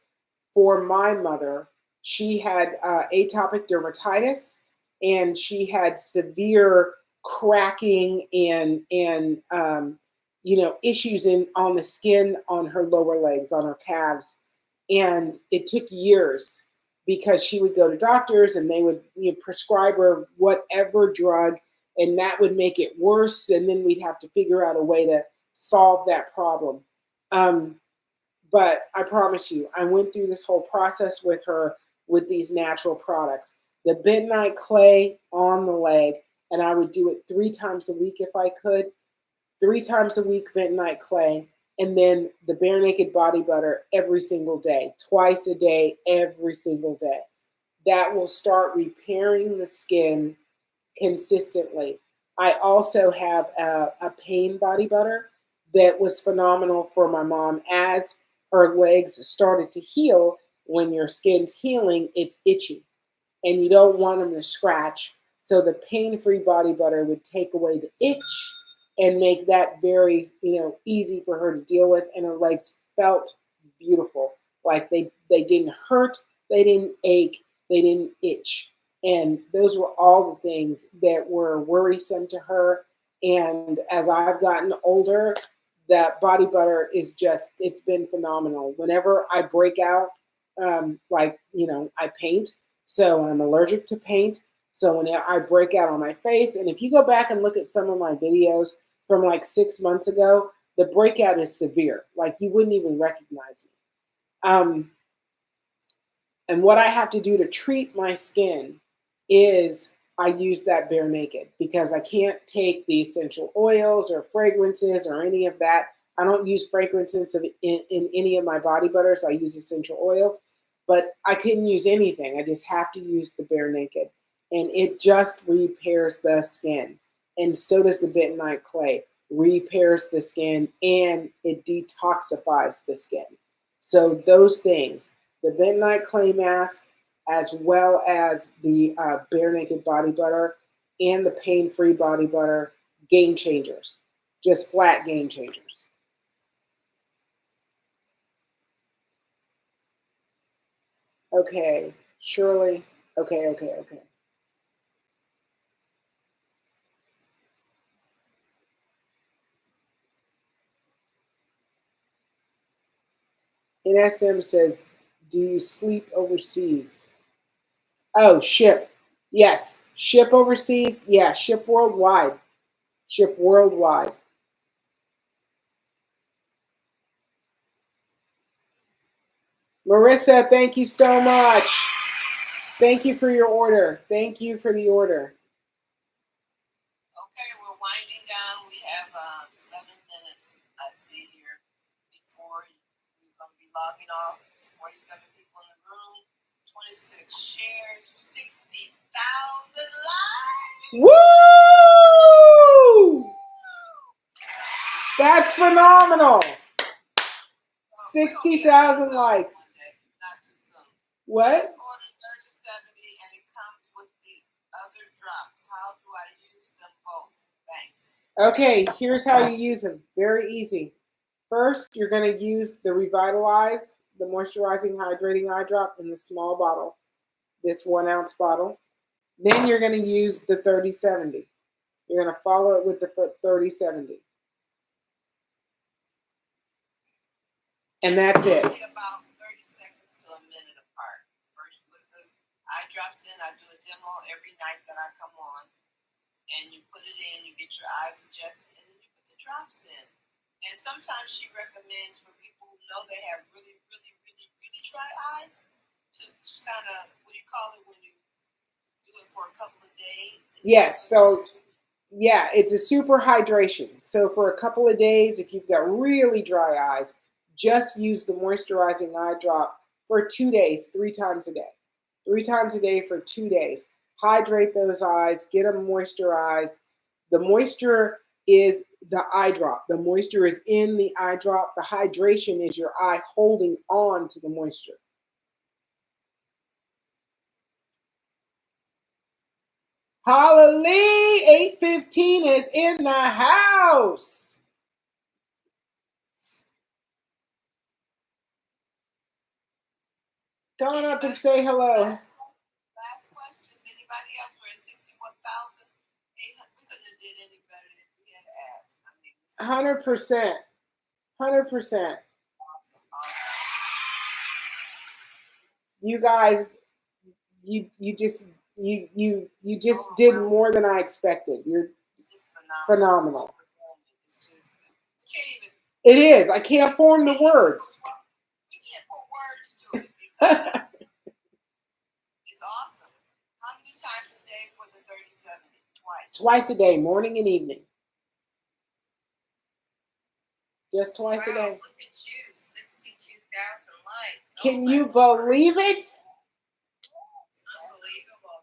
for my mother. She had atopic dermatitis and she had severe cracking and issues on the skin on her lower legs, on her calves. And it took years because she would go to doctors and they would prescribe her whatever drug and that would make it worse. And then we'd have to figure out a way to solve that problem. But I promise you, I went through this whole process with her with these natural products. The bentonite clay on the leg, and I would do it 3 times a week if I could. 3 times a week, bentonite clay, and then the bare naked body butter every single day, twice a day, every single day. That will start repairing the skin consistently. I also have a pain body butter that was phenomenal for my mom as her legs started to heal. When your skin's healing, it's itchy and you don't want them to scratch. So the pain-free body butter would take away the itch and make that very, easy for her to deal with. And her legs felt beautiful. Like they didn't hurt, they didn't ache, they didn't itch. And those were all the things that were worrisome to her. And as I've gotten older, that body butter is just, it's been phenomenal. Whenever I break out, I paint, so I'm allergic to paint. So when I break out on my face, and if you go back and look at some of my videos from like 6 months ago, the breakout is severe. Like you wouldn't even recognize me. And what I have to do to treat my skin is I use that bare naked because I can't take the essential oils or fragrances or any of that. I don't use fragrances in any of my body butters. I use essential oils, but I couldn't use anything. I just have to use the bare naked. And it just repairs the skin. And so does the bentonite clay. Repairs the skin and it detoxifies the skin. So those things, the bentonite clay mask, as well as the bare naked body butter and the pain-free body butter, game changers. Just flat game changers. Okay, Shirley. Okay. NSM says, do you sleep overseas? Oh, ship. Yes. Ship overseas. Yeah, ship worldwide. Ship worldwide. Marissa, thank you so much. Thank you for your order. Thank you for the order. Okay, we're winding down. We have 7 minutes, I see here, before we're going to be logging off. There's 47 people in the room, 26 shares, 60,000 likes. Woo! That's phenomenal. 60,000 likes. Not too soon. What? Just order 3070 and it comes with the other drops. How do I use them both? Thanks. Okay, here's how you use them. Very easy. First, you're going to use the Revitalize, the moisturizing hydrating eye drop in the small bottle, this 1 ounce bottle. Then you're going to use the 3070. You're going to follow it with the 3070. And that's it. About 30 seconds to a minute apart. First, put the eye drops in. I do a demo every night that I come on. And you put it in, you get your eyes adjusted, and then you put the drops in. And sometimes she recommends for people who know they have really, really, really, really dry eyes to just kind of, what do you call it when you do it for a couple of days? Yes, so yeah, it's a super hydration. So for a couple of days, if you've got really dry eyes, just use the moisturizing eye drop for 2 days, 3 times a day. 3 times a day for 2 days. Hydrate those eyes, get them moisturized. The moisture is the eye drop. The moisture is in the eye drop. The hydration is your eye holding on to the moisture. Hallelujah! 815 is in the house. Come on up and say hello. Last questions. Anybody else? We're at 61,000. We couldn't have did any better if we had asked. 100%. 100%. Awesome. You guys, you just did more than I expected. You're phenomenal. It's just, you can't even. It is. I can't form the words. Yes. It's awesome. How many times a day for the 3070? Twice. Twice a day, morning and evening. Just twice a Wow, day. look at you, 62,000 likes. Can Oh my you Lord. believe it? Unbelievable.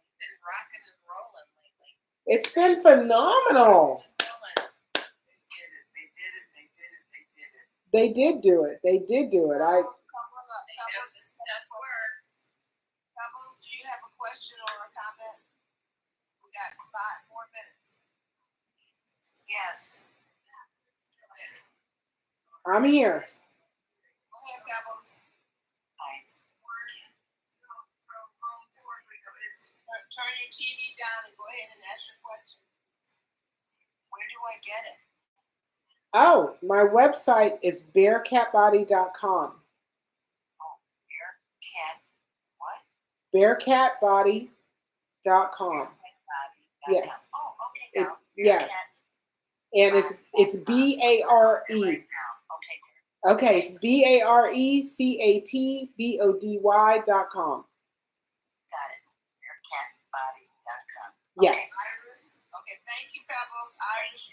You've been rocking and rolling lately. It's been phenomenal. They did it. They did it. They did it. They did do it. They did do it. Come on up. They know this stuff works. Pebbles, do you have a question or a comment? We got 5 more minutes. Yes. I'm here. Go ahead, Pebbles. Turn your TV down and go ahead and ask your question. Where do I get it? Oh, my website is bearcatbody.com. Bearcat what? Bearcatbody.com. Yes. Oh, okay. It- Now, yeah. And it's BARE. Right now. Okay, dear. Okay, it's BARECATBODY.com. Got it. Bearcatbody.com. Yes. Iris. Okay, thank you, Pebbles. Iris,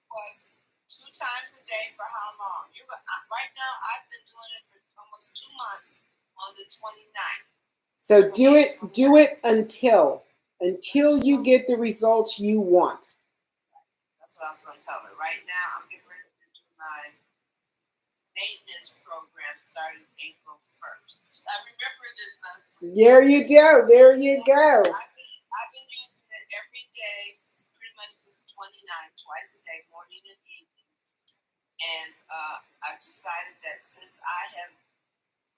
was 2 times a day for how long? Right now, I've been doing it for almost 2 months on the 29th. So do it until you get the results you want. That's what I was going to tell her. Right now, I'm getting ready to do my maintenance program starting April 1st. I remember it, Leslie. There you go. There you go. I've been using it every day, pretty much since 29, twice a day, morning and evening. And I've decided that since I have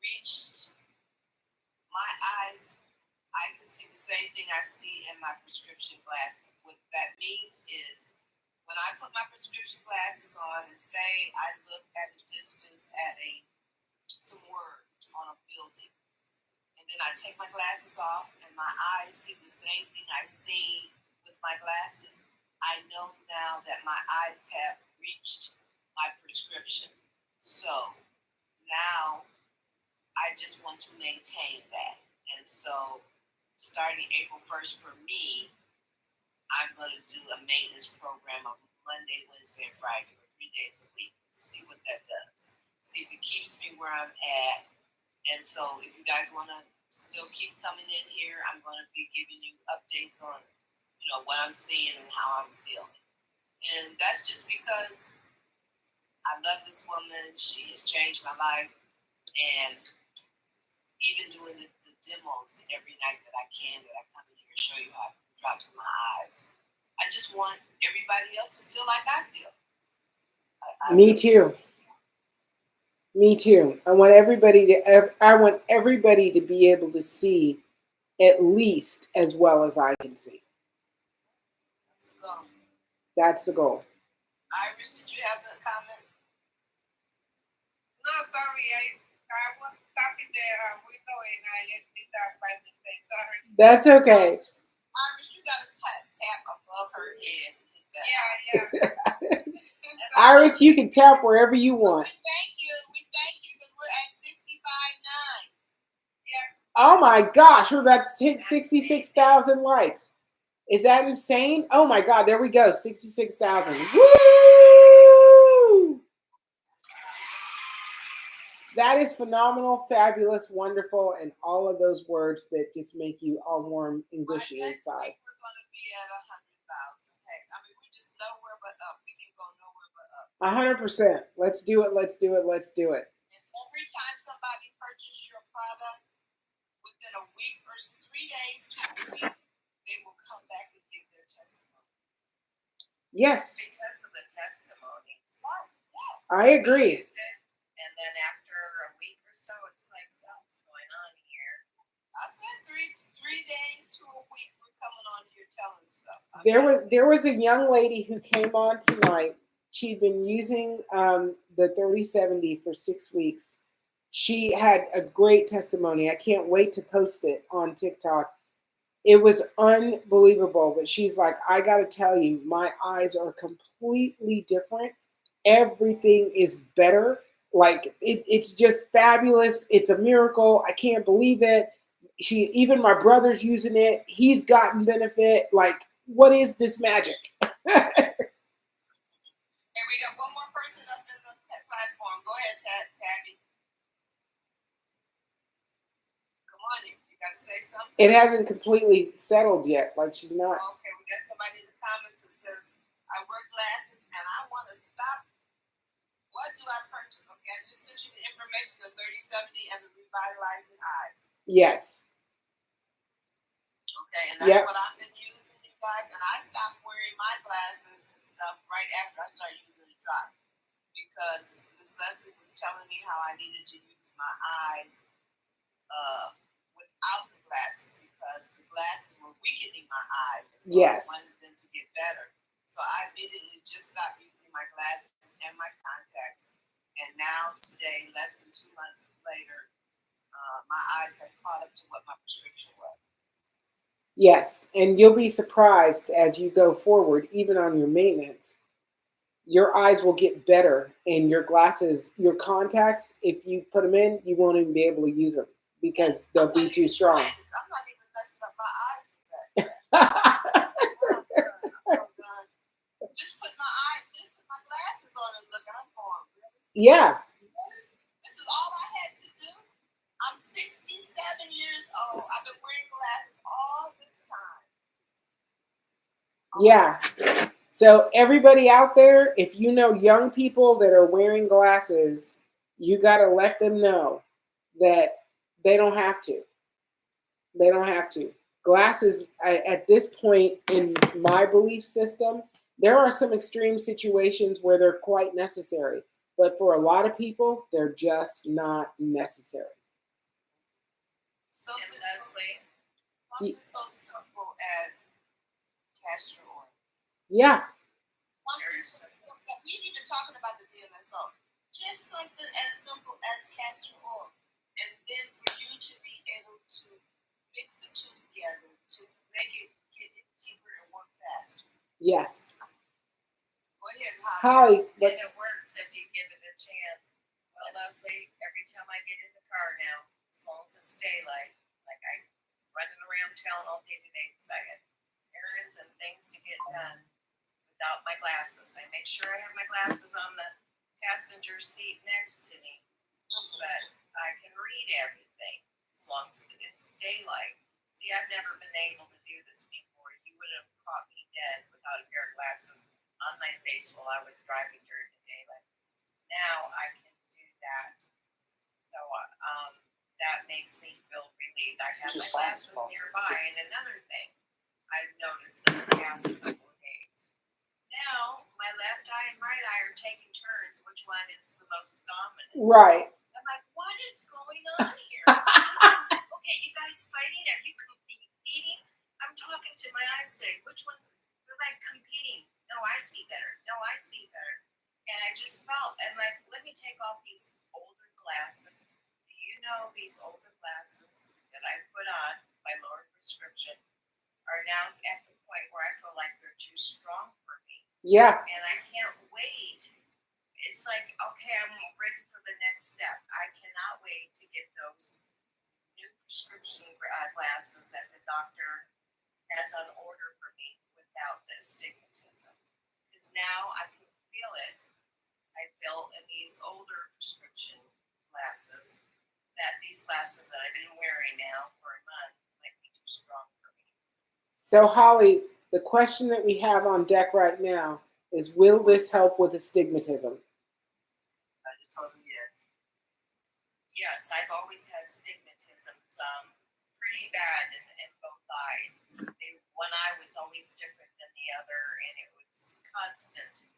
reached my eyes, I can see the same thing I see in my prescription glasses. What that means is when I put my prescription glasses on and say I look at a distance at some words on a building, and then I take my glasses off and my eyes see the same thing I see with my glasses, I know now that my eyes have reached my prescription. So now I just want to maintain that. And so starting April 1st for me, I'm going to do a maintenance program of Monday, Wednesday, and Friday, or 3 days a week. See what that does. See if it keeps me where I'm at. And so if you guys want to still keep coming in here, I'm going to be giving you updates on, what I'm seeing and how I'm feeling. And that's just because I love this woman. She has changed my life. And even doing the demos every night that I can, that I come in here and show you how it drops in my eyes. I just want everybody else to feel like I feel. Me too. Me too. I want everybody to be able to see at least as well as I can see. That's the goal. That's the goal. Iris, did you have a comment? No, sorry. I was tapping the window and I did that by mistake. Sorry. That's okay. Iris, you got to tap above her head. Yeah. Iris, you can tap wherever you want. We thank you because we're at 65.9. Yeah. Oh my gosh, we're about to hit 66,000 likes. Is that insane? Oh my God, there we go, 66,000. Woo! That is phenomenal, fabulous, wonderful, and all of those words that just make you all warm and gushy inside. We're going to be at 100,000. Heck, we're just nowhere but up. We can go nowhere but up. 100%. Let's do it. Let's do it. Let's do it. And every time somebody purchases your product, within a week or 3 days to a week, they will come back and give their testimony. Yes. Because of the testimonies. Right. Yes. I agree. And then after a week or so, it's like something's going on here. I said 3 days to a week. We're coming on here telling stuff. There was a young lady who came on tonight. She'd been using the 3070 for 6 weeks. She had a great testimony. I can't wait to post it on TikTok. It was unbelievable. But she's like, I got to tell you, my eyes are completely different. Everything is better. Like it's just fabulous. It's a miracle. I can't believe it. Even my brother's using it. He's gotten benefit. Like, what is this magic? And we got one more person up in the platform. Go ahead, Tabby. Come on, you got to say something. It hasn't completely settled yet. Like she's not. Okay, we got somebody in the comments that says, I wear glasses and I want to stop. What do I purchase? Okay, I just sent you the information, the 3070 and the revitalizing eyes. Yes. Okay, and that's what I've been using, you guys. And I stopped wearing my glasses and stuff right after I started using the drop, because Miss Leslie was telling me how I needed to use my eyes without the glasses, because the glasses were weakening my eyes, and so I wanted them to get better. So I immediately just stopped using my glasses and my contacts, and now today, less than 2 months later, my eyes have caught up to what my prescription was. Yes, and you'll be surprised as you go forward, even on your maintenance, your eyes will get better, and your glasses, your contacts, if you put them in, you won't even be able to use them because they'll be too strong. I'm not even messing up my eyes with that. Just put my glasses on and look, and I'm going, really? Yeah. This is all I had to do. I'm 67 years old. I've been wearing glasses all this time. Yeah. So everybody out there, if you know young people that are wearing glasses, you got to let them know that they don't have to. They don't have to. Glasses, at this point in my belief system, there are some extreme situations where they're quite necessary. But for a lot of people, they're just not necessary. Something so simple as castor oil. Yeah. We ain't even talking about the DMSO. Just something as simple as castor oil. And then for you to be able to mix the two together to make it get deeper and work faster. Yes. Go ahead, Holly. And it works if you give it a chance. Well, Leslie, every time I get in the car now, as long as it's daylight, like I'm running around town all day today because I had errands and things to get done without my glasses. I make sure I have my glasses on the passenger seat next to me, but I can read everything as long as it's daylight. See, I've never been able to do this before. You would have caught me dead without a pair of glasses on my face while I was driving during the daylight. Now I can do that. So that makes me feel relieved. I have my glasses nearby. And another thing I've noticed in the past couple of days, now my left eye and right eye are taking turns. Which one is the most dominant? Right. I'm like, what is going on here? Okay, you guys fighting? Are you competing? I'm talking to my eyes today. Which ones? They're like competing. No, I see better. No, I see better. And I just felt, and like, let me take off these older glasses. Do you know these older glasses that I put on, my lower prescription, are now at the point where I feel like they're too strong for me. Yeah. And I can't wait. It's like, okay, I'm ready for the next step. I cannot wait to get those new prescription glasses that the doctor has on order for me without the astigmatism. Because now I can feel it. I feel in these older prescription glasses that these glasses that I've been wearing now for a month might be too strong for me. So Holly, the question that we have on deck right now is, will this help with astigmatism? I just told him yes. Yes, I've always had astigmatism. It's pretty bad in both eyes. One eye was always different than the other, and it was constant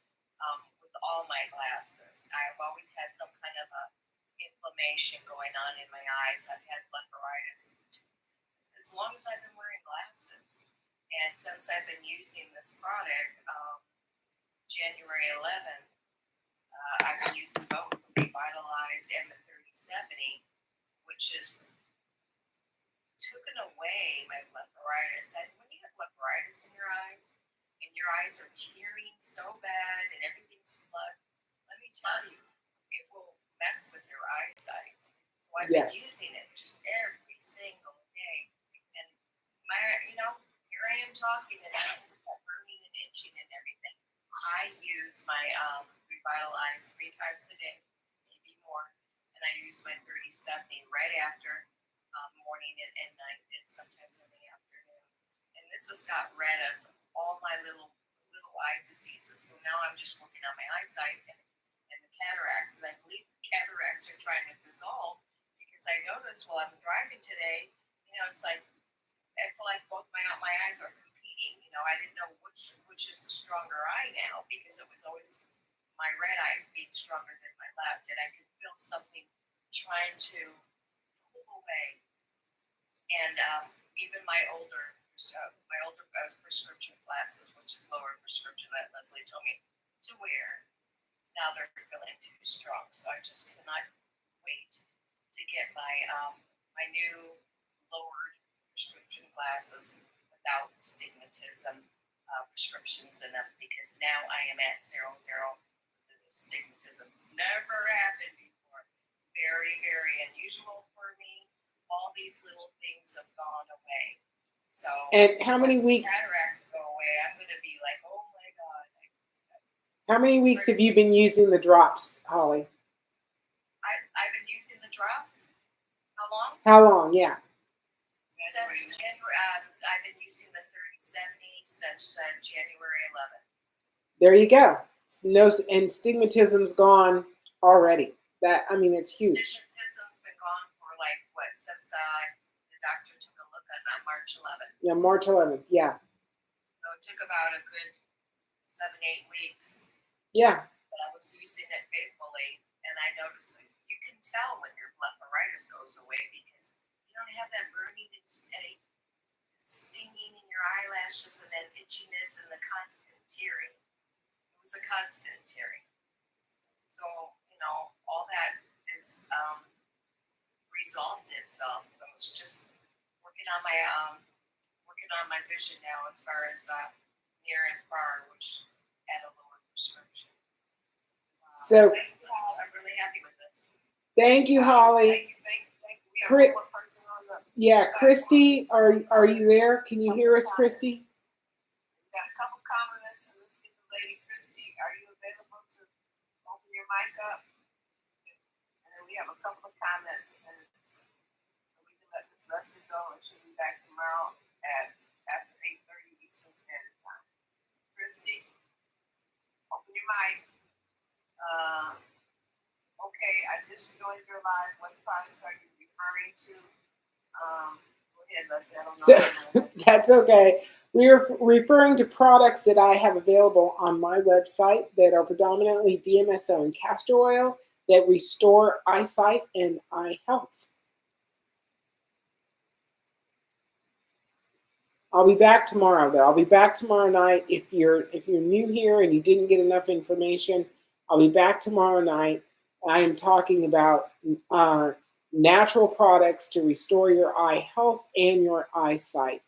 with all my glasses. I've always had some kind of a inflammation going on in my eyes. I've had blepharitis as long as I've been wearing glasses. And since I've been using this product, January 11th, I've been using both the Revitalize and the 3070, which is taken away my blepharitis. And when you have blepharitis in your eyes, and your eyes are tearing so bad and everything's plugged, let me tell you, it will mess mess with your eyesight. So I've been Yes. using it just every single day. And my, here I am talking and I have that burning and itching and everything. I use my Revitalize 3 times a day, maybe more. And I use my 30/70 right after morning and night, and sometimes in the afternoon. And this has got rid of all my little eye diseases. So now I'm just working on my eyesight and the cataracts. And I believe the cataracts are trying to dissolve because I noticed while I'm driving today, it's like I feel like both my eyes are competing. I didn't know which is the stronger eye now because it was always my right eye being stronger than my left, and I could feel something trying to pull away. And even my older prescription glasses, which is lower prescription that Leslie told me to wear, now they're feeling too strong. So I just cannot wait to get my new lowered prescription glasses without stigmatism prescriptions in them, because now I am at 0. The stigmatism's never happened before. Very, very unusual for me. All these little things have gone away. So And how many once weeks? cataracts go away, I'm going to be like, oh my God. How many weeks have you been using the drops, Holly? I've been using the drops. How long? How long? Yeah. Since January, I've been using the 30/70 since January 11th. There you go. No, and stigmatism's gone already. It's huge. Stigmatism's been gone for since the doctor took a look at March 11th. Yeah, March 11th. Yeah. So it took about a good 7-8 weeks. Yeah. But I was using it faithfully, and I noticed that you can tell when your blepharitis goes away because you don't have that burning and stinging in your eyelashes and that itchiness and the constant tearing. It was a constant tearing. So, all that is resolved itself. So I was just working on my vision now as far as near and far, which at a lower prescription. So I'm really happy with this. Thank you, Holly. Thank you. We have one more person on the. Yeah, Christy, are you there? Can you hear us, Christy? We got a couple comments, and let's get the lady. Christy, are you available to open your mic up? And then we have a couple of comments, and we can let Miss Leslie go, and she'll be back tomorrow after 8:30 Eastern Standard Time. Christy, open your mic. Okay, I just joined your live. What products are you referring to? Go ahead, Leslie. I don't know. So, that's okay. We are referring to products that I have available on my website that are predominantly DMSO and castor oil that restore eyesight and eye health. I'll be back tomorrow, though. I'll be back tomorrow night. If you're new here and you didn't get enough information, I'll be back tomorrow night. I am talking about natural products to restore your eye health and your eyesight.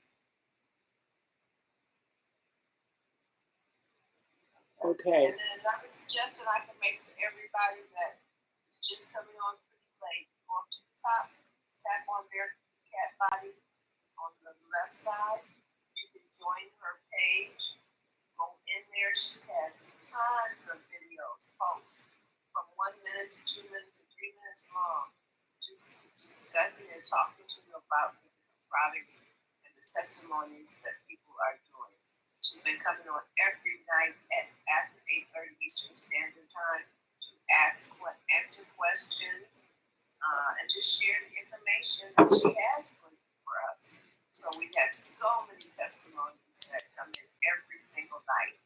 Okay. And then another suggestion I can make to everybody that is just coming on pretty late, go up to the top, tap on their cat body on the left side. You can join her page. Go in there. She has tons of videos, posts from 1 minute to 2 minutes to 3 minutes long, just discussing and talking to you about the products and the testimonies that people are doing. She's been coming on every night at after 8:30 Eastern Standard Time to answer questions, and just share the information that she has for us. So we have so many testimonies that come in every single night.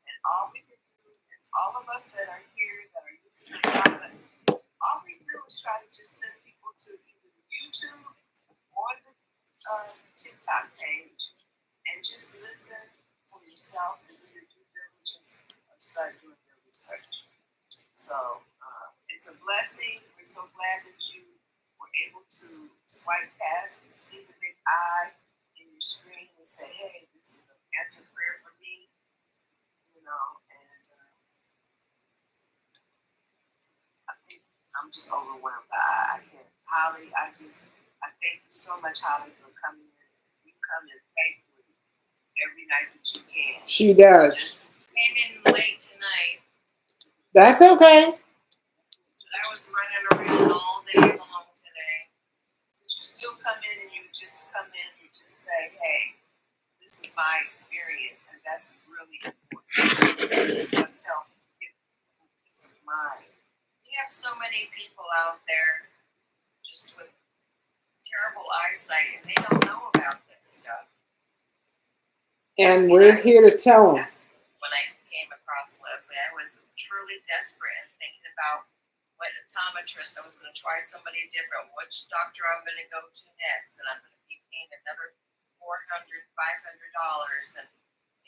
And all we can do is, all of us that are here that are using the products, all we do is try to just send people to either YouTube or the TikTok page and just listen for yourself and do your due diligence and start doing your research. So it's a blessing. We're so glad that you were able to swipe past and see the big eye in your screen and say, hey, this is an answered prayer for me, and I think I'm I'm just overwhelmed. I can't. Holly, I thank you so much, Holly, for coming in. You come in faithfully every night that you can. She does. Just Came in late tonight, That's okay. but I was running around all day long today. but you still come in and you just come in and just say, hey, this is my experience, and that's really important. This is what's helped give me peace of mind. We have so many people out there just with terrible eyesight, and they don't know about this stuff. And we're here to tell them. When I came across Leslie, I was truly desperate and thinking about what optometrist. I was going to try somebody different, which doctor I'm going to go to next, and I'm going to be paying another $400, $500, and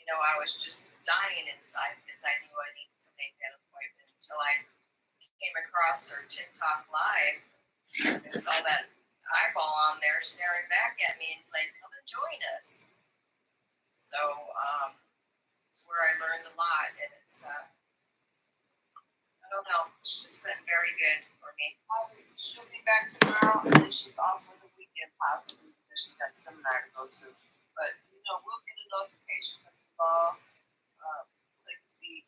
I was just dying inside because I knew I needed to make that appointment until I came across her TikTok live. I saw that eyeball on there staring back at me, and it's like, come and join us. So it's where I learned a lot, and it's I don't know, it's just been very good for me. She'll be back tomorrow, and then she's off for the weekend possibly because she's got a seminar to go to. But we'll get a notification from you all. Click the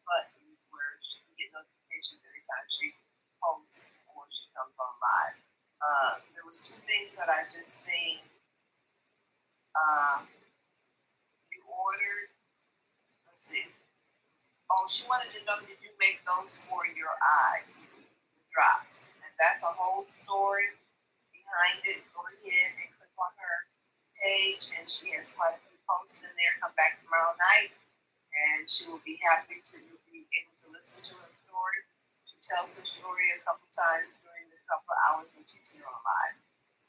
button where she can get notifications every time she posts or she comes on live. There was two things that I just seen. You ordered. Let's see. Oh, she wanted to know, did you make those for your eyes? The drops. And that's a whole story behind it. Go ahead and click on her page, and she has quite a few posts in there. Come back tomorrow night, and she will be happy to be able to listen to her story. She tells her story a couple times during the couple of hours that she's here on live.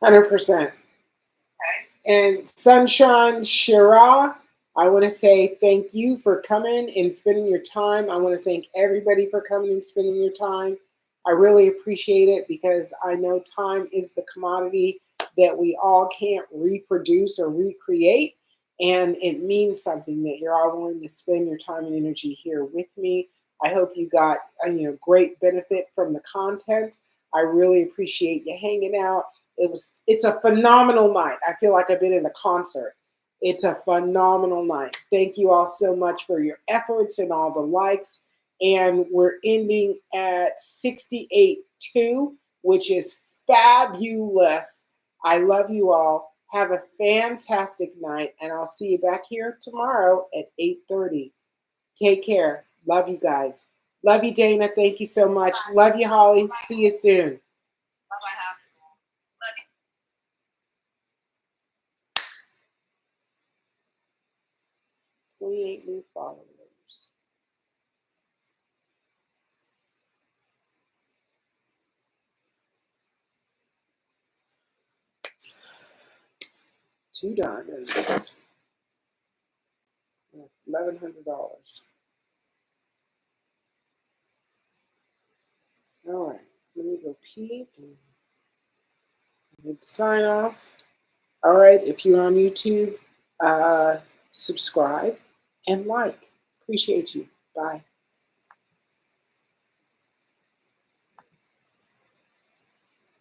100%. Okay? And Sunshine Shira, I want to say thank you for coming and spending your time. I want to thank everybody for coming and spending your time. I really appreciate it because I know time is the commodity that we all can't reproduce or recreate. And it means something that you're all willing to spend your time and energy here with me. I hope you got great benefit from the content. I really appreciate you hanging out. It's a phenomenal night. I feel like I've been in a concert. It's a phenomenal night. Thank you all so much for your efforts and all the likes. And we're ending at 68.2, which is fabulous. I love you all. Have a fantastic night, and I'll see you back here tomorrow at 8:30. Take care. Love you guys. Love you, Dana. Thank you so much. Love you, Holly. See you soon. Bye-bye, Holly. Love you. 28 new followers. $2. $1,100. All right, let me go pee and sign off. All right, if you're on YouTube, subscribe and like. Appreciate you. Bye.